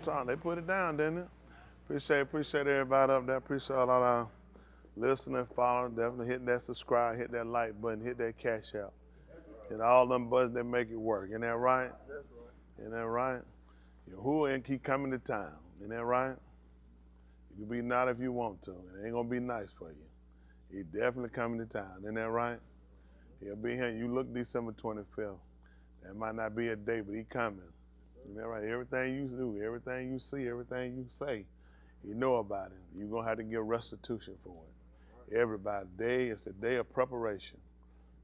talking. They put it down, didn't it? Appreciate everybody up there. Appreciate all our listening, following. Definitely hit that subscribe, hit that like button, hit that cash out. Hit all them buttons that make it work. Isn't that right? Isn't that right? Yahuwah and keep coming to town. Isn't that right? You can be not if you want to. It ain't gonna be nice for you. He definitely coming to town. Isn't that right? He'll be here. You look December 25th. That might not be a day, but he coming. Isn't that right? Everything you do, everything you see, everything you say, you know about it. You're gonna have to give restitution for it. Everybody, day is the day of preparation.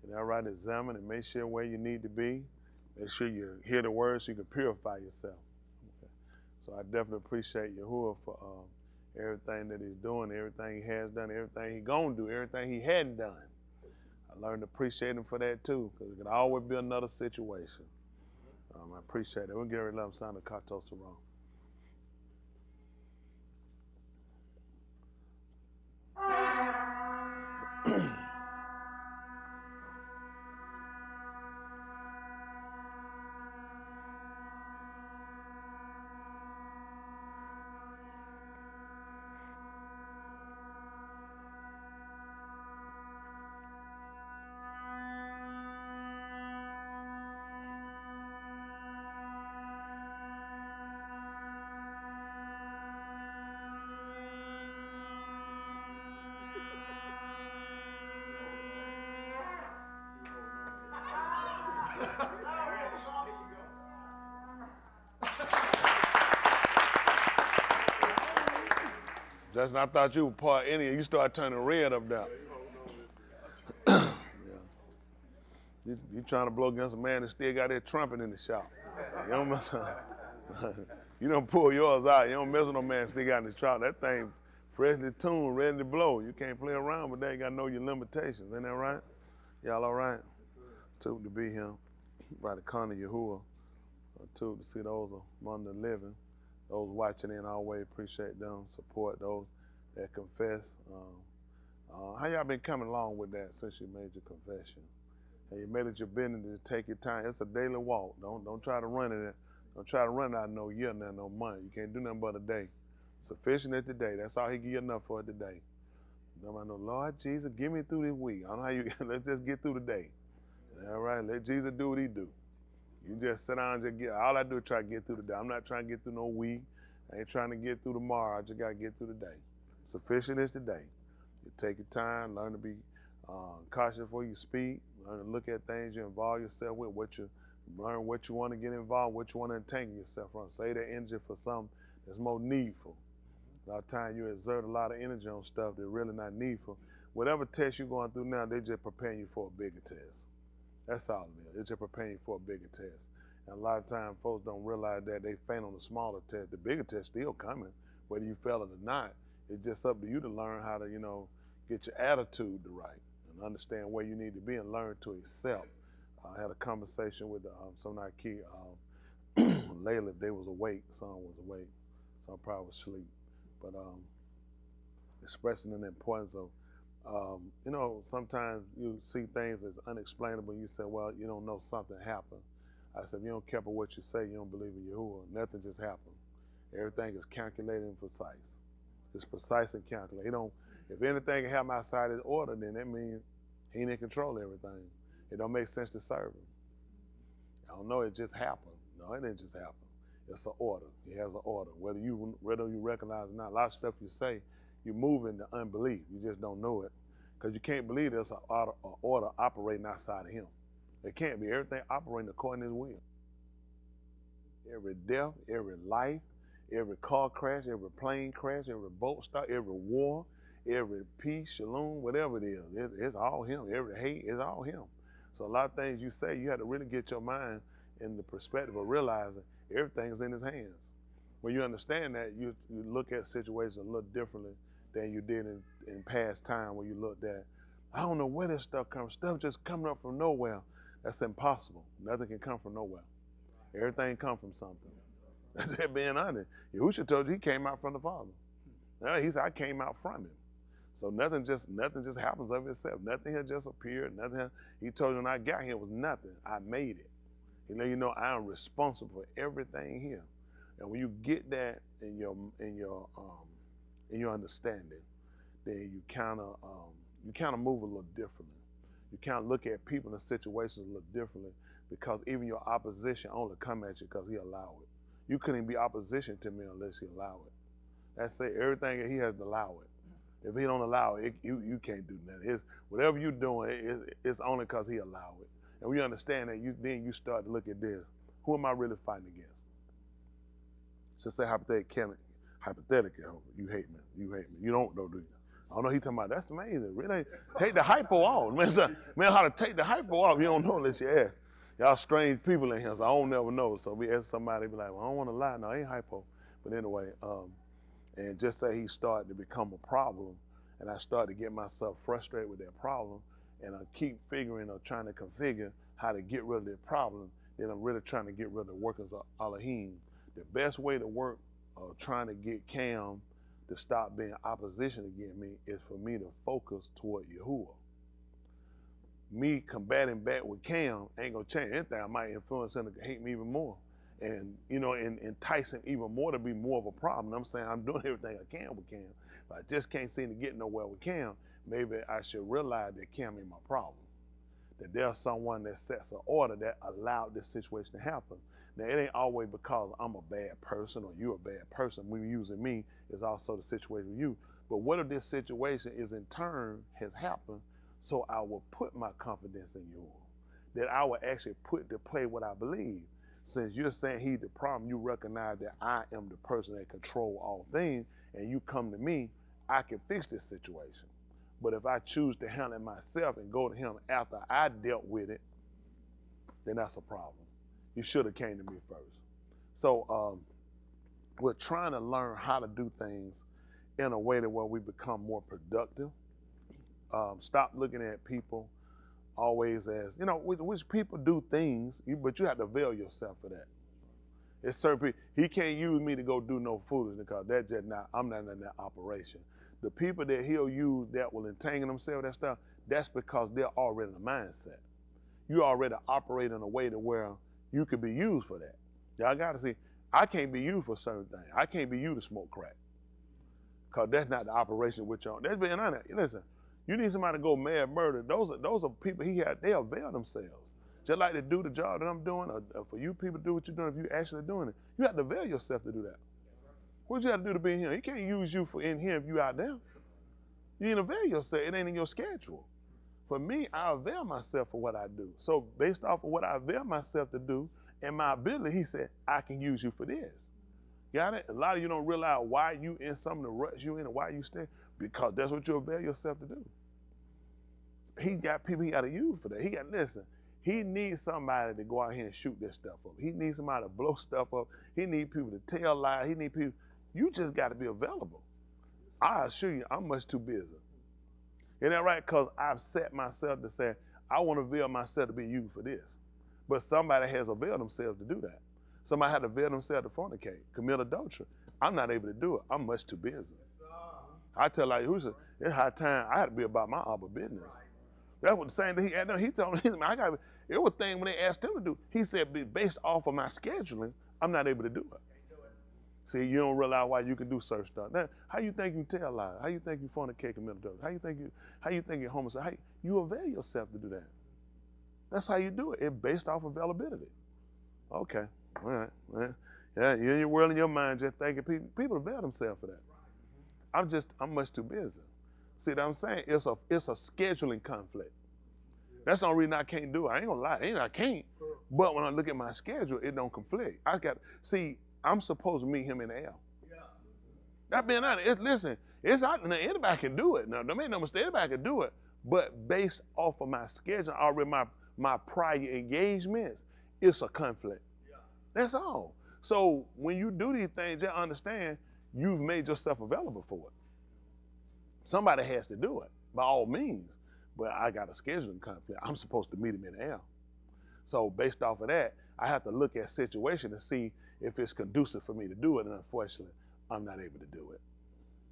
Isn't that right? Examine and make sure where you need to be. Make sure you hear the words so you can purify yourself. Okay. So I definitely appreciate Yahuwah for everything that he's doing, everything he has done, everything he's going to do, everything he hadn't done. I learned to appreciate him for that too, because it could always be another situation. I appreciate it. We'll get ready to let him sign the Katos Sarong. Justin, I thought you were part of India. You started turning red up there. Yeah. You trying to blow against a man that still got that trumpet in the shop. You don't mess You don't pull yours out. You don't mess with no man that still got in the shop. That thing freshly tuned, ready to blow. You can't play around with that. You got to know your limitations. Ain't that right? Y'all all right? Too to be here. By the Khan of Yahuwah. Too to see those among the living. Those watching in, always appreciate them, support those that confess. How y'all been coming along with that since you made your confession? And you made it your business to take your time. It's a daily walk. Don't try to run it. Don't try to run it out no year, no month. You can't do nothing but a day. Sufficient at today. That's all he give you enough for today. Nobody know, Lord Jesus, get me through this week. I don't know how you, let's just get through the day. All right, let Jesus do what he do. You just sit down and just get, all I do is try to get through the day. I'm not trying to get through no week. I ain't trying to get through tomorrow. I just got to get through the day. Sufficient is today. You take your time, learn to be cautious before you speak, learn to look at things you involve yourself with, learn what you want to get involved, what you want to entangle yourself from. Save that energy for something that's more needful. A lot of times you exert a lot of energy on stuff that's really not needful. Whatever test you're going through now, they just preparing you for a bigger test. That's all it is. It's just preparing you for a bigger test. And a lot of times folks don't realize that they faint on the smaller test. The bigger test still coming, whether you fail it or not. It's just up to you to learn how to, get your attitude to right and understand where you need to be and learn to accept. I had a conversation with some of our kids. Layla, they was awake. Son was awake. Son probably was asleep. But expressing the importance of sometimes you see things as unexplainable. You say, well, you don't know something happened. I said, if you don't care about what you say, you don't believe in Yahuwah. Nothing just happened. Everything is calculated and precise. It's precise and calculated. If anything can happen outside his order, then that means he ain't in control of everything. It don't make sense to serve him. I don't know, it just happened. No, it didn't just happen. It's an order. He has an order. Whether you recognize it or not, a lot of stuff you say, you move into unbelief. You just don't know it. Because you can't believe there's an order operating outside of him. It can't be. Everything operating according to his will. Every death, every life, every car crash, every plane crash, every boat stop, every war, every peace, shalom, whatever it is, it's all him. Every hate is all him. So a lot of things you say, you have to really get your mind in the perspective of realizing everything's in his hands. When you understand that, you look at situations a little differently than you did in past time where you looked at, I don't know where this stuff comes. Stuff just coming up from nowhere. That's impossible. Nothing can come from nowhere. Everything comes from something. That's it, being honest. Yahushua told you he came out from the Father. He said, I came out from him. So nothing just happens of itself. Nothing had just appeared. He told you when I got here, it was nothing. I made it. He let you know I am responsible for everything here. And when you get that in your understanding, then you kind of move a little differently. You kind of look at people and situations a little differently, because even your opposition only come at you because he allowed it. You couldn't be opposition to me unless he allowed it. That's it. Everything that he has to allow it. If he don't allow it, you can't do nothing. Whatever you're doing, it's only because he allowed it. And when you understand that, then you start to look at this. Who am I really fighting against? So say hypothetically, you hate me. You hate me. You don't do you? I don't know. He talking about, that's amazing. Really, take the hypo off. Man, how to take the hypo off? You don't know unless you ask. Y'all strange people in here, so I don't never know. So we ask somebody, be like, well, I don't want to lie. No, I ain't hypo. But anyway, and just say he started to become a problem, and I started to get myself frustrated with that problem, and I keep figuring or trying to configure how to get rid of that problem. Then I'm really trying to get rid of the workers of Alahym. The best way to work trying to get Cam to stop being opposition against me is for me to focus toward Yahuwah. Me combating back with Cam ain't gonna change anything. I might influence him to hate me even more, and and entice him even more to be more of a problem. I'm saying I'm doing everything I can with Cam, but I just can't seem to get nowhere with Cam. Maybe I should realize that Cam ain't my problem. That there's someone that sets an order that allowed this situation to happen. Now, it ain't always because I'm a bad person or you're a bad person. When you're using me, it's also the situation with you. But what if this situation is in turn has happened, so I will put my confidence in you, that I will actually put to play what I believe. Since you're saying he's the problem, you recognize that I am the person that control all things, and you come to me, I can fix this situation. But if I choose to handle it myself and go to him after I dealt with it, then that's a problem. You should have came to me first. So we're trying to learn how to do things in a way that where we become more productive. Stop looking at people always as, which people do things, but you have to avail yourself for that. It's certain people, he can't use me to go do no foolishness because I'm not in that operation. The people that he'll use that will entangle themselves with that stuff, that's because they're already in the mindset. You already operate in a way to where you could be used for that. Y'all got to see, I can't be used for certain things. I can't be used to smoke crack because that's not the operation which on. That's being honest. Listen, you need somebody to go mad murder. Those are people they avail themselves. Just like to do the job that I'm doing, or for you people to do what you're doing, if you're actually doing it, you have to avail yourself to do that. What you have to do to be in here? He can't use you for in here if you out there. You didn't avail yourself. It ain't in your schedule. For me, I avail myself for what I do. So based off of what I avail myself to do and my ability, he said, I can use you for this. Got it? A lot of you don't realize why you in some of the ruts you in and why you stay, because that's what you avail yourself to do. He got people he got to use for that. He needs somebody to go out here and shoot this stuff up. He needs somebody to blow stuff up. He needs people to tell lies. He needs people. You just got to be available. I assure you, I'm much too busy. Isn't that right? Because I've set myself to say, I want to avail myself to be used for this. But somebody has availed themselves to do that. Somebody had to avail themselves to fornicate, commit adultery. I'm not able to do it. I'm much too busy. I tell like, it's high time I had to be about my other business. That's what the same thing he told me. It was a thing when they asked him to do. He said, based off of my scheduling, I'm not able to do it. See, you don't realize why you can do certain stuff. Now, how you think you tell lies? How you think you fornicate, commit adultery? How you think you're homosexual? You avail yourself to do that. That's how you do it. It's based off availability. Okay, all right. Yeah, you're in your world in your mind just thinking people avail themselves for that. I'm much too busy. See what I'm saying? It's a scheduling conflict. That's the only reason I can't do it. I ain't gonna lie, I can't. But when I look at my schedule, it don't conflict. I'm supposed to meet him in the air. That being honest, listen, it's out there. Anybody can do it. Now, don't make no mistake, anybody can do it. But based off of my schedule, already my prior engagements, it's a conflict. That's all. So when you do these things, just understand you've made yourself available for it. Somebody has to do it, by all means. But I got a scheduling conflict. I'm supposed to meet him in the air. So based off of that, I have to look at situation to see if it's conducive for me to do it. And unfortunately, I'm not able to do it.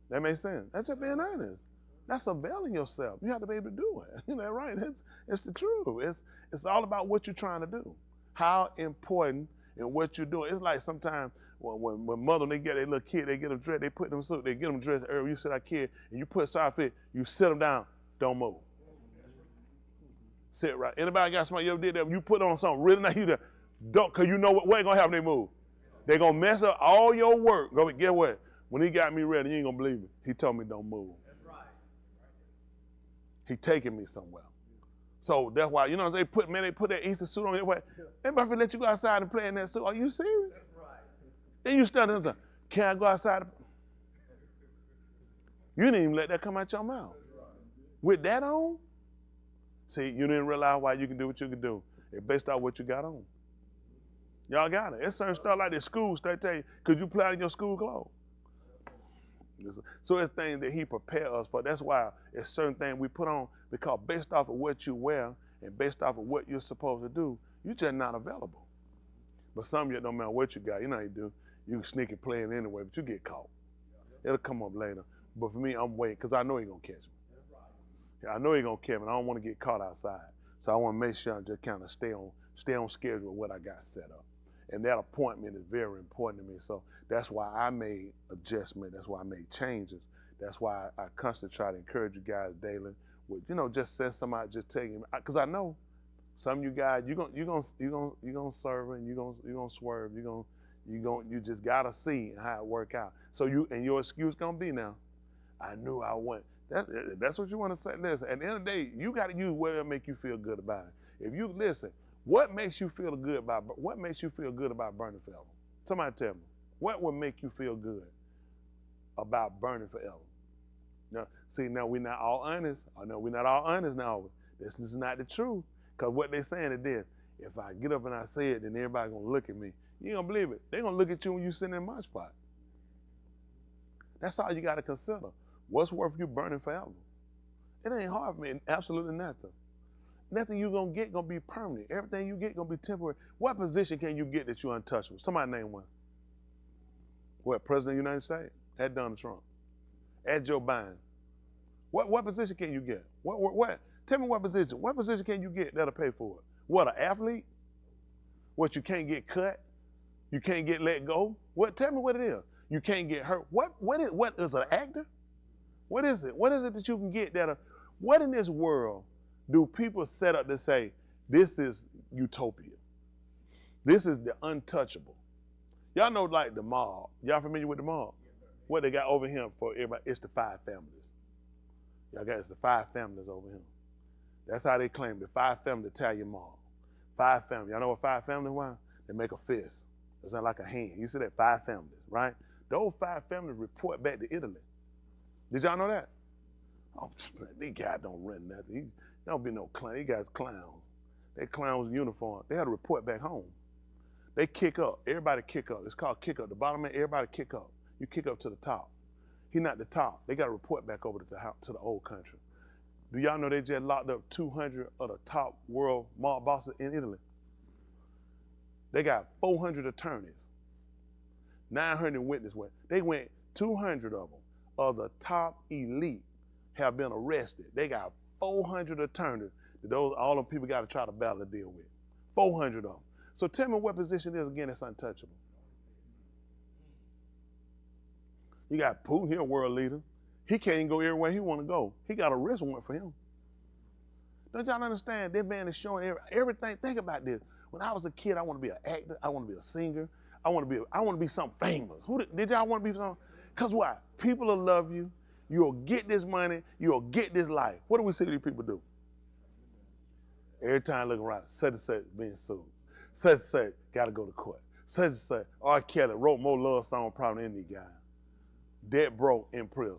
That makes sense. That's just being honest. That's availing yourself. You have to be able to do it. You know, right? It's the truth. It's all about what you're trying to do. How important and what you're doing. It's like sometimes when mother, they get their little kid, they get them dressed, they put them suit, they get them dressed early. You sit our kid, and you put side fit, you sit them down, don't move. Sit right. Anybody got somebody you ever did that? You put on something really nice, you just don't, because you know what ain't going to happen when they move. They're going to mess up all your work. Get what? When he got me ready, you ain't going to believe it. He told me don't move. That's right. He taking me somewhere. So that's why, they put that Easter suit on your way. Everybody let you go outside and play in that suit. Are you serious? That's right. Then you stand there and say, can I go outside? You didn't even let that come out your mouth. Right. With that on? See, you didn't realize why you can do what you can do. It's based on what you got on. Y'all got it. It's certain stuff like the school stuff tell you, could you play out in your school clothes? So it's things that he prepared us for. That's why it's certain things we put on, because based off of what you wear and based off of what you're supposed to do, you're just not available. But some of you, don't matter what you got, you know how you do. You can sneak and play it anyway, but you get caught. It'll come up later. But for me, I'm waiting, because I know he's going to catch me. I know he's going to catch me. I don't want to get caught outside. So I want to make sure I just kind of stay on schedule with what I got set up. And that appointment is very important to me. So that's why I made adjustments. That's why I made changes. That's why I constantly try to encourage you guys daily with, just send somebody, just take him. Because I know some of you guys, you're gonna serve and you're gonna swerve. You just gotta see how it work out. So your excuse gonna be now, I knew I went. That's what you want to say. Listen, at the end of the day, you got to use whatever make you feel good about it. If you listen, what makes you feel good about burning forever? Somebody tell me, what would make you feel good about burning forever? Now, see, now we're not all honest. I know we're not all honest now. This is not the truth. Because what they're saying is this: if I get up and I say it, then everybody gonna look at me. You ain't gonna believe it. They're gonna look at you when you sitting in my spot. That's all you got to consider. What's worth you burning forever? It ain't hard for me. Absolutely nothing. Nothing you're going to get going to be permanent. Everything you get going to be temporary. What position can you get that you're untouchable? Somebody name one. What, President of the United States? At Donald Trump. At Joe Biden. What position can you get? What? Tell me what position. What position can you get that'll pay for it? What, an athlete? What, you can't get cut? You can't get let go? What? Tell me what it is. You can't get hurt. What is an actor? What is it? What is it that you can get what in this world do people set up to say, this is utopia? This is the untouchable. Y'all know like the mob. Y'all familiar with the mob? What they got over him for everybody, it's the 5 families. Y'all got it's the 5 families over him. That's how they claim the 5 family Italian mob. 5 families. Y'all know what 5 families were? They make a fist. It's not like a hand. You see that 5 families, right? Those 5 families report back to Italy. Did y'all know that? Oh, these guys don't run nothing. There don't be no clown. These guys clowns. They clowns in uniform. They had to report back home. They kick up. Everybody kick up. It's called kick up. The bottom man, everybody kick up. You kick up to the top. He not the top. They got to report back over to the house, to the old country. Do y'all know they just locked up 200 of the top world mob bosses in Italy? They got 400 attorneys, 900 witnesses. They went 200 of them. Of the top elite have been arrested. They got 400 attorneys that all them people got to try to battle to deal with. 400 of them. So tell me what position it is again that's untouchable. You got Putin, he a world leader. He can't even go everywhere he want to go. He got a wrist warrant for him. Don't y'all understand? That man is showing everything. Think about this. When I was a kid, I want to be an actor. I want to be a singer. I want to be something famous. Did y'all want to be something? Because why? People will love you. You'll get this money. You'll get this life. What do we see these people do? Every time I look around, such and such being sued. Such and such got to go to court. Such and such. R. Kelly wrote more love songs probably than any guy. Dead broke in prison.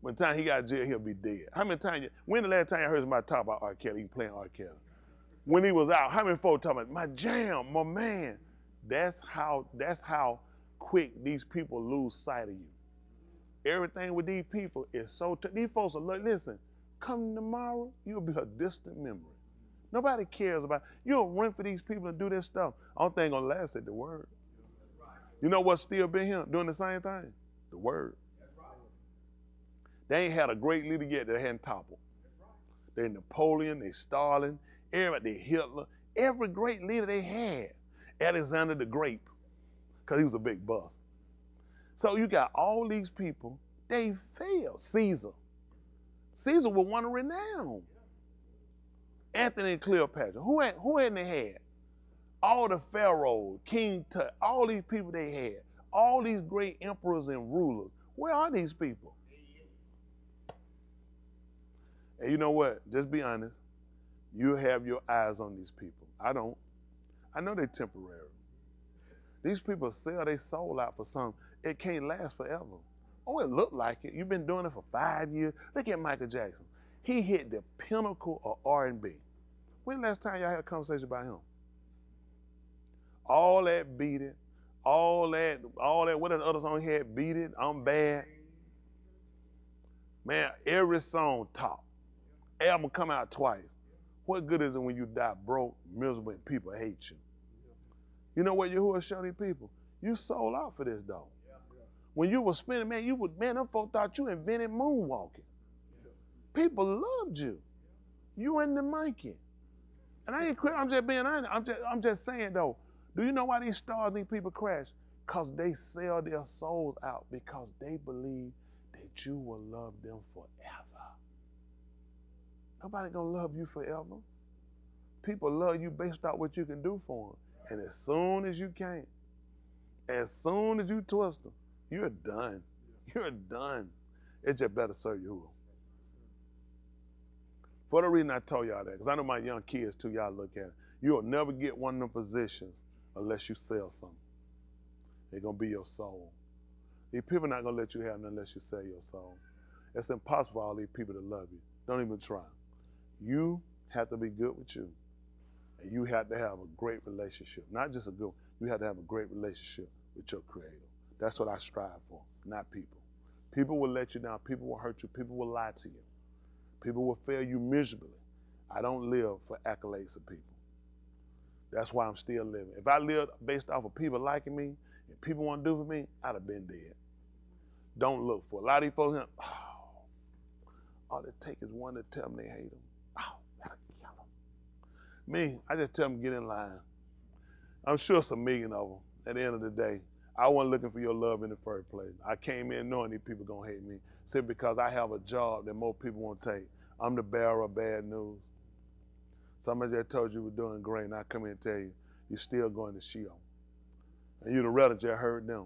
When the time he got in jail, he'll be dead. How many times? When the last time you heard somebody talk about R. Kelly? He playing R. Kelly. When he was out, how many folks talking about my jam, my man? That's how quick these people lose sight of you. Everything with these people is so, these folks are like, listen, come tomorrow, you'll be a distant memory. Nobody cares about, you don't run for these people to do this stuff. Only thing gonna last is the word. You know what's still been here doing the same thing? The word. They ain't had a great leader yet that hadn't toppled. They Napoleon, they Stalin, everybody, they Hitler, every great leader they had. Alexander the Great. because he was a big boss. So you got all these people, they failed. Caesar was one of renown. Anthony and Cleopatra. Who hadn't they had? All the pharaohs, King Tut, all these people they had. All these great emperors and rulers. Where are these people? And you know what? Just be honest. You have your eyes on these people. I don't. I know they're temporary. These people sell their soul out for something. It can't last forever. Oh, it looked like it. You've been doing it for 5 years. Look at Michael Jackson. He hit the pinnacle of R&B. When last time y'all had a conversation about him? All that Beat It, all that, what are the other songs he had? Beat It, I'm Bad. Man, every song top. Album come out twice. What good is it when you die broke, miserable, and people hate you? You know what Yahuwah show these people? You sold out for this, though. When you were spinning, man, them folks thought you invented moonwalking. People loved you. You and the monkey. And I ain't quit. I'm just being honest. I'm just saying though. Do you know why these stars, these people crash? Because they sell their souls out because they believe that you will love them forever. Nobody gonna love you forever. People love you based on what you can do for them. And as soon as you can't, as soon as you twist them, you're done. You're done. It just better serve you. For the reason I told y'all that, because I know my young kids too, y'all look at it. You'll never get one of them positions unless you sell something. They're going to be your soul. These people are not going to let you have nothing unless you sell your soul. It's impossible for all these people to love you. Don't even try. You have to be good with you. And you have to have a great relationship. Not just a good one. You have to have a great relationship with your Creator. That's what I strive for, not people. People will let you down. People will hurt you. People will lie to you. People will fail you miserably. I don't live for accolades of people. That's why I'm still living. If I lived based off of people liking me and people want to do for me, I'd have been dead. Don't look for it. A lot of these folks, all it takes is one to tell them they hate them. Oh, I gotta kill them. Me, I just tell them get in line. I'm sure it's a million of them. At the end of the day, I wasn't looking for your love in the first place. I came in knowing these people gonna hate me simply because I have a job that most people won't take. I'm the bearer of bad news. Somebody that told you you were doing great, and I come in and tell you, you're still going to Sheol. And you'd have rather just heard them.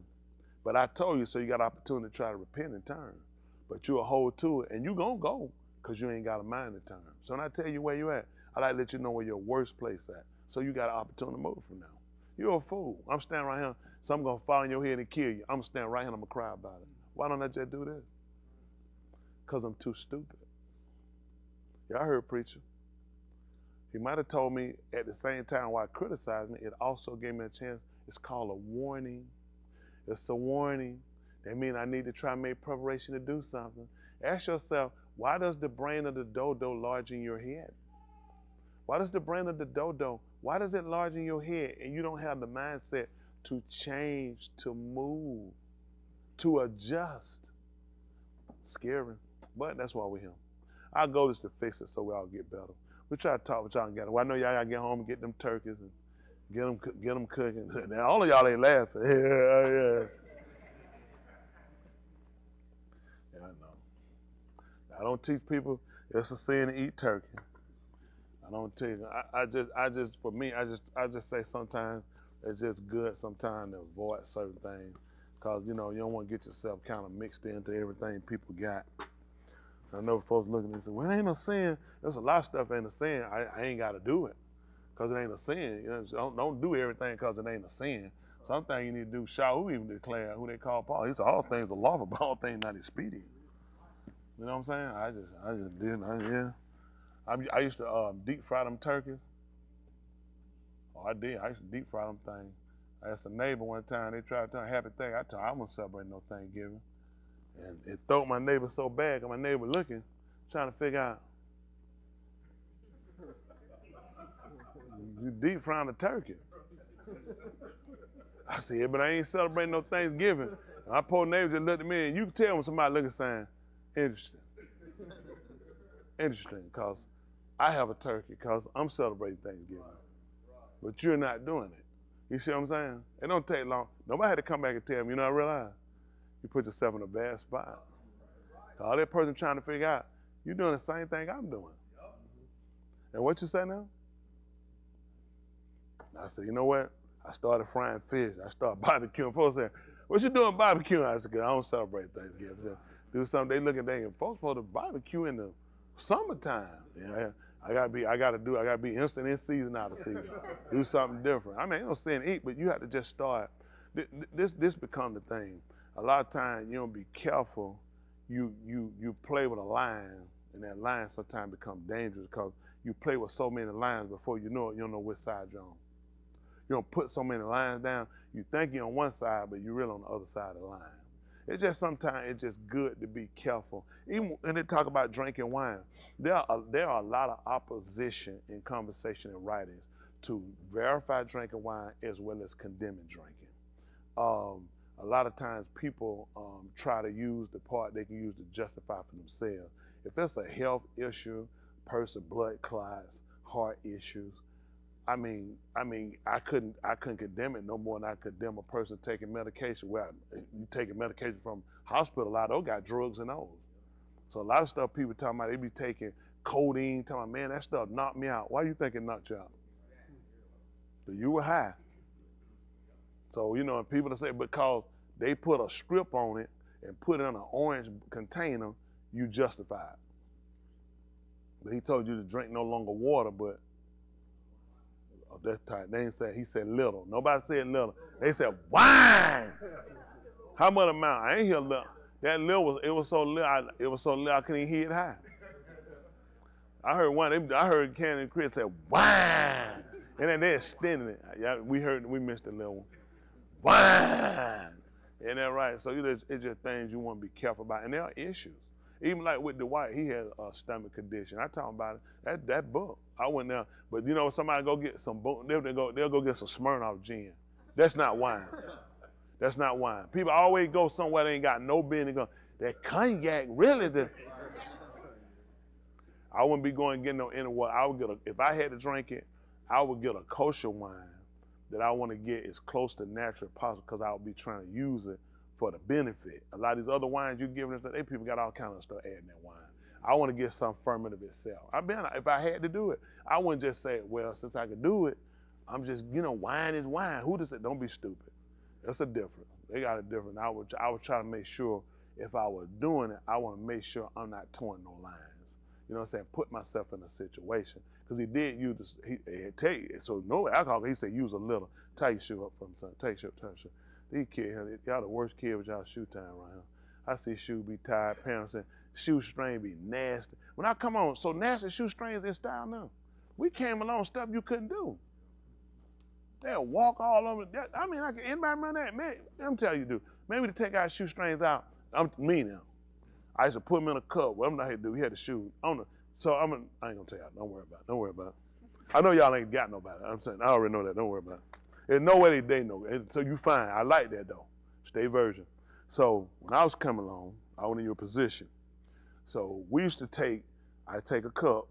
But I told you, so you got an opportunity to try to repent and turn. But you'll hold to it, and you're going to go because you ain't got a mind to turn. So when I tell you where you at, I like to let you know where your worst place at. So you got an opportunity to move from now. You're a fool. I'm standing right here, so I'm going to fall in your head and kill you. I'm standing right here and I'm going to cry about it. Why don't I just do this? Because I'm too stupid. Y'all heard preacher. He might have told me at the same time while criticizing me, it also gave me a chance. It's called a warning. It's a warning. That means I need to try and make preparation to do something. Ask yourself, why does the brain of the dodo lodge in your head? Why does the brain of the dodo, why does it lodge in your head and you don't have the mindset to change, to move, to adjust? Scary, but that's why we're here. Our goal is to fix it so we all get better. We try to talk with y'all and get them. Well, I know y'all gotta get home and get them turkeys and get them cooking. Now, all of y'all ain't laughing. Yeah. Yeah, I know. I don't teach people it's a sin to eat turkey. I don't teach. I just for me, I just say sometimes it's just good sometimes to avoid certain things because you know you don't want to get yourself kind of mixed into everything people got. I know folks looking and say, well, it ain't no sin. There's a lot of stuff ain't a sin. I ain't got to do it because it ain't a sin. You know, don't do everything because it ain't a sin. Some things you need to do. Shaul even declared who they call Paul. He said, all things are lawful, but all things not expedient. You know what I'm saying? I just didn't. I used to deep fry them turkeys. Oh, I did. I used to deep fry them things. I asked a neighbor one time, they tried to tell me a happy thing. I told them I won't celebrate no Thanksgiving. And it threw my neighbor so bad, because my neighbor looking, trying to figure out, you deep frying a turkey. I said, yeah, but I ain't celebrating no Thanksgiving. And my poor neighbor just looked at me, and you can tell when somebody looking saying, interesting. Interesting, because I have a turkey, because I'm celebrating Thanksgiving. But you're not doing it. You see what I'm saying? It don't take long. Nobody had to come back and tell me, you know, I realize you put yourself in a bad spot. All that person trying to figure out, you're doing the same thing I'm doing. And what you say now? I said, you know what? I started frying fish. I started barbecuing. Folks said, what you doing barbecuing? I said, I don't celebrate Thanksgiving. I said, do something. They looking at folks supposed to barbecue in the summertime. Yeah, I gotta be instant in season, out of season. Do something different. I mean, ain't no saying eat, but you have to just start. This become the thing. A lot of times you don't be careful. You play with a line, and that line sometimes become dangerous because you play with so many lines before you know it, you don't know which side you're on. You don't put so many lines down. You think you're on one side, but you're really on the other side of the line. It's just sometimes it's just good to be careful. Even when they talk about drinking wine, there are a lot of opposition in conversation and writings to verify drinking wine as well as condemning drinking. A lot of times people try to use the part they can use to justify for themselves. If it's a health issue, person blood clots, heart issues, I couldn't condemn it no more than I condemn a person taking medication. Well, you taking medication from hospital, a lot of those got drugs in those. So a lot of stuff people talking about, they be taking codeine, talking about, man, that stuff knocked me out. Why you think it knocked you out? So you were high. So, you know, and people say because they put a strip on it and put it in an orange container, you justify it. But he told you to drink no longer water, but that time they ain't say, he said little. Nobody said little. They said wine. How much amount? I ain't hear little. That little was so little I couldn't even hear it high. I heard Cannon and Chris say wine. And then they extended it. Yeah, we missed the little one. Wine. Isn't that right? So it's just things you want to be careful about. And there are issues. Even like with Dwight, he had a stomach condition. I talk about it. That book. I went there, but you know, somebody go get some book. They'll go get some Smirnoff gin. That's not wine. That's not wine. People always go somewhere they ain't got no business going. That cognac really. I wouldn't be going and getting no anywhere. If I had to drink it, I would get a kosher wine that I want to get as close to natural as possible because I would be trying to use it for the benefit. A lot of these other wines you giving us, they people got all kind of stuff adding that wine. I want to get some ferment of itself. If I had to do it, I wouldn't just say, well, since I could do it, I'm just, wine is wine. Who does it? Don't be stupid. That's a difference. They got a different. I would try to make sure if I was doing it, I want to make sure I'm not towing no lines. You know what I'm saying? Put myself in a situation. Because he did use this, he tell you, so no alcohol, he said use a little. Tie your shoe up for him, son. Take your shoe. These kids, y'all the worst kid with y'all shoe time right here. I see shoe be tied, parents saying shoe string be nasty. When I come on, so nasty shoe strings in style now. We came along stuff you couldn't do. They'll walk all over. Anybody remember that? Man, I'm telling you, dude. Maybe to take our shoestrings out. Me now. I used to put them in a cup. Well, I'm not here to do. We had the shoes. I ain't gonna tell y'all. Don't worry about it. I know y'all ain't got nobody. I'm saying I already know that. Don't worry about it. There's no way they know. So you fine. I like that though. Stay virgin. So when I was coming along, I was in your position. So we used to take a cup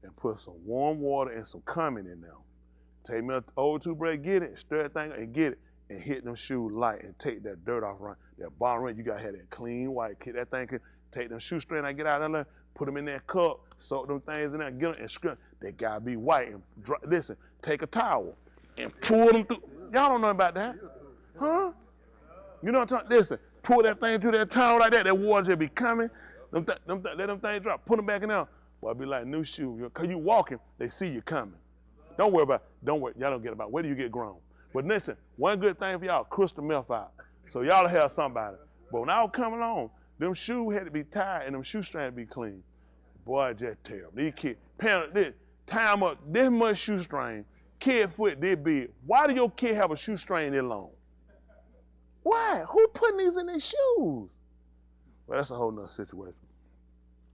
and put some warm water and some cumin in there. Take me an old toothbrush, get it, stir that thing and get it, and hit them shoes light and take that dirt off right. That bottom ring, you gotta have that clean white. That thing, take them shoestrings, I get out of there, put them in that cup, soak them things in there, get them and scrub. They gotta be white and dry. Listen, take a towel and pull them through. Y'all don't know about that, huh? You know what I'm talking? Listen, pull that thing through that towel like that. That water just be coming. Let them things drop. Put them back in there. Well, it'll be like new shoes. Cause you walking, they see you coming. Don't worry about it. Don't worry. Y'all don't get about it. Where do you get grown? But listen, one good thing for y'all, crystal meth out. So y'all have somebody. But when I was coming along, them shoes had to be tied and them shoestrings had to be clean. Boy, just terrible. These kids, parents, tie them up this much shoestring, kid foot this big. Why do your kid have a shoestring this long? Why? Who putting these in their shoes? Well, that's a whole nother situation.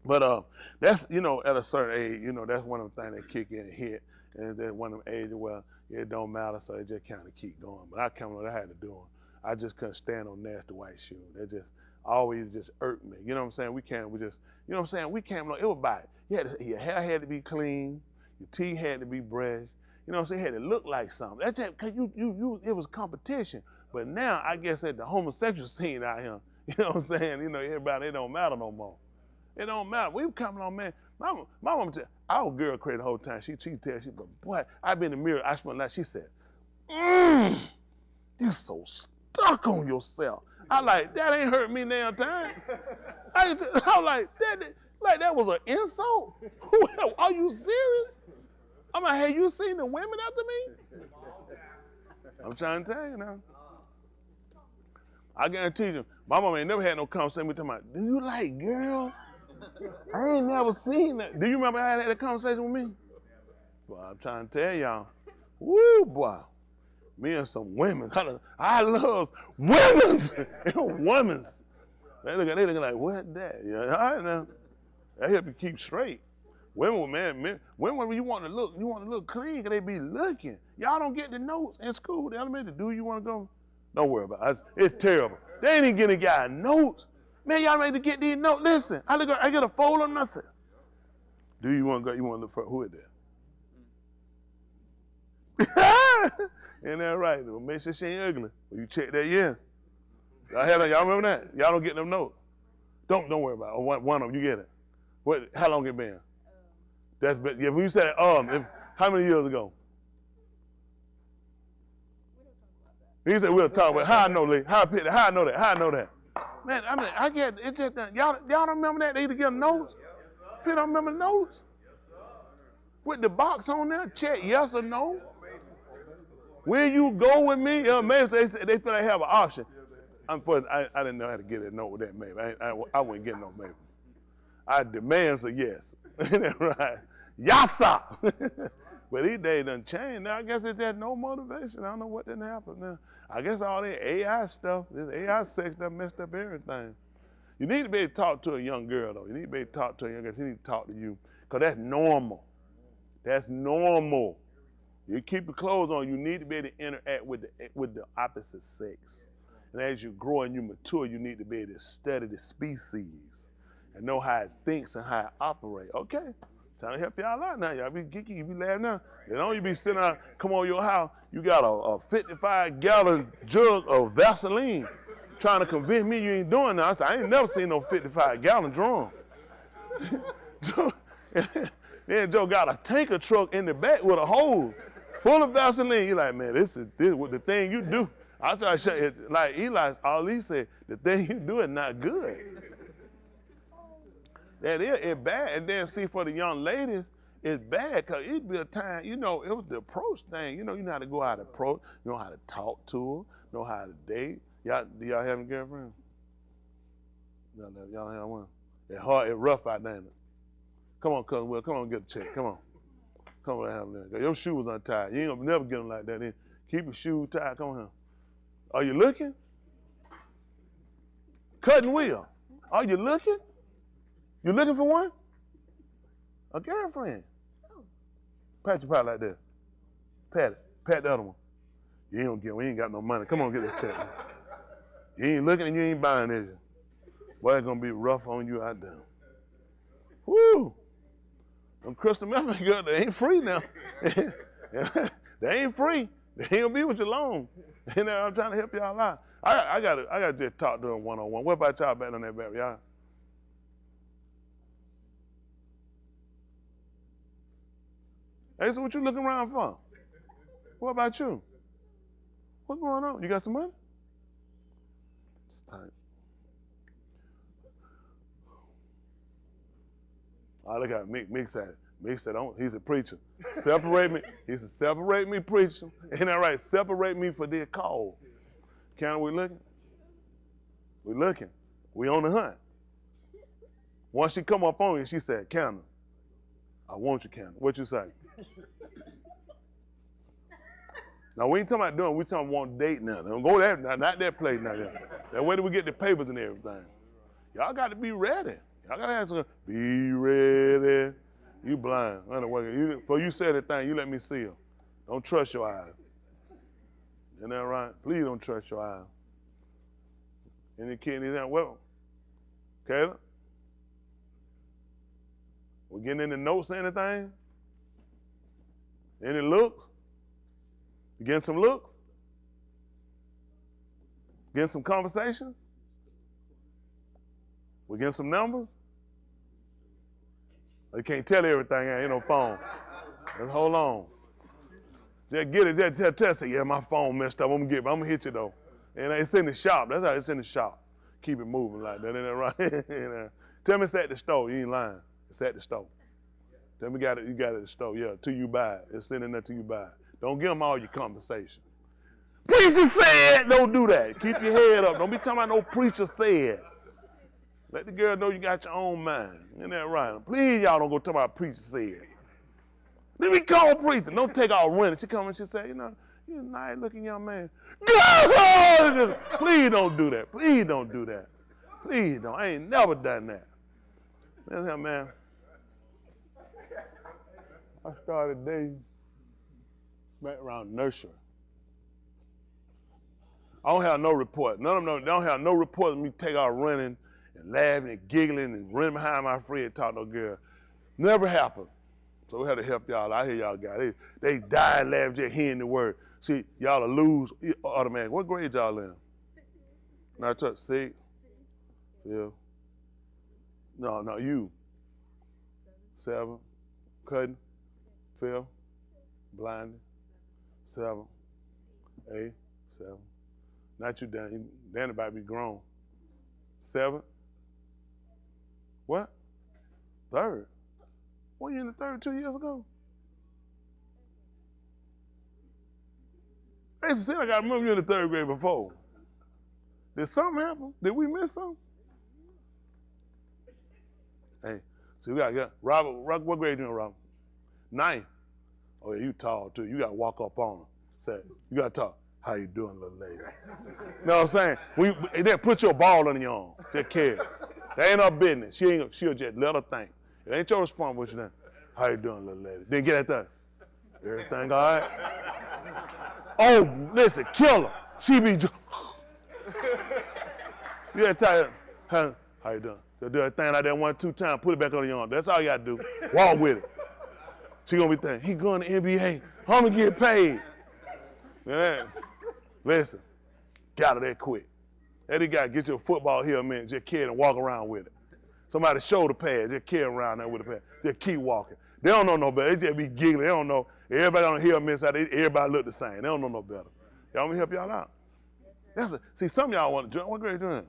But that's, at a certain age, that's one of the things that kick in and hit. And then one of them ages, well, it don't matter, so they just kind of keep going. But I come on, I had to do them. I just couldn't stand on nasty white shoes. They just always just irked me. You know what I'm saying? We came along, it was bad. Your hair had to be clean, your teeth had to be brushed. You know what I'm saying? It had to look like something. That's just because it was competition. But now, I guess at the homosexual scene out here, you know what I'm saying? You know, everybody, it don't matter no more. It don't matter. We were coming on, man. My mama tell, our girl crazy the whole time. She tell, but boy, I been in the mirror, I spent like, she said, you so stuck on yourself. I like, that ain't hurt me damn time. I was like that was an insult? Are you serious? I'm like, hey, you seen the women after me? I'm trying to tell you now. I guarantee you, my mama ain't never had no conversation with me talking about, do you like girls? I ain't never seen that. Do you remember I had that conversation with me? Well, I'm trying to tell y'all, woo, boy, me and some women. I love women's. Women's. They looking like, what that? Yeah, all right now. That help you keep straight. Women, man, women, when you want to look clean, because they be looking. Y'all don't get the notes in school, the elementary. Do you want to go? Don't worry about it. It's terrible. They ain't even getting guy notes. Man, y'all ready to get these notes? Listen, I get a folder and nothing. Do you want to go? You want to look for who is that? Ain't that right? Well, make sure she ain't ugly. Well, you check that, yeah. Y'all remember that? Y'all don't get them notes. Don't worry about it. One of them, you get it. What? How long it been? That's been, yeah. When you said how many years ago? He said we'll talk about how I know that. How I know that. How I know that. Man, I mean, I get it's just that y'all don't remember that? They either get notes. People don't remember notes. With the box on there, check yes or no. Will you go with me? Maybe they feel they have an option. Unfortunately, I didn't know how to get a note with that maybe. I wouldn't get no maybe. I demand a yes. Right? Yassa. But these days done changed. Now I guess it's just no motivation. I don't know what didn't happen now. I guess all that AI stuff, this AI sex that messed up everything. You need to be able to talk to a young girl though. You need to be able to talk to a young girl. She need to talk to you. Because that's normal. That's normal. You keep your clothes on, you need to be able to interact with the opposite sex. And as you grow and you mature, you need to be able to study the species and know how it thinks and how it operates. Okay? Trying to help y'all out now. Y'all be geeky, you be laughing now. You know, you be sitting out, come on your house, you got a 55-gallon jug of Vaseline trying to convince me you ain't doing that. I said, I ain't never seen no 55-gallon drum. Then Joe got a tanker truck in the back with a hose full of Vaseline. He like, man, this is what the thing you do. I try to show it, like Eli, all he said, the thing you do is not good. That is, it's bad. And then see, for the young ladies, it's bad because it'd be a time, you know, it was the approach thing. You know how to go out and approach, you know how to talk to her, know how to date. Do y'all have a girlfriend? Y'all have one? It's hard, it's rough out there. Come on, cousin Will, come on, get a check, come on. Come on, have that. Your shoes untied. You ain't gonna never get them like that. Keep your shoes tied, come on here. Are you looking? Cutting wheel. Are you looking? You looking for one? A girlfriend. Pat your pot like this. Pat it. Pat the other one. You ain't gonna get one. You ain't got no money. Come on, get this check. You ain't looking and you ain't buying, is you? Boy, it's gonna be rough on you out there. Woo! Them crystal meth, they ain't free now. They ain't free. They ain't gonna be with you long. You know, I'm trying to help y'all out. I gotta just talk to them one-on-one. What about y'all back on that back, y'all? Hey, so what you looking around for? What about you? What's going on? You got some money? It's tight. I look at Mick said, he's a preacher. Separate me. He said, separate me, preacher. Ain't that right? Separate me for this call. Counter, we looking? We looking. We on the hunt. Once she come up on you, she said, Counter, I want you, Counter. What you say? Now, we ain't talking about doing, we talking about want date now. Don't go there, not that place now. That way do we get the papers and everything. Y'all got to be ready. Y'all got to have some, be ready. You blind. Before you say that thing, you let me see her. Don't trust your eyes. Isn't that right? Please don't trust your eyes. Any kid needs that? Well, Caleb? We getting any notes or anything? Any looks? You getting some looks? Getting some conversations? We getting some numbers? You can't tell everything, ain't no phone. Just hold on. Just get it, just tell say, yeah, my phone messed up. I'm gonna hit you though. And it's in the shop. That's how it's in the shop. Keep it moving like that. Ain't that right? Tell me it's at the store. You ain't lying. It's at the store. Tell me you got it at the store. Yeah, till you buy it. It's sitting there till you buy it. Don't give them all your conversation. Preacher said, don't do that. Keep your head up. Don't be talking about no preacher said. Let the girl know you got your own mind. Isn't that right? Please, y'all don't go talk about preacher said. Then we call preacher. Don't take all running. She come and she say, you're a nice looking young man. Please don't do that. Please don't do that. Please don't. I ain't never done that. Listen, man. I started dating back around nursery. I don't have no report. None of them don't have no report of me take out running and laughing and giggling and running behind my friend and talk to no girl. Never happened. So we had to help y'all. I hear y'all guys. They die and laugh just hearing the word. See, y'all will lose automatically. What grade y'all in? Not touch 6? Yeah. No, you. 7. Cutting. 5. Blinding. 7. 8. 7. Not you, Danny. Danny about to be grown. 7. What? 3rd. What, you in the 3rd 2 years ago? They said I got to remember you in the 3rd grade before. Did something happen? Did we miss something? Hey, so we got Robert, what grade you in, Robert? 9th. Oh yeah, you tall too. You got to walk up on her. Say, you got to talk. How you doing, little lady? You know what I'm saying? They put your ball on your arm. Take care. That ain't her business. She'll just let her think. It ain't your responsibility. Then, how you doing, little lady? Then get at that. Everything all right? Oh, listen, kill her. She be just. You gotta tell her, how you doing? They'll do that thing like that 1, 2 times, put it back on your arm. That's all you gotta do. Walk with it. She gonna be thinking, he going to NBA, I'm gonna get paid. Yeah. Listen, got her that quick. Eddie got to get your football here a minute, just carry it and walk around with it. Somebody shoulder pad, just carry around there with a pad. Just keep walking. They don't know no better. They just be giggling. They don't know. Everybody on here miss out. Everybody look the same. They don't know no better. Y'all want me to help y'all out? See, some of y'all want to join. What grade you doing?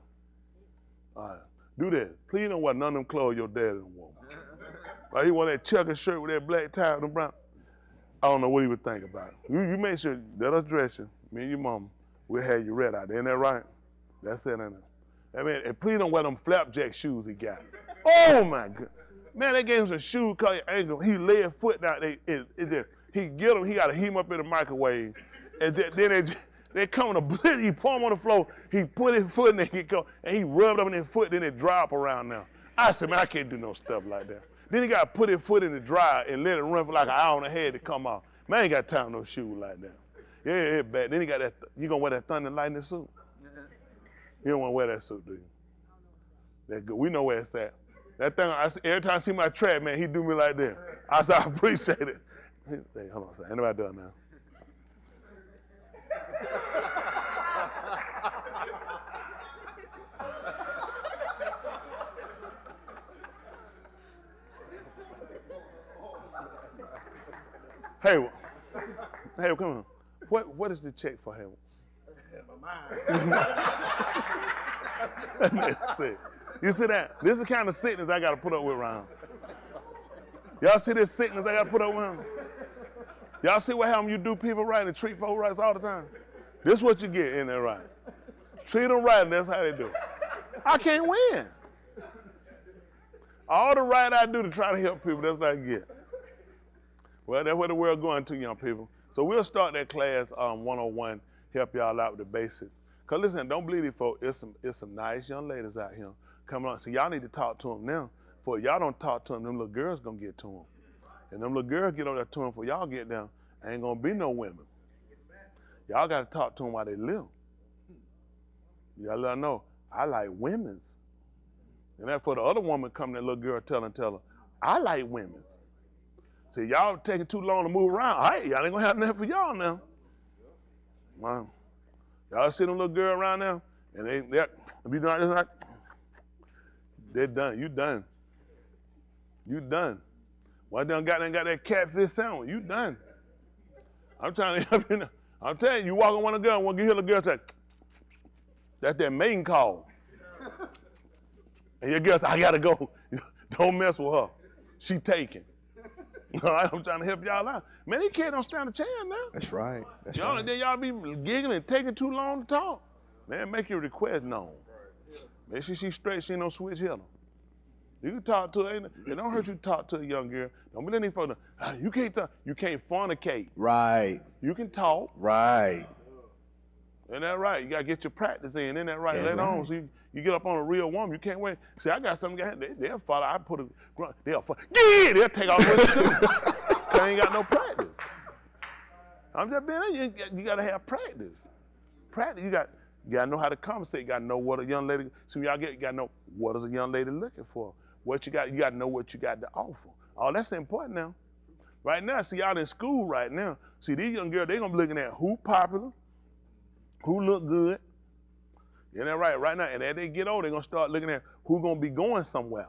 All right. Do this. Please don't wear none of them clothes your daddy don't want. Like he wore that checker shirt with that black tie and the brown. I don't know what he would think about it. You make sure, let us dress you. Me and your mama, we'll have you ready out there. Ain't that right? That's it, ain't it? I mean, and please don't wear them flapjack shoes he got. Oh, my God. Man, they gave him some shoes because he lay his foot down. He get him, he got to heat him up in the microwave. And then they come to blitz, he pour him on the floor, he put his foot in there, and he rubbed up in his foot, then it dry up around now. I said, man, I can't do no stuff like that. Then he got to put his foot in the dryer and let it run for like an hour and a half to come off. Man, I ain't got time for no shoes like that. Yeah, it's bad. Then he got that, you gonna wear that thunder and lightning suit? You don't want to wear that suit, do you? That good. We know where it's at. That thing, every time I see my track, man, he do me like that. I said, I appreciate it. Hey, hold on a second. Ain't nobody done now. Hey, come on. What is the check for him? You see that? This is the kind of sickness I got to put up with around. Y'all see this sickness I got to put up with him? Y'all see what happens? You do people right and treat folks right all the time. This is what you get in there right. Treat them right, and that's how they do it. I can't win. All the right I do to try to help people, that's what I get. Well, that's where the world going to, young people. So we'll start that class 101, help y'all out with the basics. Because listen, don't believe these folks, it's some nice young ladies out here coming on. So y'all need to talk to them now. For y'all don't talk to them little girls going to get to them. And them little girls get over there to them for y'all get down, ain't going to be no women. Y'all got to talk to them while they live. Y'all let them know, I like women's. And then for the other woman coming, that little girl tell her, I like women's. See, y'all taking too long to move around. Hey, y'all ain't gonna have nothing for y'all now. Man. Y'all see them little girl around there? And they be doing this like, they're done. You done. You done. Well, done got that catfish sandwich. You done. I'm trying to help you. I'm telling you, you walk on one of the girls, want to hear the girl say, that's that mating call. And your girl say, I gotta go. Don't mess with her. She taken. All right, I'm trying to help y'all out. Man, these kids don't stand a chance now. That's right. That's y'all, right. Then y'all be giggling and taking too long to talk. Man, make your request known. Make sure she's straight, she ain't no switch hitter. You can talk to her. It don't hurt you to talk to a young girl. Don't be letting folks know, you can't talk. You can't fornicate. Right. You can talk. Right. Ain't that right? You got to get your practice in. Ain't that right? That's Later right. on, so you get up on a real woman. You can't wait. See, I got some guys, they'll follow. I put a grunt. They'll follow. Yeah, they'll take off with it too. They ain't got no practice. I'm just being, you got to have practice. Practice. You got to know how to conversate. You got to know what a young lady, you got to know what is a young lady looking for. What you got to know what you got to offer. Oh, that's important now. Right now, see, y'all in school right now. See, these young girls, they going to be looking at who popular, who look good. Isn't that right? Right now, and as they get older, they're going to start looking at who going to be going somewhere.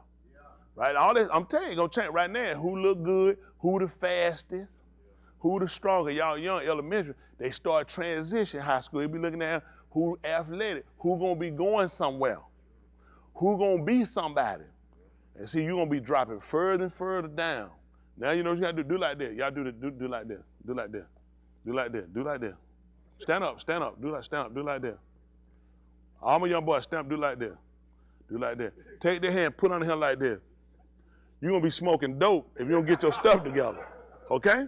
Right? All this, I'm telling you, going to change right now. Who look good, who the fastest, who the stronger. Y'all young elementary, they start transition high school. They be looking at who athletic, who going to be going somewhere, who going to be somebody. And see, you're going to be dropping further and further down. Now you know what you got to do like that. Y'all do like this, do like this, do like this, do like this. Stand up, stand up, stand up, do like this. All my young boys, stand up, do like this, do like this. Take their hand, put on the hand like this. You're going to be smoking dope if you don't get your stuff together, okay?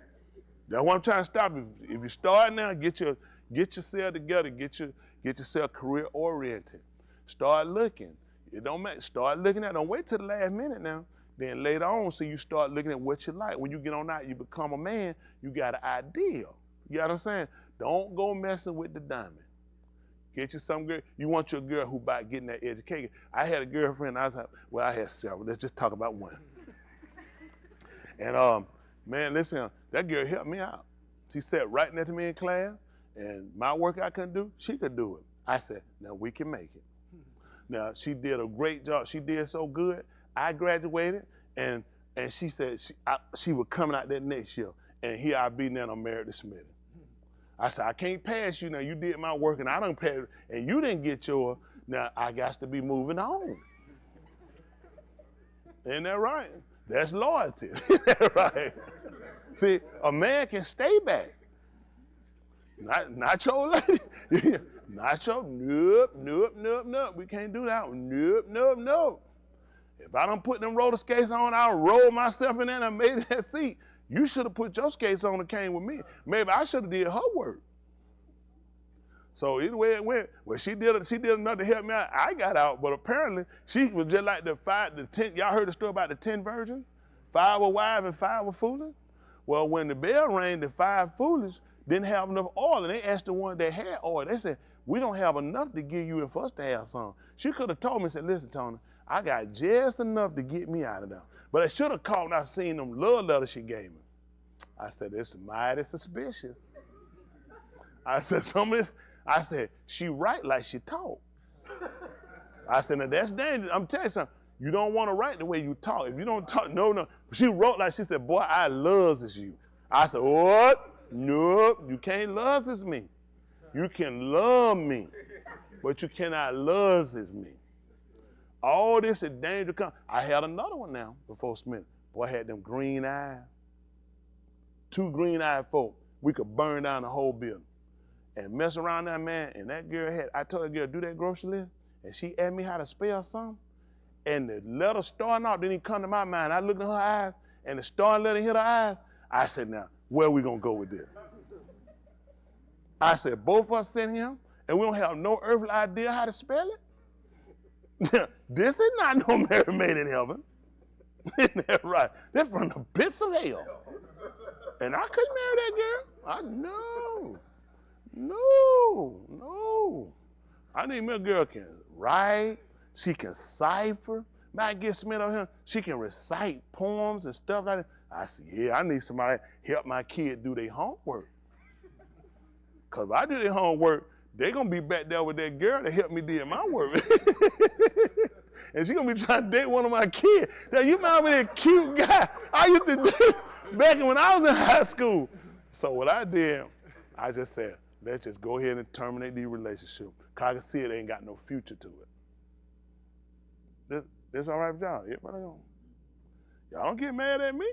That's what I'm trying to stop. If you start now, get yourself together, get yourself career oriented. Start looking. It don't matter. Start looking at it. Don't wait till the last minute now. Then later on, so you start looking at what you like. When you get on out, you become a man, you got an idea. You know what I'm saying? Don't go messing with the diamond. Get you some girl. You want your girl who about getting that education. I had a girlfriend, I had several. Let's just talk about one. And man, listen, that girl helped me out. She sat right next to me in class, and my work I couldn't do, she could do it. I said, now we can make it. Now, she did a great job. She did so good. I graduated, and she said she was coming out that next year. And here I be now, I'm married to Smitty. I said, I can't pass you now. You did my work, and I done passed it, and you didn't get yours. Now, I got to be moving on. Isn't that right? That's loyalty. Isn't that right? See, a man can stay back. Not your lady. Not your, nope. We can't do that one. Nope. If I don't put them roller skates on, I'll roll myself in there and I made that seat. You should have put your skates on and came with me. Maybe I should have did her work. So either way it went, well, she did enough to help me out. I got out, but apparently she was just like the 10. Y'all heard the story about the 10 virgins? 5 were wise and 5 were foolish. Well, when the bell rang, the 5 foolish didn't have enough oil, and they asked the one that had oil. They said, we don't have enough to give you and for us to have some. She could have told me, said, listen, Tony, I got just enough to get me out of there. But I should have called and I seen them love letters she gave me. I said, it's mighty suspicious. I said, I said, she write like she talk. I said, now that's dangerous. I'm telling you something. You don't want to write the way you talk. If you don't talk, no. She wrote like she said, boy, I loves this you. I said, what? Nope, you can't love this me. You can love me, but you cannot love this me. All this is danger come. I had another one now before Smith. Boy, I had them green eyes. 2 green-eyed folk. We could burn down the whole building. And mess around that man, and that girl I told that girl, do that grocery list, and she asked me how to spell something, and the letter starting off didn't even come to my mind. I looked in her eyes, and the starting letter hit her eyes. I said, now, where are we going to go with this? I said, both of us sitting here, and we don't have no earthly idea how to spell it? This is not no Mary Maid in heaven. Isn't that right? They're from the pits of hell. And I couldn't marry that girl. No. I need me a girl can write, she can cipher. Might get Smith on here, she can recite poems and stuff like that. I said, yeah, I need somebody to help my kid do their homework. Because if I do their homework, they're going to be back there with that girl that helped me do my work. And she's going to be trying to date one of my kids. Now, you remember that cute guy I used to do back when I was in high school. So what I did, I just said, let's just go ahead and terminate the relationship. Because I can see it ain't got no future to it. This all right with y'all? Y'all don't get mad at me.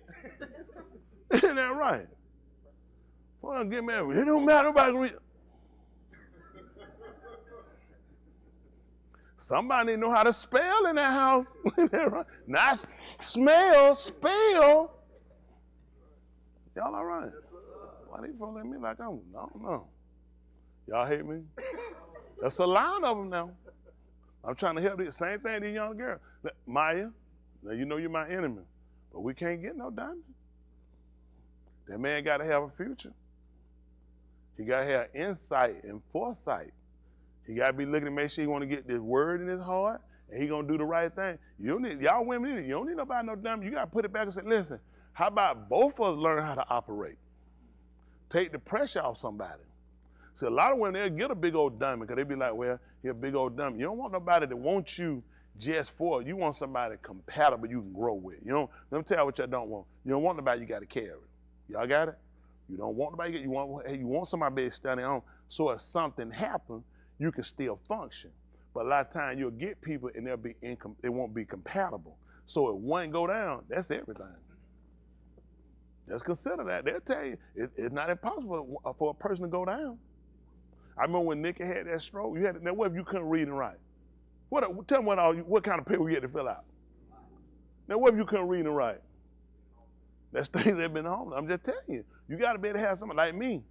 Isn't that right? Well, don't get mad at me. It don't matter about read. Somebody know how to spell in that house. Not smell, spell. Y'all all right? Why they follow me like I don't know? Y'all hate me? That's a lot of them now. I'm trying to help you. Same thing to young girl. Maya, now you know you're my enemy, but we can't get no diamond. That man got to have a future. He got to have insight and foresight. He got to be looking to make sure he want to get this word in his heart, and he going to do the right thing. Y'all women, you don't need nobody no diamond. You got to put it back and say, listen, how about both of us learn how to operate? Take the pressure off somebody. See, a lot of women, they'll get a big old diamond because they be like, well, he a big old diamond. You don't want nobody that wants you just for it. You want somebody compatible you can grow with. You don't, let me tell you what y'all don't want. You don't want nobody you got to carry. Y'all got it? You don't want nobody, you want somebody to study on, so if something happens, you can still function. But a lot of times you'll get people and they won't be compatible. So if one go down, that's everything. Just consider that. They'll tell you it's not impossible for a person to go down. I remember when Nikki had that stroke. Now what if you couldn't read and write? Tell me what kind of paper you had to fill out. Now what if you couldn't read and write? That's things that have been home. I'm just telling you. You got to be able to have somebody like me.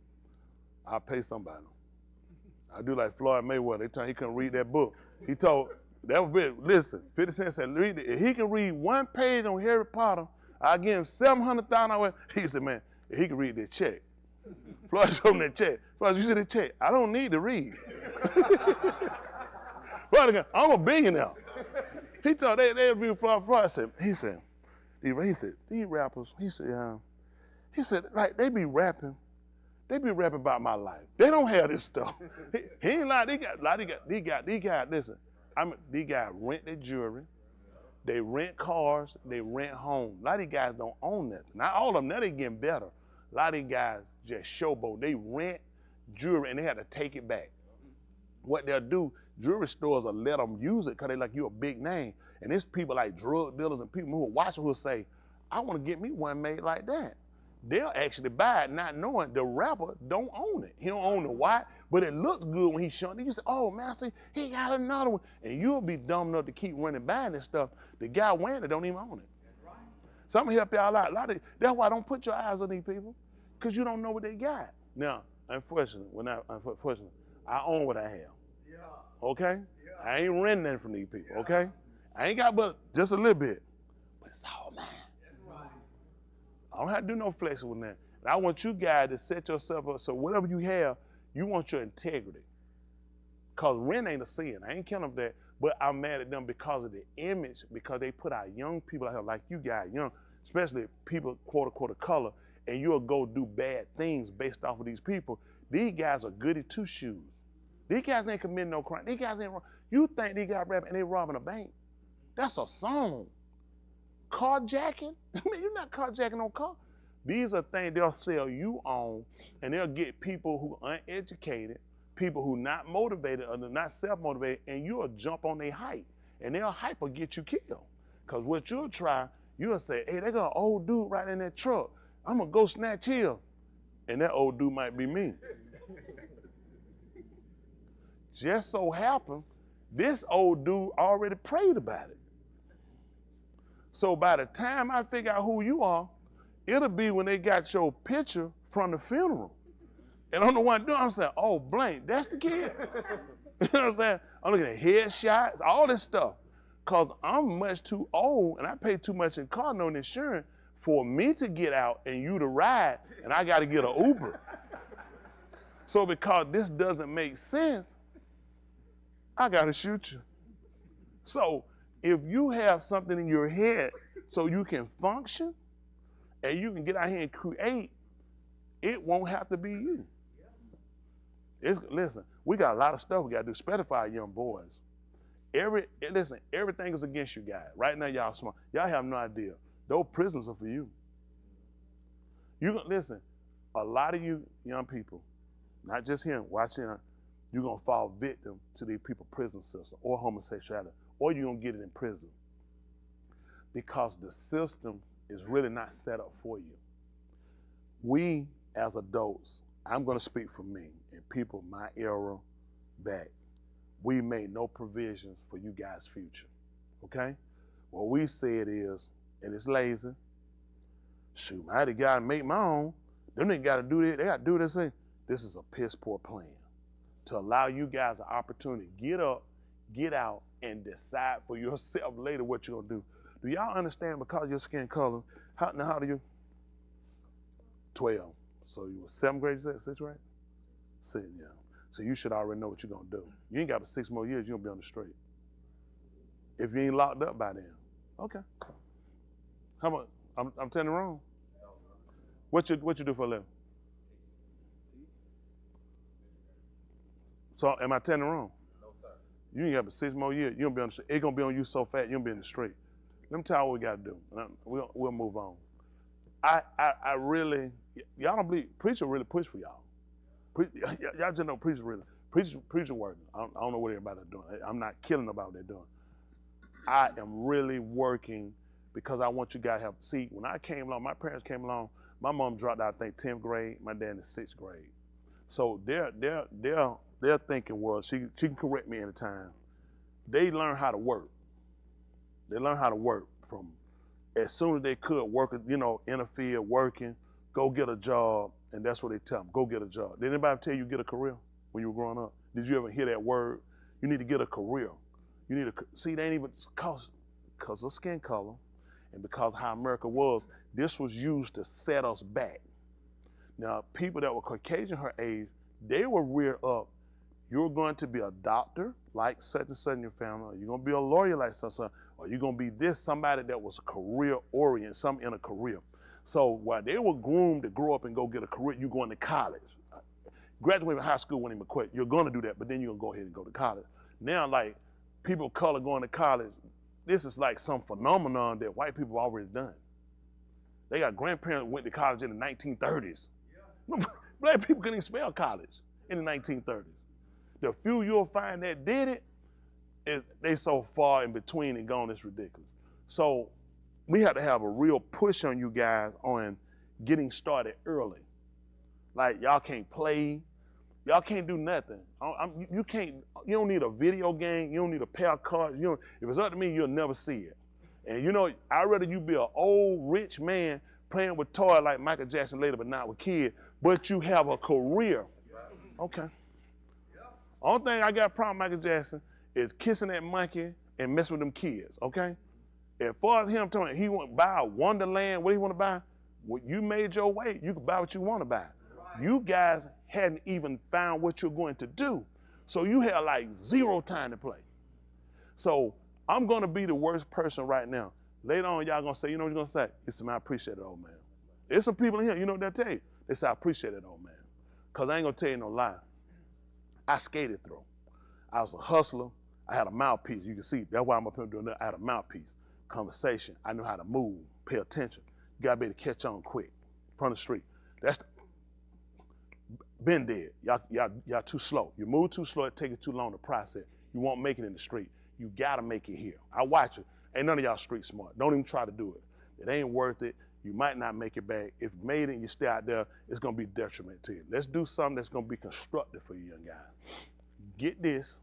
I'll pay somebody. I do like Floyd Mayweather. They told him he couldn't read that book. He told, that was big. Listen, 50 Cent said, read it. If he can read one page on Harry Potter, I'll give him $700,000. He said, man, if he can read that check. Floyd showed him that check. Floyd, you see that check? I don't need to read. Floyd, I'm a billionaire. He told they reviewed Floyd. He said, these rappers, he said, like, they be rapping about my life. They don't have this stuff. He ain't lying. These guys, listen, these guys rent their jewelry, they rent cars, they rent homes. A lot of these guys don't own nothing. Not all of them, now they getting better. A lot of these guys just showboat. They rent jewelry and they have to take it back. What they'll do, jewelry stores will let them use it because they like, you a big name. And there's people like drug dealers and people who are watching who will say, I want to get me one made like that. They'll actually buy it not knowing the rapper don't own it. He don't own the watch, but it looks good when he's showing it. You say, oh, man, see, he got another one. And you'll be dumb enough to keep running buying this stuff. The guy wearing it don't even own it. That's right. So I'm going to help y'all out. That's why I don't put your eyes on these people, because you don't know what they got. Now, unfortunately, I own what I have. Yeah. Okay? Yeah. I ain't renting nothing from these people, okay? I ain't got but just a little bit, but it's all mine. I don't have to do no flexing with that. And I want you guys to set yourself up so whatever you have, you want your integrity. Because rent ain't a sin. I ain't killing that. But I'm mad at them because of the image, because they put our young people out here like you guys, young, especially people, quote unquote, of color, and you'll go do bad things based off of these people. These guys are goody two-shoes. These guys ain't committing no crime. These guys ain't wrong. You think these guys rapping and they robbing a bank? That's a song. Carjacking? I mean, you're not carjacking no car. These are things they'll sell you on, and they'll get people who are uneducated, people who not motivated or not self-motivated, and you'll jump on their hype, and their hype will get you killed. Because what you'll try, you'll say, hey, they got an old dude right in that truck. I'm going to go snatch him. And that old dude might be me. Just so happened, this old dude already prayed about it. So by the time I figure out who you are, it'll be when they got your picture from the funeral. And I'm the one doing, I'm saying, oh, blank, that's the kid. You know what I'm saying? I'm looking at headshots, all this stuff. Because I'm much too old and I pay too much in car note and insurance for me to get out and you to ride, and I got to get an Uber. So because this doesn't make sense, I got to shoot you. So if you have something in your head so you can function and you can get out here and create, it won't have to be you. Listen, we got a lot of stuff we got to do, especially for our young boys. Listen, everything is against you guys. Right now, y'all smart. Y'all have no idea. Those prisons are for you. Listen, a lot of you young people, not just him, watch him, you're going to fall victim to these people's prison system or homosexuality, or you're going to get it in prison. Because the system is really not set up for you. We, as adults, I'm going to speak for me and people my era back, we made no provisions for you guys' future, okay? What we said is, and it's lazy, shoot, I got to make my own. Them niggas got to do this. They got to do this thing. This is a piss poor plan to allow you guys an opportunity to get up, get out, and decide for yourself later what you're going to do. Do y'all understand because of your skin color? How do you? 12. So you were 7th grade, you said? 6th grade? 6, yeah. So you should already know what you're going to do. You ain't got but 6 more years, you're going to be on the street. If you ain't locked up by then. Okay. How about, I'm telling you wrong? What you do for a living? So am I telling you wrong? No, sir. You ain't got but 6 more years, you're going to be on the street. It's going to be on you so fast, you're going to be in the street. Let me tell you what we got to do. We'll move on. I really, y'all don't believe, preacher really push for y'all. Y'all just know preacher really, preacher working. I don't know what everybody's doing. I'm not killing about what they're doing. I am really working because I want you guys to have, see, when I came along, my parents came along, my mom dropped out, I think, 10th grade, my dad in the 6th grade. So their thinking was, she can correct me anytime. They learn how to work. They learn how to work from as soon as they could work, in the field working, go get a job, and that's what they tell them, go get a job. Did anybody tell you get a career when you were growing up? Did you ever hear that word? You need to get a career. You need to, see, they ain't even, because of skin color and because how America was, this was used to set us back. Now, people that were Caucasian her age, they were reared up. You're going to be a doctor like such and such in your family, or you're going to be a lawyer like such and such, or you're going to be this, somebody that was career-oriented, something in a career. So while they were groomed to grow up and go get a career, you're going to college. Graduating from high school when they quit, you're going to do that, but then you're going to go ahead and go to college. Now, like, people of color going to college, this is like some phenomenon that white people have already done. They got grandparents who went to college in the 1930s. Yeah. Black people couldn't even spell college in the 1930s. The few you'll find that did it, they so far in between and gone, it's ridiculous. So we have to have a real push on you guys on getting started early. Like, y'all can't play, y'all can't do nothing. You don't need a video game, you don't need a pair of cards. If it's up to me, you'll never see it. And I'd rather you be an old rich man playing with toys like Michael Jackson later, but not with kids, but you have a career. Okay. Only thing I got a problem with Michael Jackson is kissing that monkey and messing with them kids, okay? As far as him telling he want to buy a Wonderland, what do you want to buy? What you made your way, you can buy what you want to buy. Right. You guys hadn't even found what you're going to do. So you have like 0 time to play. So I'm going to be the worst person right now. Later on, y'all going to say, you know what you're going to say? It's man, I appreciate it, old man. There's some people in here, you know what they'll tell you? They say, I appreciate it, old man. Because I ain't going to tell you no lie. I skated through. I was a hustler. I had a mouthpiece. You can see, that's why I'm up here doing that. I had a mouthpiece. Conversation. I knew how to move, pay attention. You gotta be able to catch on quick from the street. Been dead. Y'all too slow. You move too slow, it takes you too long to process. You won't make it in the street. You gotta make it here. I watch it. Ain't none of y'all street smart. Don't even try to do it. It ain't worth it. You might not make it back. If you made it and you stay out there, it's gonna be detriment to you. Let's do something that's gonna be constructive for you young guys. Get this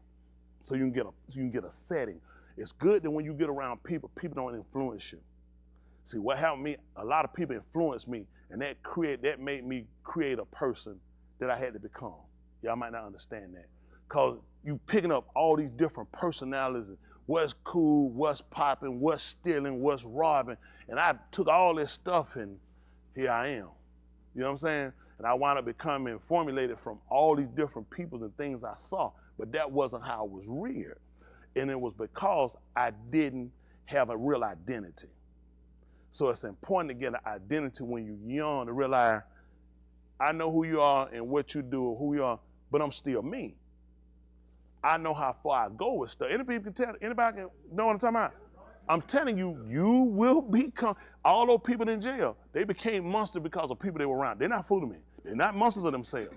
so you can get a setting. It's good that when you get around people don't influence you. See, what happened to me, a lot of people influenced me, and that made me create a person that I had to become. Y'all might not understand that. Because you picking up all these different personalities, what's cool, what's popping, what's stealing, what's robbing, and I took all this stuff and here I am. You know what I'm saying? And I wound up becoming formulated from all these different people and things I saw, but that wasn't how I was reared. And it was because I didn't have a real identity. So it's important to get an identity when you're young to realize, I know who you are and what you do or who you are, but I'm still me. I know how far I go with stuff. Anybody can know what I'm talking about? I'm telling you, you will become, all those people in jail, they became monsters because of people they were around. They're not fooling me. They're not monsters of themselves.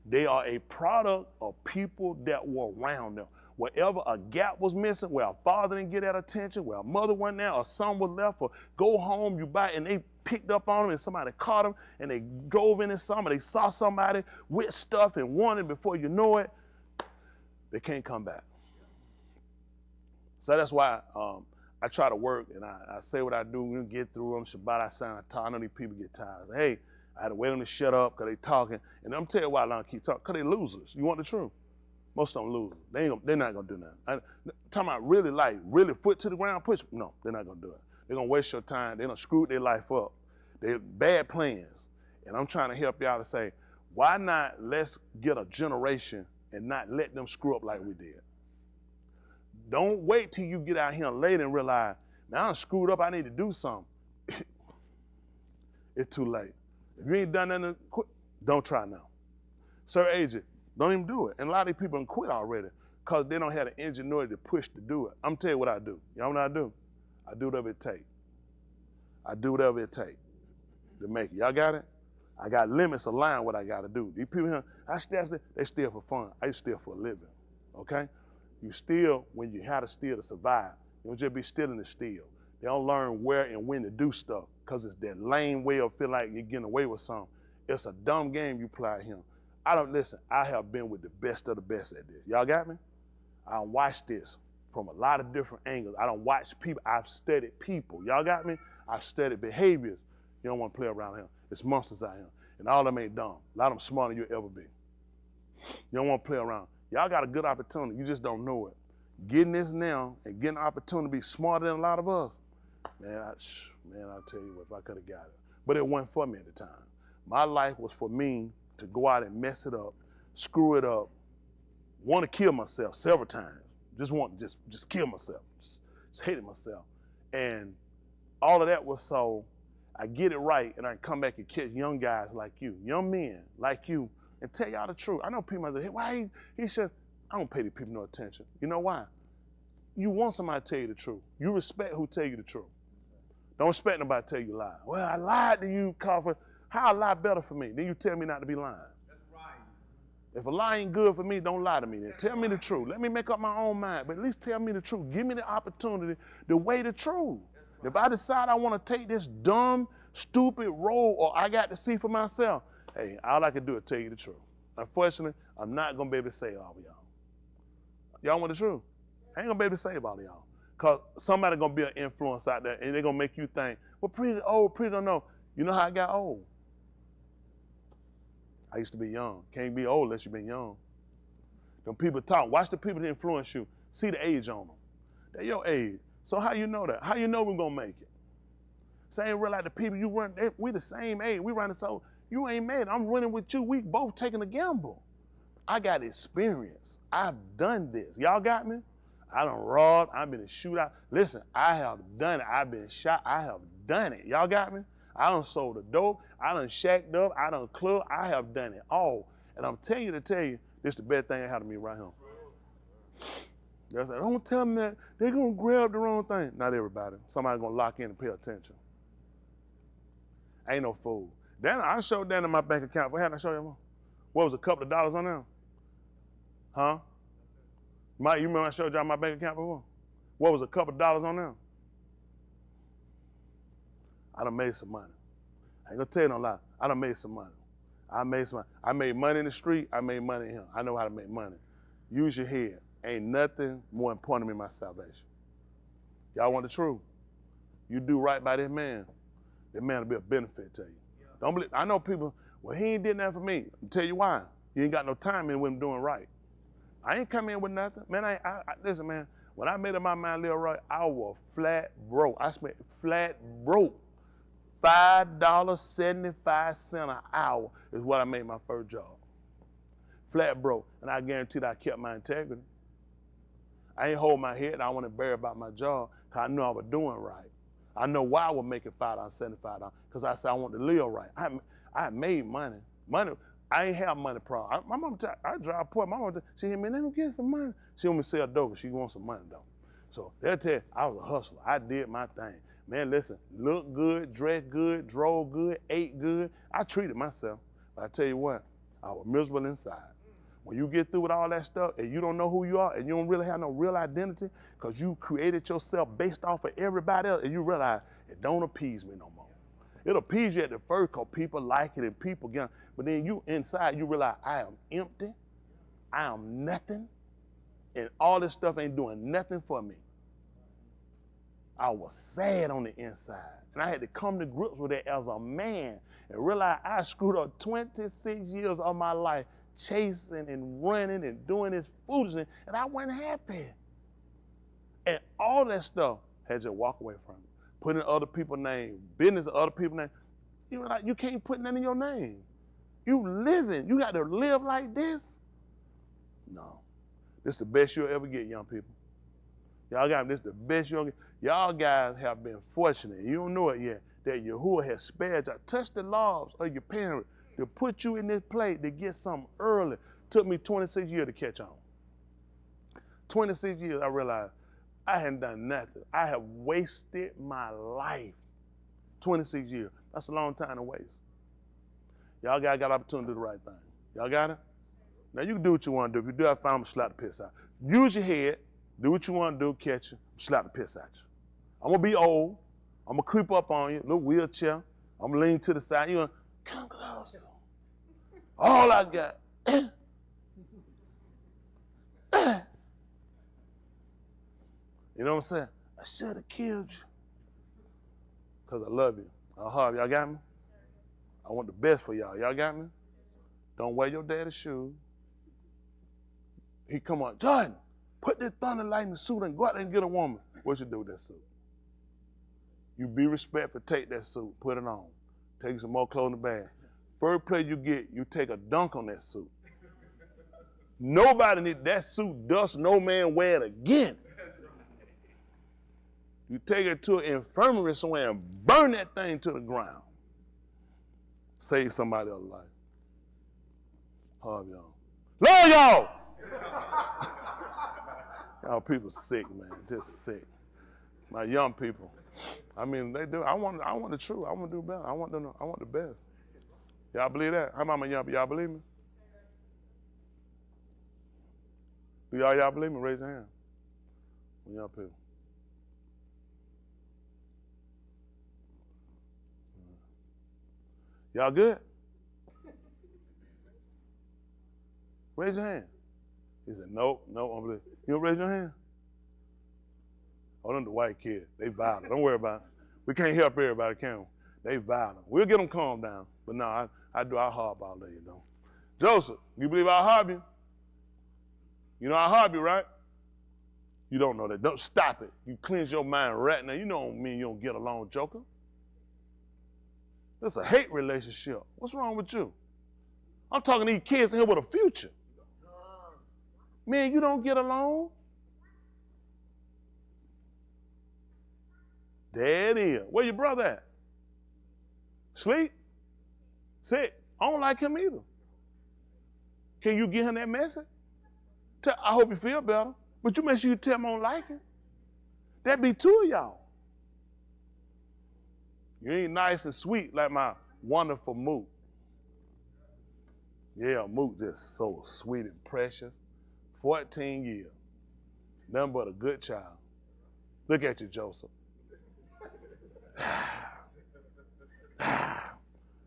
They are a product of people that were around them. Wherever a gap was missing, where a father didn't get that attention, where a mother wasn't there, or son was left, or go home, you buy, and they picked up on them, and somebody caught them, and they drove into something, they saw somebody with stuff and wanted before you know it, they can't come back. So that's why I try to work, and I say what I do. We get through them. Shabbat, I sound tired. I know these people get tired. Hey, I had to wait them to shut up because they talking. And I'm telling you why I don't keep talking, because they losers. You want the truth? Most of them losers. They're not going to do nothing. I'm talking about really foot to the ground, push. No, they're not going to do it. They're going to waste your time. They're going to screw their life up. They're bad plans. And I'm trying to help y'all to say, why not let's get a generation and not let them screw up like we did. Don't wait till you get out here later and realize, now I'm screwed up, I need to do something. It's too late. If you ain't done nothing, quit. Don't try now. Sir Agent, don't even do it. And a lot of these people have quit already because they don't have the ingenuity to push to do it. I'm telling you what I do. Y'all know what I do? I do whatever it takes. I do whatever it takes to make it. Y'all got it? I got limits aligned what I got to do. These people here, they steal for fun. I steal for a living, okay? You steal when you have to steal to survive. You don't just be stealing to steal. They don't learn where and when to do stuff because it's that lame way of feel like you're getting away with something. It's a dumb game you play here. Listen, I have been with the best of the best at this. Y'all got me? I watched this from a lot of different angles. I don't watch people. I've studied people. Y'all got me? I've studied behaviors. You don't want to play around here. It's monsters out here. And all of them ain't dumb. A lot of them smarter than you'll ever be. You don't want to play around. Y'all got a good opportunity. You just don't know it. Getting this now and getting an opportunity to be smarter than a lot of us, man, I'll tell you what, if I could have got it. But it wasn't for me at the time. My life was for me to go out and mess it up, screw it up, want to kill myself several times. Just kill myself. Just hated myself. And all of that was so I get it right and I come back and catch young guys like you, young men like you, and tell y'all the truth. I know people say, hey, why he said, I don't pay these people no attention. You know why? You want somebody to tell you the truth. You respect who tell you the truth. Don't expect nobody to tell you lie. Well, I lied to you, Coffer. How I lie better for me? Then you tell me not to be lying. That's right. If a lie ain't good for me, don't lie to me. Then tell me the truth. Let me make up my own mind, but at least tell me the truth. Give me the opportunity to weigh the truth. Right. If I decide I want to take this dumb, stupid road, or I got to see for myself, hey, all I can do is tell you the truth. Unfortunately, I'm not going to be able to save all of y'all. Y'all want the truth? I ain't going to be able to save all of y'all. Because somebody going to be an influence out there, and they're going to make you think, well, pretty old, pretty don't know. You know how I got old? I used to be young. Can't be old unless you've been young. Them people talk. Watch the people that influence you. See the age on them. They're your age. So how you know that? How you know we're going to make it? Same real like the people you run, we the same age. We running, so you ain't mad. I'm running with you. We both taking a gamble. I got experience. I've done this. Y'all got me? I done robbed. I've been in shootout. Listen, I have done it. I've been shot. I have done it. Y'all got me? I done sold a dope. I done shacked up. I done club. I have done it all. And I'm telling you, this is the best thing that happened to me right here. Like, don't tell them that. They're going to grab the wrong thing. Not everybody. Somebody's going to lock in and pay attention. I ain't no fool. Then I showed that in my bank account. What happened? I show you? What was a couple of dollars on there? Huh? You remember I showed y'all my bank account before? What was a couple of dollars on there? I done made some money. I ain't gonna tell you no lie. I done made some money. I made money in the street. I made money in here. I know how to make money. Use your head. Ain't nothing more important than my salvation. Y'all want the truth? You do right by this man. That man will be a benefit to you. Yeah. Don't believe. I know people, well, he ain't did nothing for me. I'll tell you why. You ain't got no time in with him doing right. I ain't come in with nothing. Man, listen, man, when I made up my mind, Leroy, I was flat broke. I spent flat broke. $5.75 an hour is what I made my first job. Flat broke. And I guaranteed I kept my integrity. I ain't hold my head. I want to bear about my job because I knew I was doing right. I know why I was making $5.75 because I said I want to live right. I made money. I ain't have money problem. My mama, I drive poor. My mama, she hit me, let me get some money. She want me to sell dope, she wants some money though. So they'll tell you, I was a hustler. I did my thing. Man, listen, look good, dress good, drove good, ate good. I treated myself. But I tell you what, I was miserable inside. When you get through with all that stuff and you don't know who you are and you don't really have no real identity because you created yourself based off of everybody else and you realize it don't appease me no more. It'll appease you at the first because people like it and people get it. But then you inside, you realize I am empty, I am nothing, and all this stuff ain't doing nothing for me. I was sad on the inside. And I had to come to grips with it as a man and realize I screwed up 26 years of my life chasing and running and doing this foolishness, and I wasn't happy. And all that stuff had to walk away from me. Putting other people's name, business of other people's name. You like, you can't put nothing in your name. You living. You got to live like this? No. This is the best you'll ever get, young people. Y'all got this the best you'll get. Y'all guys have been fortunate. You don't know it yet. That Yahuwah has spared you. Touch the laws of your parents to put you in this place to get something early. Took me 26 years to catch on. 26 years, I realized I hadn't done nothing. I have wasted my life. 26 years. That's a long time to waste. Y'all got opportunity to do the right thing. Y'all got it? Now you can do what you want to do. If you do, I found slap the piss out. Use your head. Do what you want to do. Catch you. Slap the piss out you. I'm going to be old. I'm going to creep up on you. Little wheelchair. I'm going to lean to the side. You're going to come close. All I got. You know what I'm saying? I should have killed you. Because I love you. I'll hug. Y'all got me? I want the best for y'all. Y'all got me? Don't wear your daddy's shoes. He come on, Jordan, put this thunder light in the suit and go out there and get a woman. What you do with that suit? You be respectful, take that suit, put it on. Take some more clothes in the bag. First place you get, you take a dunk on that suit. Nobody need that suit dust, no man wear it again. You take it to an infirmary somewhere and burn that thing to the ground. Save somebody else's life. Hug y'all. Love y'all! Y'all people sick, man, just sick. My young people. I mean, they do. I want the truth. I want to do better. I want the best. Y'all believe that? How about my young people? Y'all believe me? Do y'all believe me? Raise your hand. My young people. Y'all good? Raise your hand. He said, nope, I don't believe. You don't raise your hand? Oh, them the white kids. They violent. Don't worry about it. We can't help everybody, can we? They violent. We'll get them calmed down. But no, I do. I'll harp all day, you know. Joseph, you believe I'll harp you? You know I'll harp you, right? You don't know that. Don't stop it. You cleanse your mind right now. You don't mean you don't get along, Joker. It's a hate relationship. What's wrong with you? I'm talking to these kids in here with a future. Man, you don't get along? There it is. Where your brother at? Sleep? Sick? I don't like him either. Can you get him that message? I hope you feel better. But you make sure you tell him I don't like him. That'd be two of y'all. You ain't nice and sweet like my wonderful Moot. Yeah, Moot just so sweet and precious. 14 years. Nothing but a good child. Look at you, Joseph.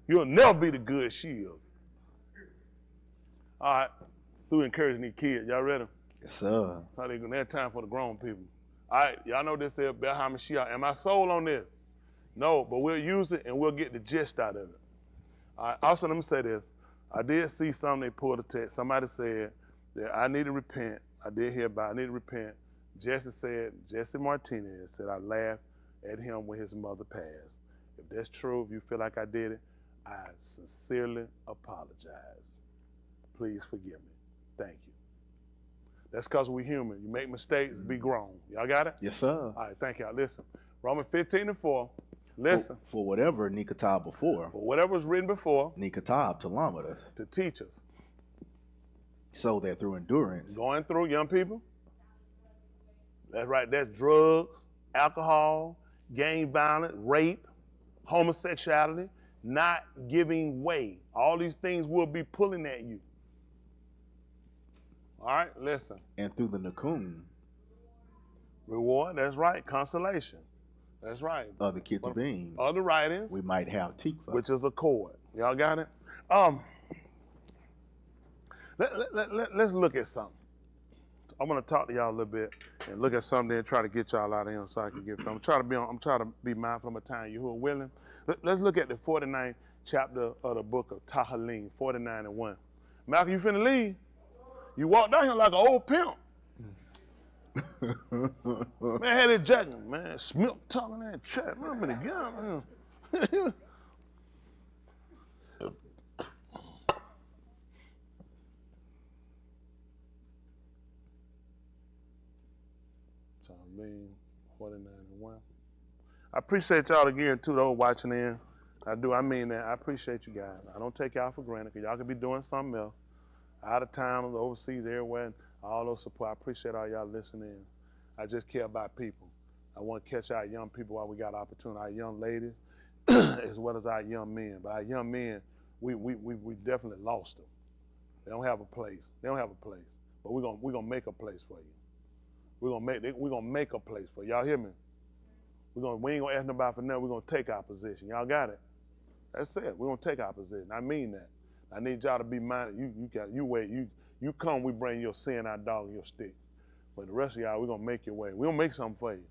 You'll never be the good she is. All right, through encouraging these kids. Y'all ready? Yes, sir. How they gonna have time for the grown people? All right, y'all know this is Alahym Mashiach. Am I sold on this? No, but we'll use it and we'll get the gist out of it. All right, also let me say this. I did see something they pulled a text. Somebody said that I need to repent. I did hear about I need to repent. Jesse Martinez said I laughed at him when his mother passed. If that's true, if you feel like I did it, I sincerely apologize. Please forgive me. Thank you. That's because we're human. You make mistakes, be grown. Y'all got it? Yes, sir. All right, thank y'all. Listen, Romans 15:4. Listen. For whatever Nikatab before. For whatever was written before. Nikatab to Lamadas. To teach us. So that through endurance. Going through, young people. That's right. That's drugs, alcohol, gang violence, rape, homosexuality, not giving way. All these things will be pulling at you. All right, listen. And through the Nakum. Reward, that's right. Consolation. That's right. Other Kitabim. Other writings. We might have Tikva. Which is a chord. Y'all got it? Let's look at something. I want to talk to y'all a little bit and look at something and try to get y'all out of here so I can get. I'm trying to be mindful of my time. You who are willing. Let's look at the 49th chapter of the book of Tahalym, 49:1. Malcolm, you finna leave? You walked down here like an old pimp. Man, had it judging, man. Smith talking that chat. Man, I'm in the gun, man. Tahalym, 49:1. I appreciate y'all again, too, though, watching in. I do. I mean that. I appreciate you guys. I don't take y'all for granted because y'all could be doing something else. Out of town, overseas, everywhere, and all those support. I appreciate all y'all listening. I just care about people. I want to catch our young people while we got opportunity, our young ladies, as well as our young men. But our young men, we definitely lost them. They don't have a place. They don't have a place. But we're gonna make a place for you. We're gonna make a place for you. Y'all hear me? We ain't gonna ask nobody for nothing. We're gonna take our position. Y'all got it? That's it. We're gonna take our position. I mean that. I need y'all to be minded. You come, we bring your sin, our dog, and your stick. But the rest of y'all, we're gonna make your way. We're gonna make something for you.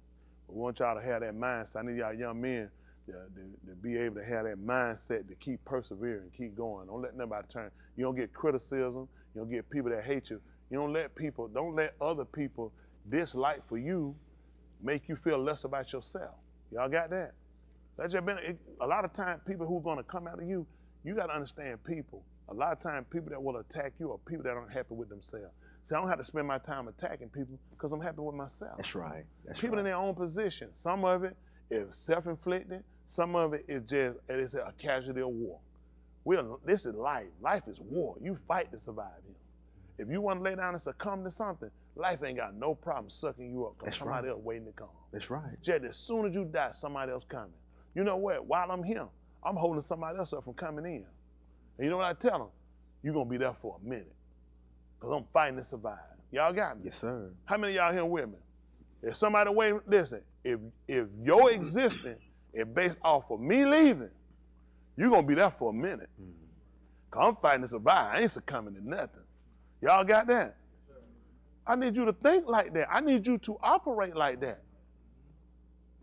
But we want y'all to have that mindset. I need y'all young men to be able to have that mindset to keep persevering, keep going. Don't let nobody turn. You don't get criticism. You don't get people that hate you. You don't let other people dislike for you make you feel less about yourself. Y'all got that? That's just been a lot of times people who are gonna come out of you, you gotta understand people. A lot of times people that will attack you are people that aren't happy with themselves. See, I don't have to spend my time attacking people because I'm happy with myself. That's right. People in their own position. Some of it is self-inflicted. Some of it is just a casualty of war. This is life. Life is war. You fight to survive here. If you want to lay down and succumb to something, life ain't got no problem sucking you up because somebody else waiting to come. That's right. Just as soon as you die, somebody else coming. You know what? While I'm here, I'm holding somebody else up from coming in. And you know what I tell them? You're going to be there for a minute because I'm fighting to survive. Y'all got me? Yes, sir. How many of y'all here with me? If somebody listen, if your existence is based off of me leaving, you're going to be there for a minute. Because I'm fighting to survive. I ain't succumbing to nothing. Y'all got that? I need you to think like that. I need you to operate like that.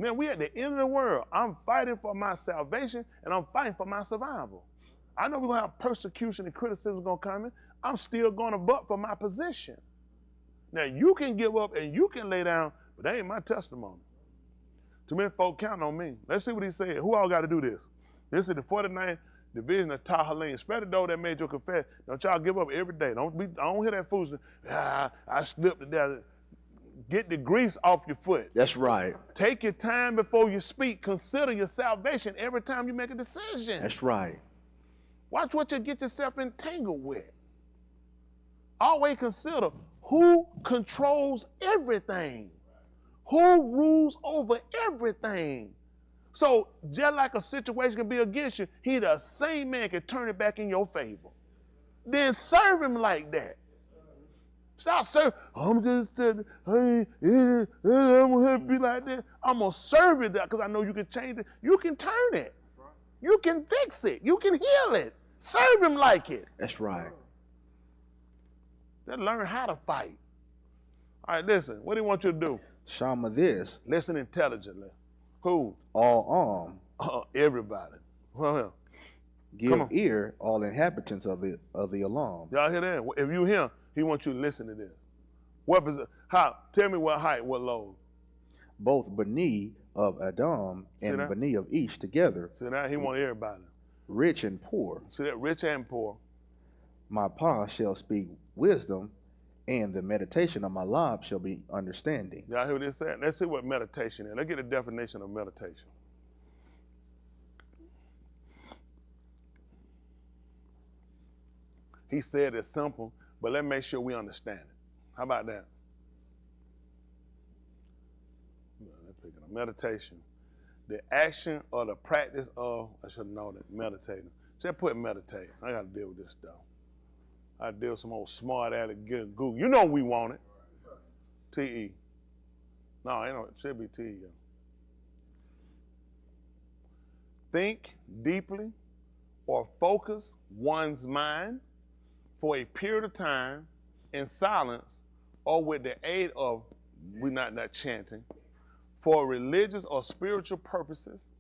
Man, we at the end of the world. I'm fighting for my salvation, and I'm fighting for my survival. I know we're going to have persecution and criticism going to come in. I'm still going to buck for my position. Now, you can give up and you can lay down, but that ain't my testimony. Too many folk count on me. Let's see what he said. Who all got to do this? This is the 49th division of Tahalym. Spread the door that made your confession. Don't y'all give up every day. I don't hear that foolishness. I slipped to death. Get the grease off your foot. That's right. Take your time before you speak. Consider your salvation every time you make a decision. That's right. Watch what you get yourself entangled with. Always consider who controls everything. Who rules over everything. So just like a situation can be against you, the same man can turn it back in your favor. Then serve him like that. Stop serving. I'm just saying, hey, I'm going to be like this. I'm going to serve it because I know you can change it. You can turn it. You can fix it. You can heal it. Serve him like it. That's right. Then learn how to fight. All right, listen. What do you want you to do? Shama this. Listen intelligently. Who? All everybody. Well, give ear, all inhabitants of the Alahym. Y'all hear that? If you hear, he wants you to listen to this. What is it? How? Tell me what height, what load. Both Bani of Adam and Bani of each together. See that? He wants everybody. Rich and poor. See that? Rich and poor. My pa shall speak wisdom, and the meditation of my lab shall be understanding. Y'all hear what this said? Let's see what meditation is. Let's get a definition of meditation. He said it's simple, but let's make sure we understand it. How about that? Meditation. The action or the practice of, I should know that, meditating. Just put meditate. I got to deal with this stuff. I deal with some old smart aleck Google. You know we want it. T-E. No, it should be T-E. Think deeply or focus one's mind for a period of time in silence or with the aid of, we're not chanting, for religious or spiritual purposes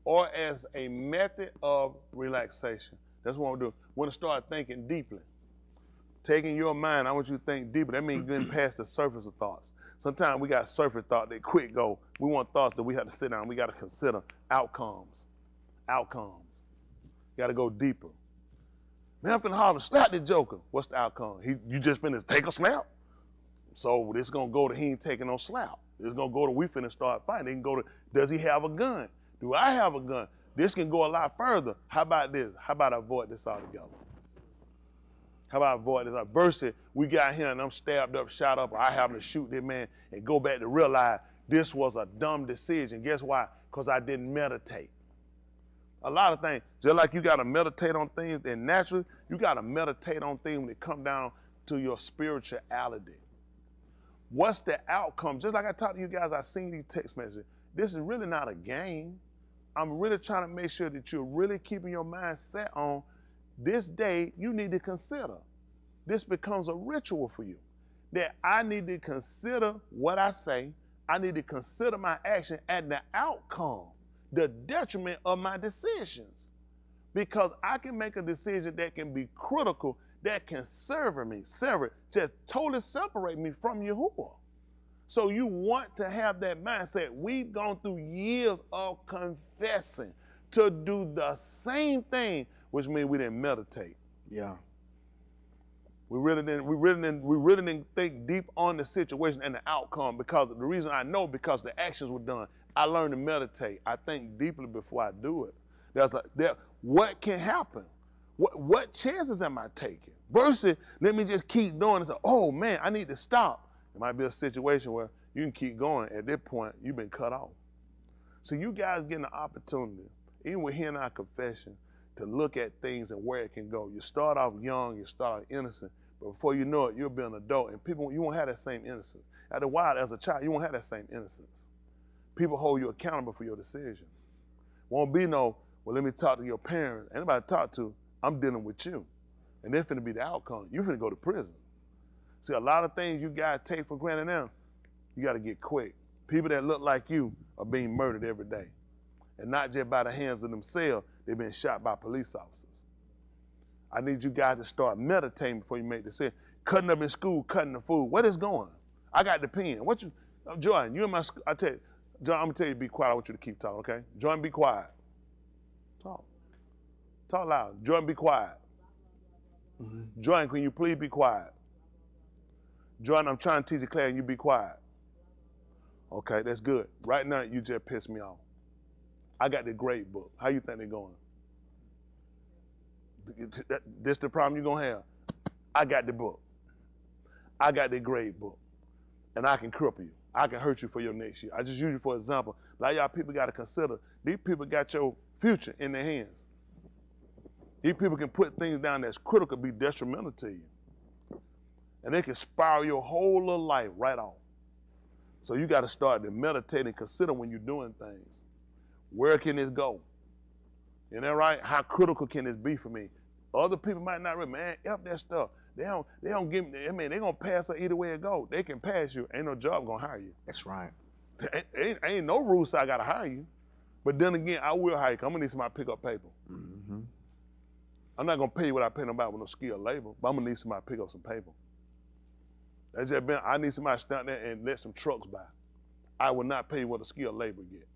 or as a method of relaxation. That's what we're doing. We want to start thinking deeply. Taking your mind, I want you to think deeper. That means getting past the surface of thoughts. Sometimes we got surface thought, they quick go. We want thoughts that we have to sit down. We got to consider outcomes. Outcomes. You got to go deeper. Man, I'm finna holler, slap the joker. What's the outcome? You just finna take a slap? So this gonna go to he ain't taking no slap. This gonna go to we finna start fighting. They can go to, does he have a gun? Do I have a gun? This can go a lot further. How about this? How about I avoid this altogether? How about I avoid this? Versus we got here and I'm stabbed up, shot up, or I happen to shoot this man and go back to realize this was a dumb decision. Guess why? Because I didn't meditate. A lot of things, just like you got to meditate on things, and naturally, you got to meditate on things when it come down to your spirituality. What's the outcome? Just like I talked to you guys, I seen these text messages. This is really not a game. I'm really trying to make sure that you're really keeping your mind set on this day you need to consider. This becomes a ritual for you. That I need to consider what I say. I need to consider my action and the outcome, the detriment of my decisions. Because I can make a decision that can be critical, that can sever me, just totally separate me from Yahuwah. So you want to have that mindset. We've gone through years of confessing to do the same thing, which means we didn't meditate. Yeah. We really didn't think deep on the situation and the outcome, because the reason I know, because the actions were done. I learned to meditate. I think deeply before I do it. What can happen? What chances am I taking? Versus, let me just keep doing it. So, oh man, I need to stop. It might be a situation where you can keep going. At this point, you've been cut off. So you guys get an opportunity, even with hearing our confession, to look at things and where it can go. You start off young, you start off innocent, but before you know it, you'll be an adult, and people, you won't have that same innocence. At the wild, as a child, you won't have that same innocence. People hold you accountable for your decision. Won't be no, well, let me talk to your parents. Anybody to talk to, I'm dealing with you. And they're finna be the outcome. You're finna go to prison. See, a lot of things you guys take for granted now, you gotta get quick. People that look like you are being murdered every day. And not just by the hands of themselves, they've been shot by police officers. I need you guys to start meditating before you make decisions. Cutting up in school, cutting the food. What is going? I got the pen. Jordan, you in my school, I tell you, John, I'm gonna tell you to be quiet. I want you to keep talking, okay? Jordan, be quiet. Talk. Talk loud. Jordan, be quiet. Mm-hmm. Jordan, can you please be quiet? Jordan, I'm trying to teach a class and you be quiet. Okay, that's good. Right now, you just pissed me off. I got the grade book. How you think they're going? This the problem you're gonna have. I got the book. I got the grade book. And I can cripple you. I can hurt you for your next year. I just use you for example. Like y'all people got to consider, these people got your future in their hands. These people can put things down that's critical, be detrimental to you. And they can spiral your whole little life right off. So you got to start to meditate and consider when you're doing things. Where can this go? Isn't that right? How critical can this be for me? Other people might not remember, man, F that stuff. They don't give me, I mean, they're going to pass her either way it goes. They can pass you. Ain't no job going to hire you. That's right. Ain't no rule so I got to hire you. But then again, I will hire you. I'm going to need somebody to pick up paper. Mm-hmm. I'm not going to pay you what I pay nobody with no skilled labor, but I'm going to need somebody to pick up some paper. That's just been, I need somebody to stand there and let some trucks by. I will not pay you what a skilled labor get.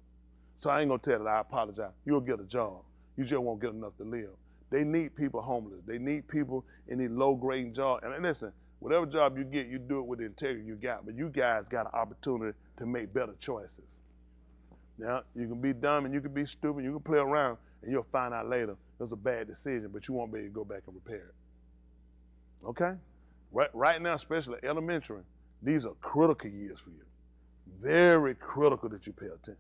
So I ain't going to tell that I apologize. You'll get a job. You just won't get enough to live. They need people homeless. They need people in these low-grade jobs. And listen, whatever job you get, you do it with the integrity you got. But you guys got an opportunity to make better choices. Now, you can be dumb and you can be stupid. You can play around and you'll find out later it was a bad decision, but you won't be able to go back and repair it. Okay? Right now, especially elementary, these are critical years for you. Very critical that you pay attention.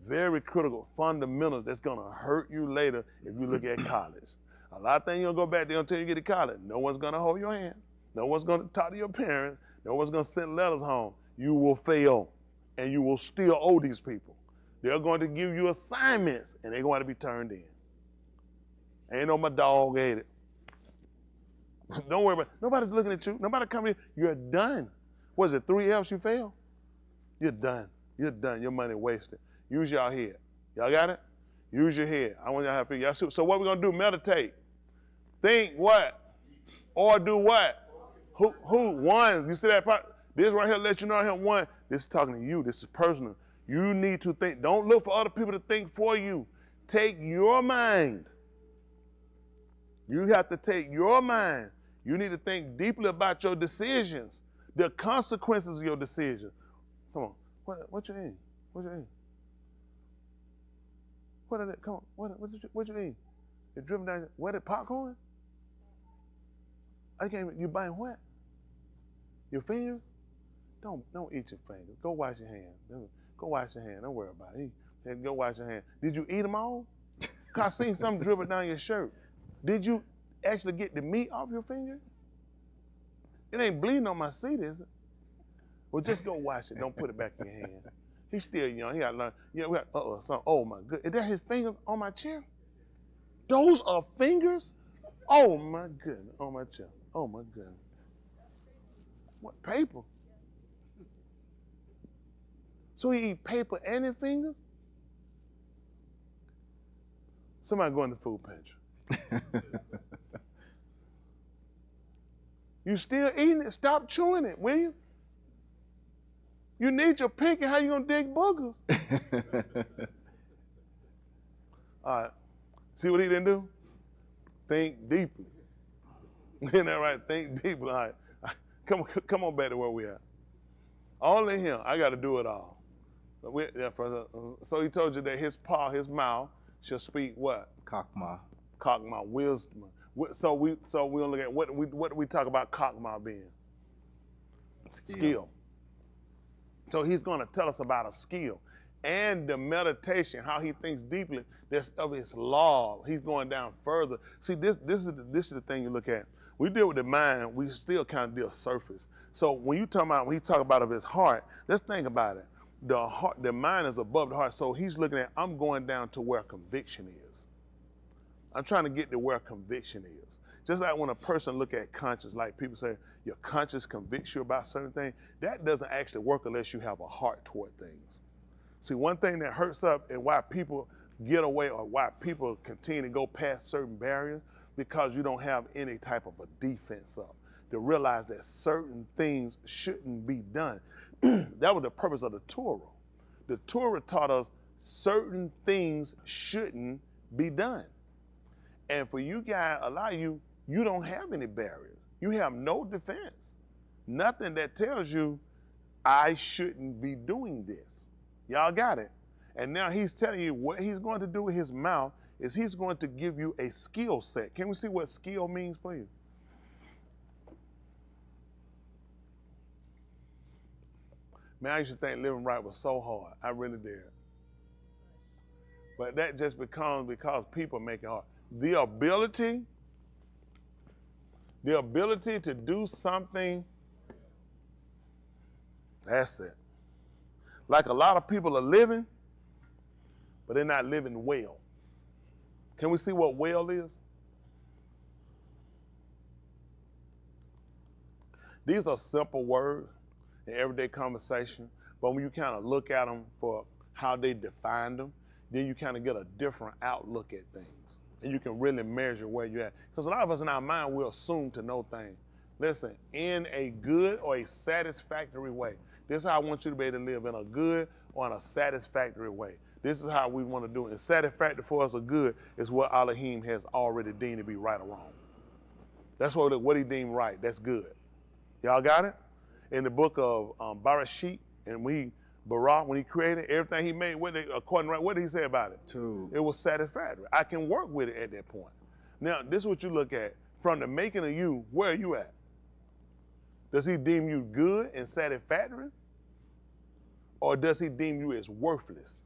Very critical fundamentals that's going to hurt you later if you look at college. A lot of things you'll go back there until you get to college. No one's going to hold your hand. No one's going to talk to your parents. No one's going to send letters home. You will fail, and you will still owe these people. They're going to give you assignments, and they're going to be turned in. Ain't no my dog ate it. Don't worry about it. Nobody's looking at you. Nobody coming here. You're done. Was it 3 F's you failed? You're done. You're done. Your money wasted. Use your head. Y'all got it? Use your head. I want y'all to have figure. So what we're going to do, meditate. Think what? Or do what? Who? One. You see that part? This right here let you know here. One. This is talking to you. This is personal. You need to think. Don't look for other people to think for you. Take your mind. You have to take your mind. You need to think deeply about your decisions, the consequences of your decisions. Come on. What you eating? What you eating? What is it? Come on. What you eating? You're driven down. What is popcorn? I can't. You buying what? Your fingers? Don't eat your fingers. Go wash your hands. Go wash your hands. Don't worry about it. Go wash your hands. Did you eat them all? Cause I seen something driven down your shirt. Did you actually get the meat off your finger? It ain't bleeding on my seat, is it? Well, just go wash it. Don't put it back in your hand. He's still young. He got to learn. Yeah, we got, son. Oh, my goodness. Is that his fingers on my chair? Those are fingers? Oh, my goodness. On my chair. Oh, my goodness. What, paper? So he eat paper and his fingers? Somebody go in the food pantry. You still eating it? Stop chewing it, will you? You need your pinky. How you gonna dig boogers? All right. See what he didn't do? Think deeply. Isn't that right? Think deeply. All right. Come on back to where we at. Only him. I got to do it all. So he told you that his mouth shall speak what? Kakma. Kakma, wisdom. So we'll look at what do we talk about Kakma being? Skill. So he's going to tell us about a skill and the meditation, how he thinks deeply. That's of his law. He's going down further. See, this is the thing you look at. We deal with the mind. We still kind of deal surface. So when he talk about of his heart, let's think about it. The mind is above the heart. So he's looking at, I'm going down to where conviction is. I'm trying to get to where conviction is. Just like when a person look at conscience, like people say, your conscience convicts you about certain things, that doesn't actually work unless you have a heart toward things. See, one thing that hurts up and why people get away or why people continue to go past certain barriers, because you don't have any type of a defense up to realize that certain things shouldn't be done. That was the purpose of the Torah. The Torah taught us certain things shouldn't be done. And for you guys, a lot of you don't have any barriers. You have no defense. Nothing that tells you, I shouldn't be doing this. Y'all got it? And now he's telling you what he's going to do with his mouth is he's going to give you a skill set. Can we see what skill means, please? Man, I used to think living right was so hard. I really did. But that just becomes because people make it hard. The ability to do something, that's it. Like a lot of people are living, but they're not living well. Can we see what well is? These are simple words in everyday conversation, but when you kind of look at them for how they define them, then you kind of get a different outlook at things. And you can really measure where you're at. Because a lot of us in our mind, we assume to know things. Listen, in a good or a satisfactory way. This is how I want you to be able to live, in a good or in a satisfactory way. This is how we want to do it. And satisfactory for us or good is what Alahym has already deemed to be right or wrong. That's what he deemed right. That's good. Y'all got it? In the book of Bereshit, and when he created everything he made, what did he say about it? True. It was satisfactory. I can work with it at that point. Now, this is what you look at. From the making of you, where are you at? Does he deem you good and satisfactory? Or does he deem you as worthless?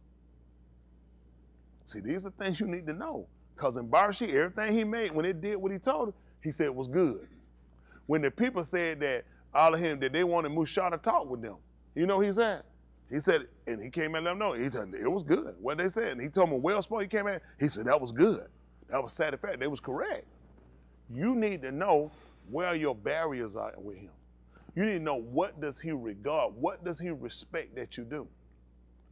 See, these are things you need to know. Because in Bereshit, everything he made, when it did what he told it, he said it was good. When the people said that Alahym, that they wanted Mashaly to talk with them, you know what he said? He said, and he came and let them know, he said, it was good, what they said. And he told them, well spoken, he came in, he said, that was good. That was satisfactory, that was correct. You need to know where your barriers are with him. You need to know what does he regard, what does he respect that you do.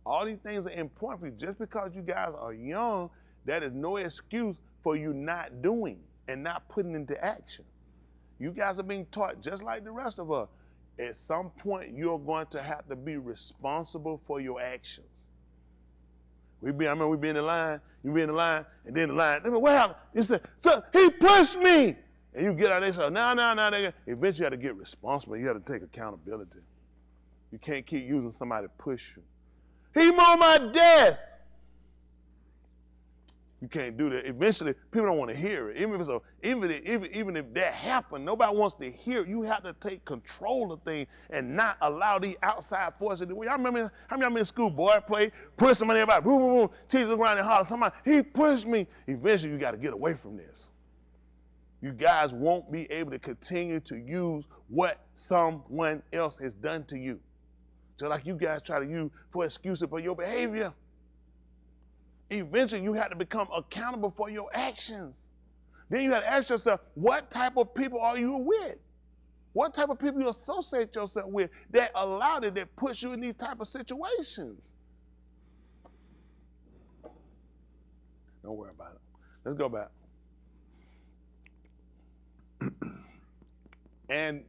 All these things are important for you. Just because you guys are young, that is no excuse for you not doing and not putting into action. You guys are being taught just like the rest of us. At some point, you're going to have to be responsible for your actions. I remember we be in the line, you be in the line, and then the line, what happened? You say, so he pushed me. And you get out there and say, no. Eventually you have to get responsible. You have to take accountability. You can't keep using somebody to push you. He moved my desk. You can't do that. Eventually, people don't want to hear it. Even if that happened, nobody wants to hear it. You have to take control of things and not allow these outside forces to do it. Y'all remember how many of y'all in school, boy, play, push somebody, everybody, boom, boom, boom, teachers look around and holler, somebody, he pushed me. Eventually, you got to get away from this. You guys won't be able to continue to use what someone else has done to you. Just like you guys try to use for excuses for your behavior. Eventually, you have to become accountable for your actions. Then you have to ask yourself, what type of people are you with? What type of people you associate yourself with that allow it, that puts you in these type of situations? Don't worry about it. Let's go back. And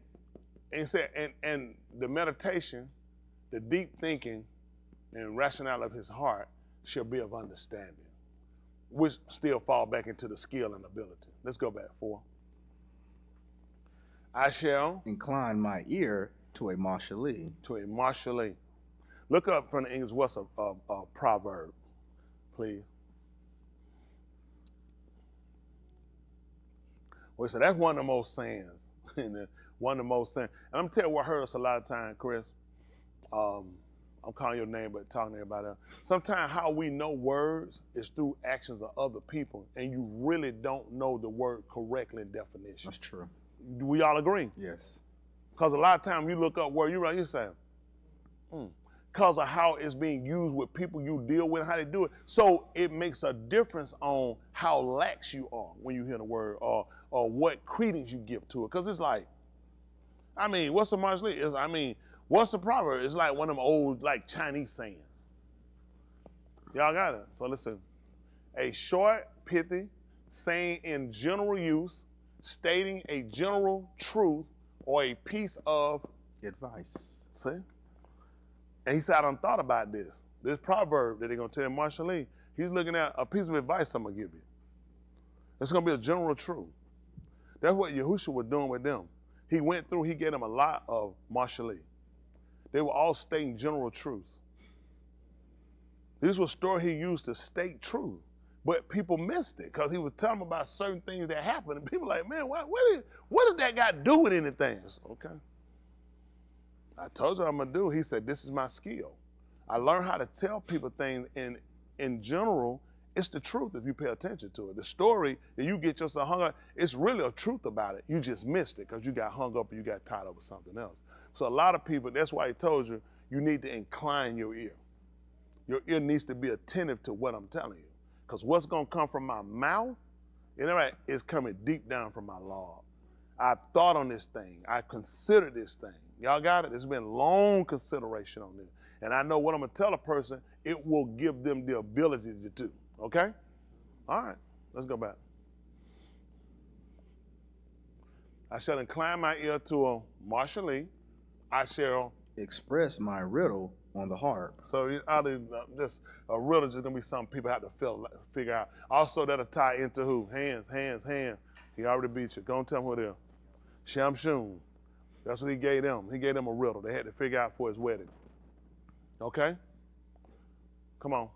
the meditation, the deep thinking and rationale of his heart shall be of understanding, which still fall back into the skill and ability. Let's go back. 4. I shall incline my ear to a Mashaly. To a Mashaly. Look up from the English, what's a proverb, please. Well, so that's one of the most sayings. One of the most sayings. And I'm telling you what hurt us a lot of time, Chris. I'm calling your name, but talking to everybody else. Sometimes how we know words is through actions of other people, and you really don't know the word correctly in definition. That's true. Do we all agree? Yes. Because a lot of times you look up word, you say, because of how it's being used with people you deal with, how they do it. So it makes a difference on how lax you are when you hear the word or what credence you give to it. Because it's like, what's a Mashaly? What's a proverb? It's like one of them old, like, Chinese sayings. Y'all got it? So listen. A short, pithy saying in general use, stating a general truth or a piece of advice. See? And he said, I done thought about this. This proverb that they're going to tell Mashaly, he's looking at a piece of advice I'm going to give you. It's going to be a general truth. That's what Yahushua was doing with them. He went through, he gave them a lot of Mashaly. They were all stating general truths. This was a story he used to state truth, but people missed it because he was telling them about certain things that happened, and people were like, man, what did that got to do with anything? Said, okay. I told you what I'm going to do. He said, this is my skill. I learned how to tell people things, and in general, it's the truth if you pay attention to it. The story that you get yourself hung up, it's really a truth about it. You just missed it because you got hung up or you got tied up with something else. So a lot of people, that's why he told you, you need to incline your ear. Your ear needs to be attentive to what I'm telling you. Because what's going to come from my mouth, is coming deep down from my Lord. I thought on this thing. I considered this thing. Y'all got it? There's been long consideration on this. And I know what I'm going to tell a person, it will give them the ability to do. Okay? All right. Let's go back. I shall incline my ear to a Mashaly. I shall express my riddle on the harp. So just a riddle is just gonna be something people have to figure out. Also, that'll tie into who? Hands. He already beat you. Go and tell him who it is. Shamshun. That's what he gave them. He gave them a riddle. They had to figure out for his wedding. Okay? Come on.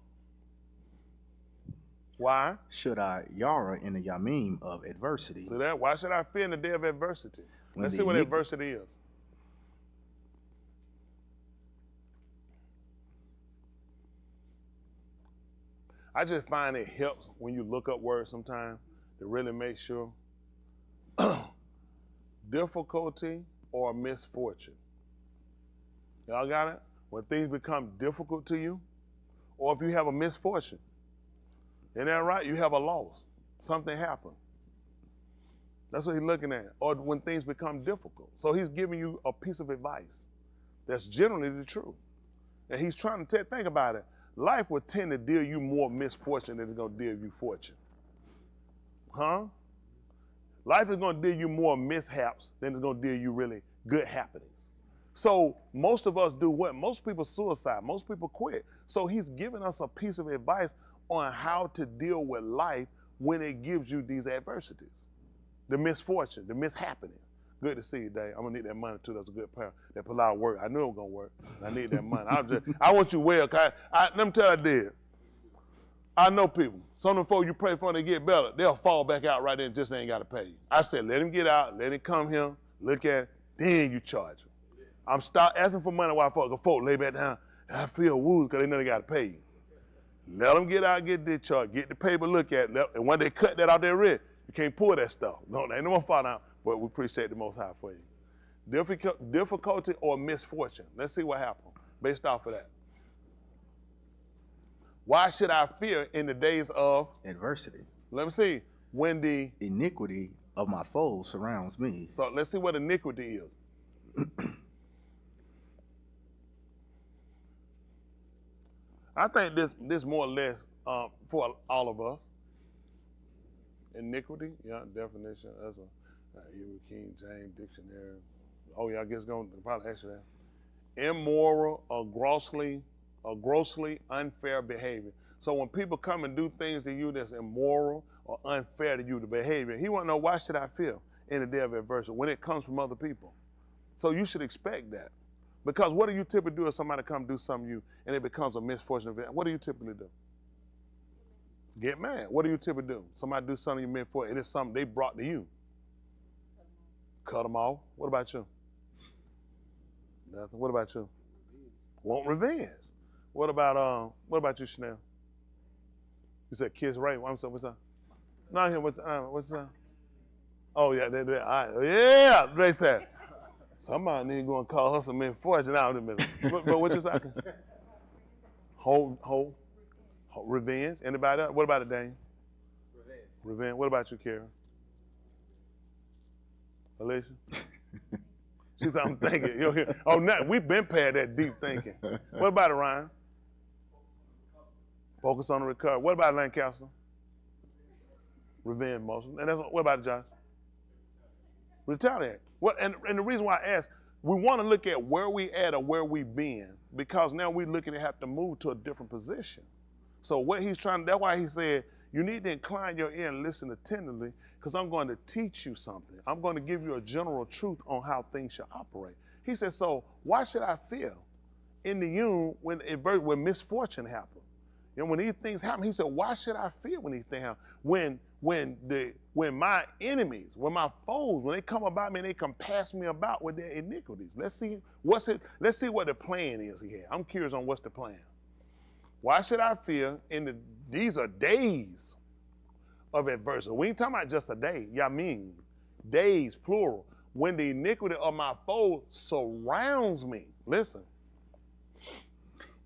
Why? Should I yara in the yamim of adversity? So why should I fear in the day of adversity? Let's see what adversity is. I just find it helps when you look up words sometimes to really make sure. Difficulty or misfortune. Y'all got it? When things become difficult to you, or if you have a misfortune. Isn't that right? You have a loss. Something happened. That's what he's looking at. Or when things become difficult. So he's giving you a piece of advice that's generally the truth. And he's trying to think about it. Life will tend to deal you more misfortune than it's going to deal you fortune. Huh? Life is going to deal you more mishaps than it's going to deal you really good happenings. So most of us do what? Most people suicide. Most people quit. So he's giving us a piece of advice on how to deal with life when it gives you these adversities. The misfortune, the mishappening. Good to see you, Dave. I'm going to need that money, too. That's a good prayer. That put a lot of work. I knew it was going to work. I need that money. I want you well. Let me tell you, I did. I know people. Some of the folks you pray for, they get better. They'll fall back out right there and just ain't got to pay you. I said, let him get out. Let him come here. Look at it. Then you charge him. I'm stop asking for money while folks lay back down. I feel woozy because they know they got to pay you. Let them get out, get discharged, get the paper, look at it. And when they cut that out their wrist, you can't pull that stuff. No, they ain't no more fall out, but we appreciate the Most High for you. Difficulty or misfortune. Let's see what happened based off of that. Why should I fear in the days of adversity? Let me see. When the iniquity of my foes surrounds me. So let's see what iniquity is. I think this more or less for all of us. Iniquity, yeah, definition. That's a King James Dictionary. Oh yeah, I guess going to probably ask you that. Immoral or grossly unfair behavior. So when people come and do things to you that's immoral or unfair to you, the behavior, he want to know, why should I fear in the day of adversity when it comes from other people? So you should expect that. Because what do you typically do if somebody come do something to you and it becomes a misfortune event? What do you typically do? Get mad. What do you typically do? Somebody do something you meant for, it is something they brought to you. Cut them off. What about you? Nothing. What about you? Want revenge. What about you, Chanel? You said kiss rape. What's up? Not here. What's up? Oh yeah, they. Yeah, they said. Somebody need to go and call her some misfortune out in the middle. But what you saying? Hold. Revenge. Anybody else? What about it, Dane? Revenge. What about you, Karen? Alicia? She said, I'm thinking. Oh, no, we've been past that deep thinking. What about it, Ryan? Focus on the recovery. What about Lancaster? Revenge motion. And what about it, Josh? Retaliate. And the reason why I ask, we want to look at where we at or where we've been, because now we're looking to have to move to a different position. So what he's trying, that's why he said, you need to incline your ear and listen attentively, because I'm going to teach you something. I'm going to give you a general truth on how things should operate. He said, so why should I fear in the you when misfortune happens? When these things happen, he said, why should I fear when these things happen? When my enemies, when my foes, when they come about me and they compass me about with their iniquities. Let's see what the plan is here. I'm curious on what's the plan. Why should I fear these are days of adversity? We ain't talking about just a day. Yamin. Days, plural. When the iniquity of my foe surrounds me. Listen.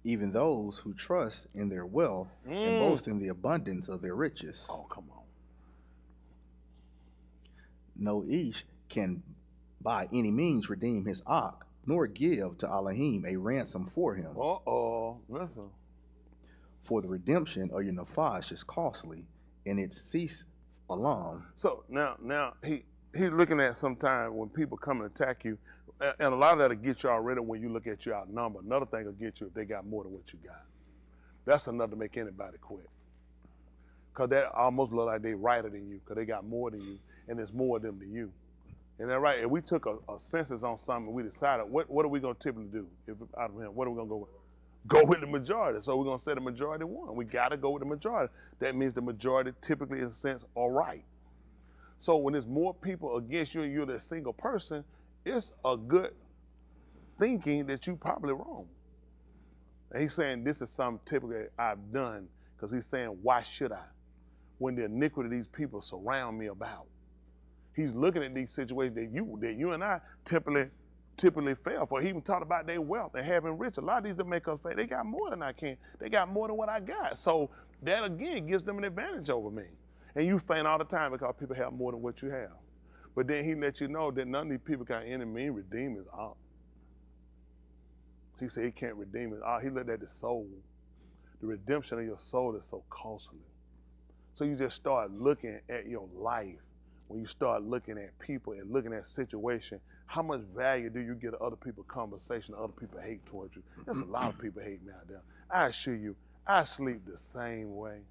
Even those who trust in their wealth and boast in the abundance of their riches. Oh, come on. No each can by any means redeem his ox, nor give to Alahym a ransom for him. Listen. For the redemption of your nefesh is costly, and its cease alarm. So now he's looking at sometime when people come and attack you, and a lot of that will get you already when you look at you outnumbered. Another thing will get you if they got more than what you got. That's enough to make anybody quit. Because that almost look like they righter than you, because they got more than you, and there's more of them than you. And that right? If we took a census on something and we decided, what are we going to typically do? If out of him, what are we going to go with? Go with the majority. So we're going to say the majority won. We got to go with the majority. That means the majority typically, in a sense, are right. So when there's more people against you and you're the single person, it's a good thinking that you're probably wrong. And he's saying this is something typically I've done Because he's saying, why should I? When the iniquity of these people surround me about. He's looking at these situations that you and I typically fail for. He even talked about their wealth and having rich. A lot of these that make us fail, they got more than I can. They got more than what I got. So that again gives them an advantage over me. And you faint all the time because people have more than what you have. But then he let you know that none of these people got any mean redeem his all. He said he can't redeem his all. He looked at the soul. The redemption of your soul is so costly. So you just start looking at your life. When you start looking at people and looking at situation, how much value do you get of other people's conversation, other people hate towards you? There's a lot of people hate me out there. I assure you, I sleep the same way.